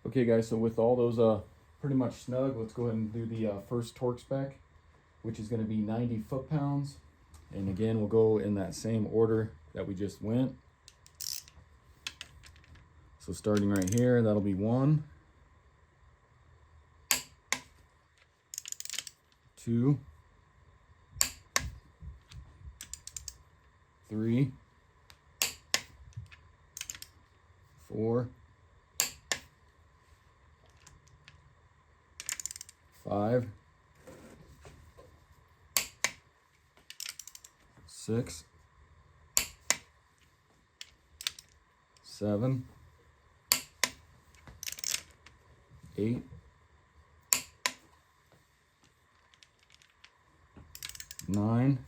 Okay guys, so with all those pretty much snug, let's go ahead and do the first torque spec, which is going to be 90 foot-pounds. And again, we'll go in that same order that we just went. So starting right here, that'll be 1, 2, 3, 4, 5, 6, 7, 8, 9,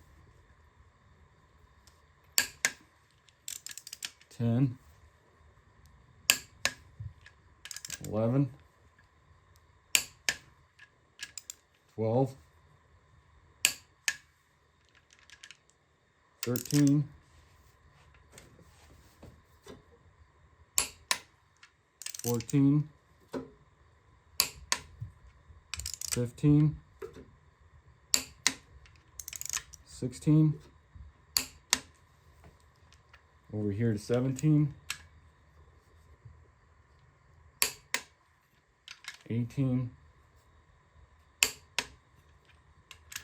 10, 11, 12, 13, 14, 15, 16, over here to 17, 18,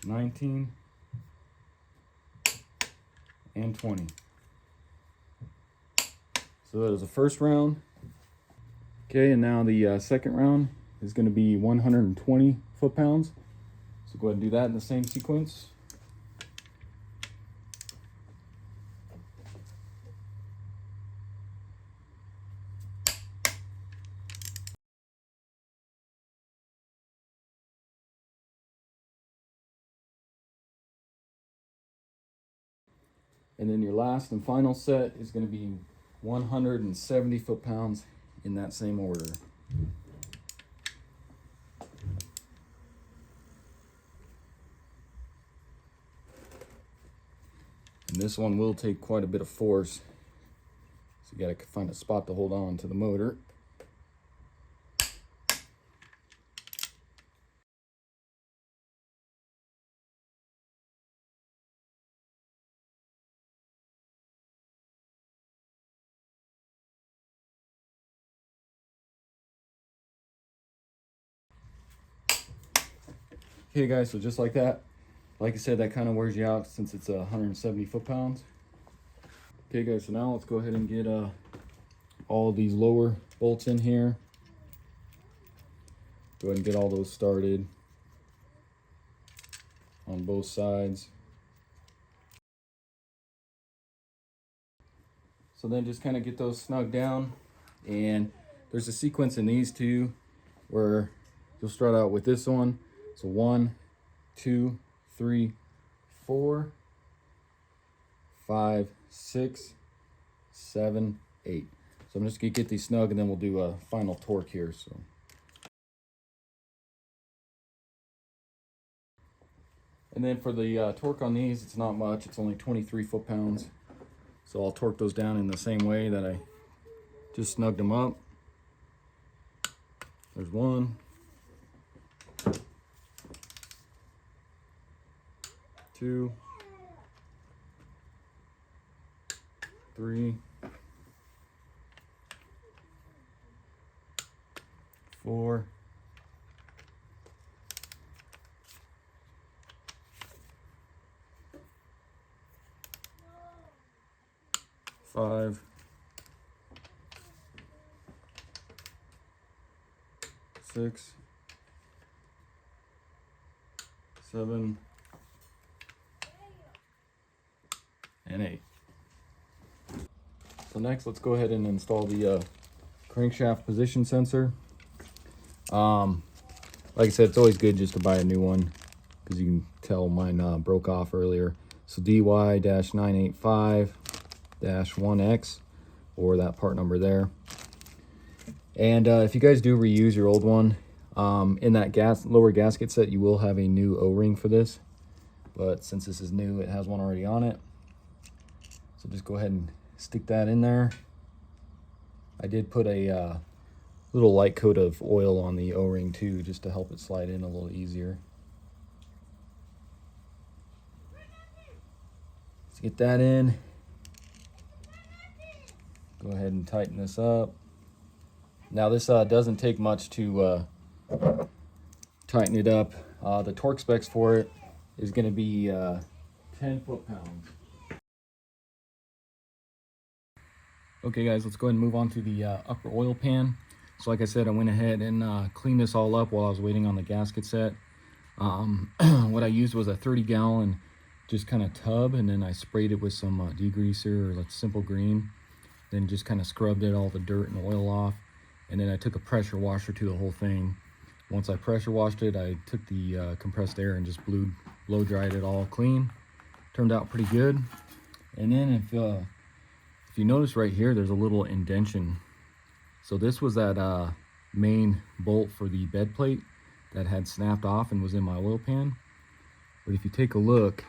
19, and 20. So that was the first round. Okay, and now the second round is going to be 120 foot-pounds. So go ahead and do that in the same sequence. And then your last and final set is going to be 170 foot-pounds in that same order. And this one will take quite a bit of force So you gotta find a spot to hold on to the motor. Okay guys, so just like that, like I said, that kind of wears you out since it's 170 foot-pounds. Okay guys, so now let's go ahead and get all these lower bolts in here. Go ahead and get all those started on both sides. So then just kind of get those snug down, and there's a sequence in these two where you'll start out with this one. So 1, 2, 3, 4, 5, 6, 7, 8. So I'm just gonna get these snug, and then we'll do a final torque here. So and then for the torque on these, it's not much. It's only 23 foot-pounds. So I'll torque those down in the same way that I just snugged them up. There's 1, 2, 3, 4, 5, 6, 7, and 8. So next, let's go ahead and install the crankshaft position sensor. Like I said, it's always good just to buy a new one, because you can tell mine broke off earlier. So DY-985-1X, or that part number there. And if you guys do reuse your old one, in that lower gasket set, you will have a new O-ring for this. But since this is new, it has one already on it. So just go ahead and stick that in there. I did put a little light coat of oil on the O-ring too, just to help it slide in a little easier. Let's get that in. Go ahead and tighten this up. Now this doesn't take much to tighten it up. The torque specs for it is going to be 10 foot-pounds. Okay guys, let's go ahead and move on to the upper oil pan. So like I said, I went ahead and cleaned this all up while I was waiting on the gasket set. What I used was a 30-gallon just kind of tub, and then I sprayed it with some degreaser or like simple green. Then just kind of scrubbed it, all the dirt and oil off. And then I took a pressure washer to the whole thing. Once I pressure washed it, I took the compressed air and just blow dried it all clean. Turned out pretty good. And then if you notice right here, there's a little indentation. So this was that main bolt for the bed plate that had snapped off and was in my oil pan. But if you take a look,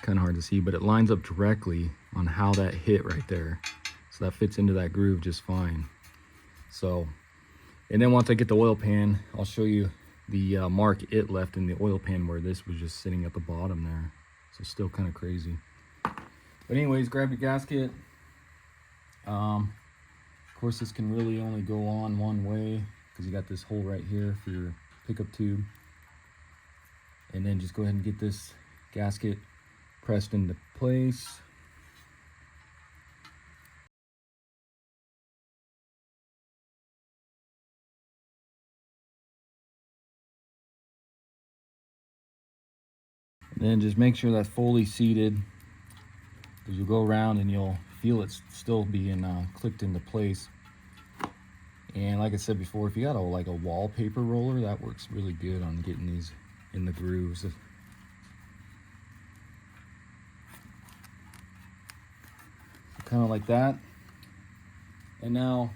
kind of hard to see, but it lines up directly on how that hit right there. So that fits into that groove just fine. So, and then once I get the oil pan, I'll show you the mark it left in the oil pan where this was just sitting at the bottom there. So still kind of crazy. But anyways, grab your gasket. Of course, this can really only go on one way because you got this hole right here for your pickup tube. And then just go ahead and get this gasket pressed into place. And then just make sure that's fully seated, because you'll go around and you'll feel it still being clicked into place. And like I said before, if you got like a wallpaper roller, that works really good on getting these in the grooves. Kind of like that. And now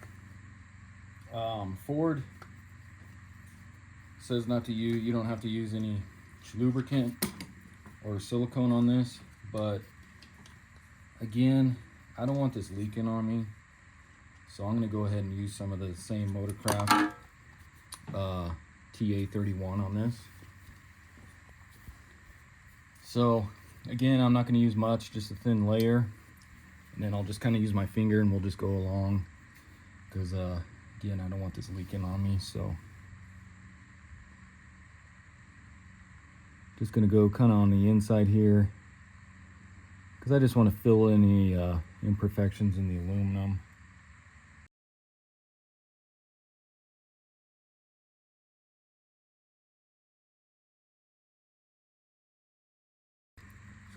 Ford says not to use, you don't have to use any lubricant or silicone on this, but again, I don't want this leaking on me, so I'm going to go ahead and use some of the same Motorcraft TA31 on this. So again, I'm not going to use much, just a thin layer, and then I'll just kind of use my finger and we'll just go along, because again, I don't want this leaking on me. So just going to go kind of on the inside here, because I just want to fill any imperfections in the aluminum.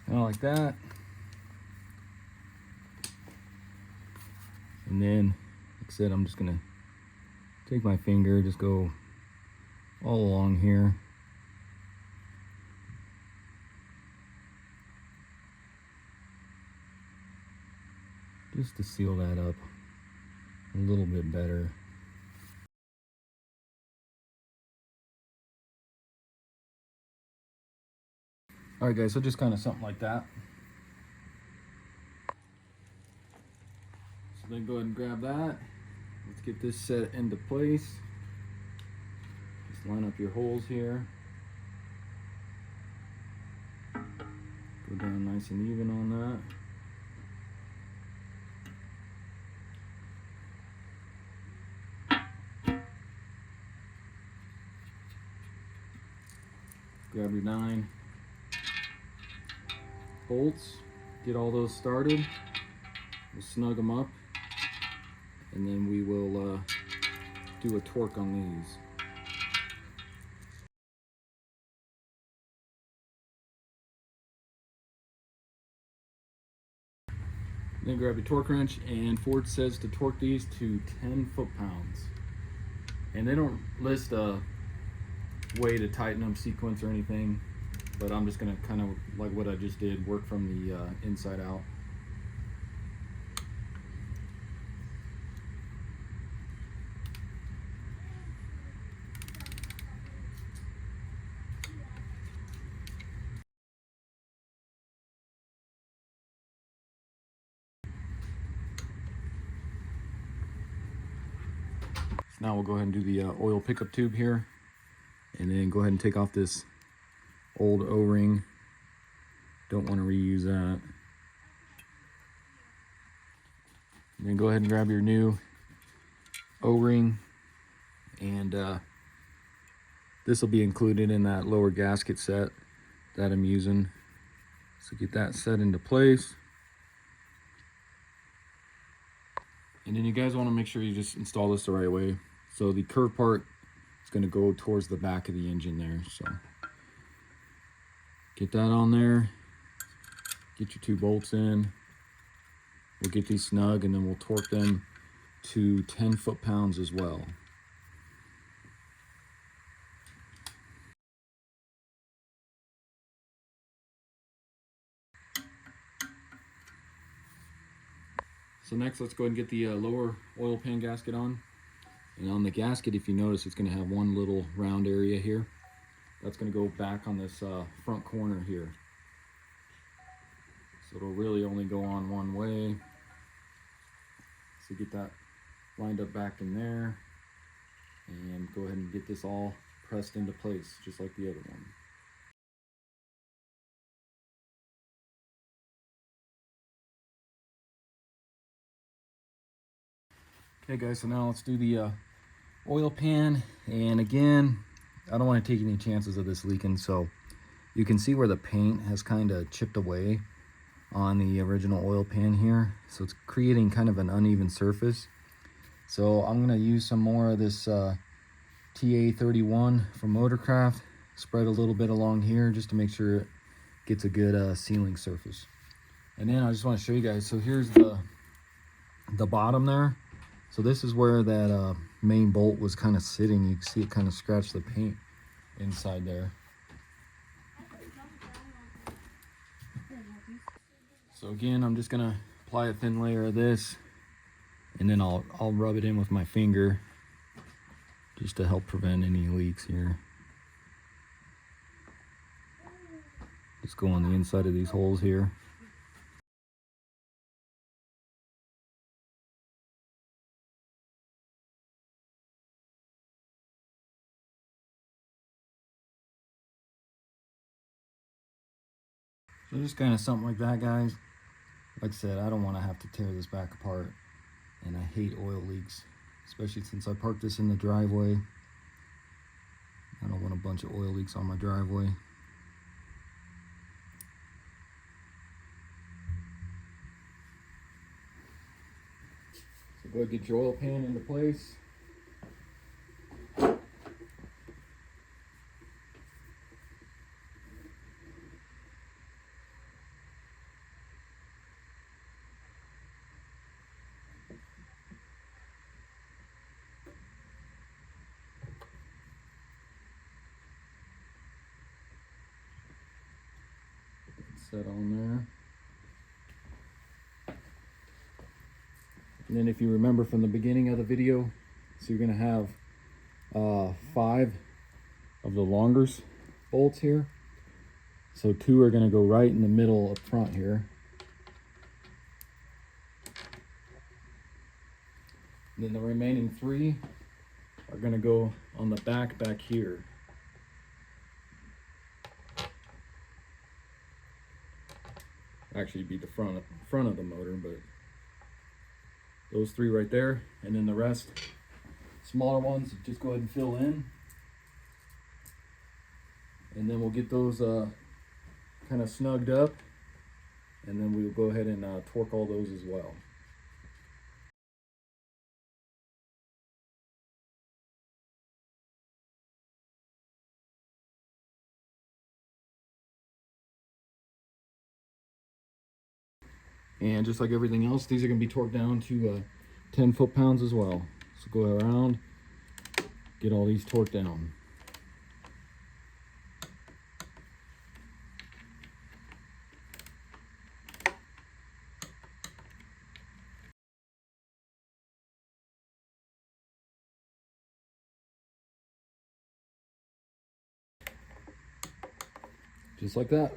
Kind of like that. And then, like I said, I'm just gonna take my finger, just go all along here. Just to seal that up a little bit better. All right guys, so just kind of something like that. So then go ahead and grab that. Let's get this set into place. Just line up your holes here. Go down nice and even on that. Grab your 9 bolts, get all those started. We'll snug them up, and then we will do a torque on these. Then grab your torque wrench, and Ford says to torque these to 10 foot-pounds. And they don't list a way to tighten them, sequence or anything, but I'm just gonna kind of, like what I just did, work from the inside out. So now we'll go ahead and do the oil pickup tube here, and then go ahead and take off this old O-ring. Don't want to reuse that. And then go ahead and grab your new O-ring, and this will be included in that lower gasket set that I'm using. So get that set into place. And then you guys want to make sure you just install this the right way. So the curved part is going to go towards the back of the engine there. So get that on there. Get your 2 bolts in. We'll get these snug, and then we'll torque them to 10 foot-pounds as well. So next, let's go ahead and get the lower oil pan gasket on. And on the gasket, if you notice, it's going to have one little round area here. That's going to go back on this front corner here. So it'll really only go on one way. So get that lined up back in there. And go ahead and get this all pressed into place, just like the other one. Okay guys, so now let's do the oil pan. And again, I don't want to take any chances of this leaking, so you can see where the paint has kind of chipped away on the original oil pan here, so it's creating kind of an uneven surface. So I'm going to use some more of this TA31 from Motorcraft, spread a little bit along here just to make sure it gets a good sealing surface. And then I just want to show you guys, so here's the bottom there. So this is where that main bolt was kind of sitting. You can see it kind of scratched the paint inside there. So again, I'm just gonna apply a thin layer of this, and then I'll rub it in with my finger just to help prevent any leaks here. Just go on the inside of these holes here. So just kind of something like that, guys. Like I said, I don't want to have to tear this back apart, and I hate oil leaks, especially since I parked this in the driveway. I don't want a bunch of oil leaks on my driveway. So go ahead and get your oil pan into place. Set on there. And then if you remember from the beginning of the video, so you're going to have 5 of the longer bolts here. So 2 are going to go right in the middle up front here. And then the remaining 3 are going to go on the back here. Actually be the front of the motor, but those 3 right there, and then the rest, smaller ones, just go ahead and fill in, and then we'll get those kind of snugged up, and then we'll go ahead and torque all those as well. And just like everything else, these are going to be torqued down to 10 foot-pounds as well. So go around, get all these torqued down. Just like that.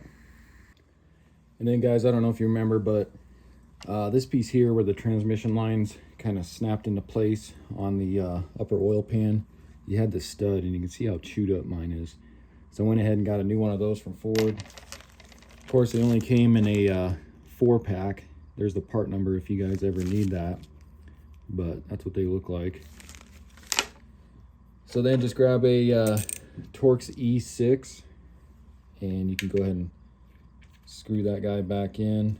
And then guys, I don't know if you remember, but this piece here where the transmission lines kind of snapped into place on the upper oil pan, you had the stud, and you can see how chewed up mine is. So I went ahead and got a new one of those from Ford. Of course, they only came in a 4-pack. There's the part number if you guys ever need that, but that's what they look like. So then just grab a Torx E6, and you can go ahead and screw that guy back in.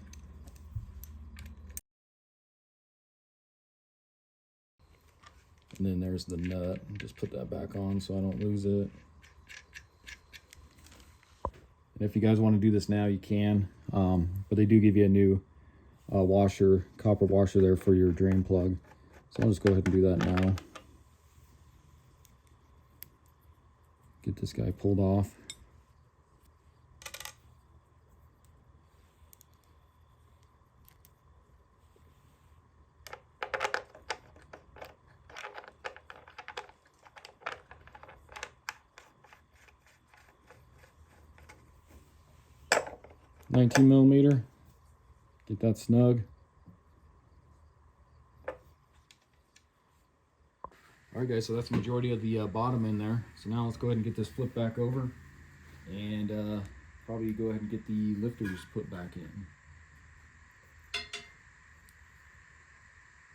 And then there's the nut. Just put that back on so I don't lose it. And if you guys want to do this now, you can. But they do give you a new washer, copper washer there for your drain plug. So I'll just go ahead and do that now. Get this guy pulled off. $19mm. Get that snug. All right, guys, so that's the majority of the bottom in there. So now let's go ahead and get this flipped back over, and probably go ahead and get the lifters put back in.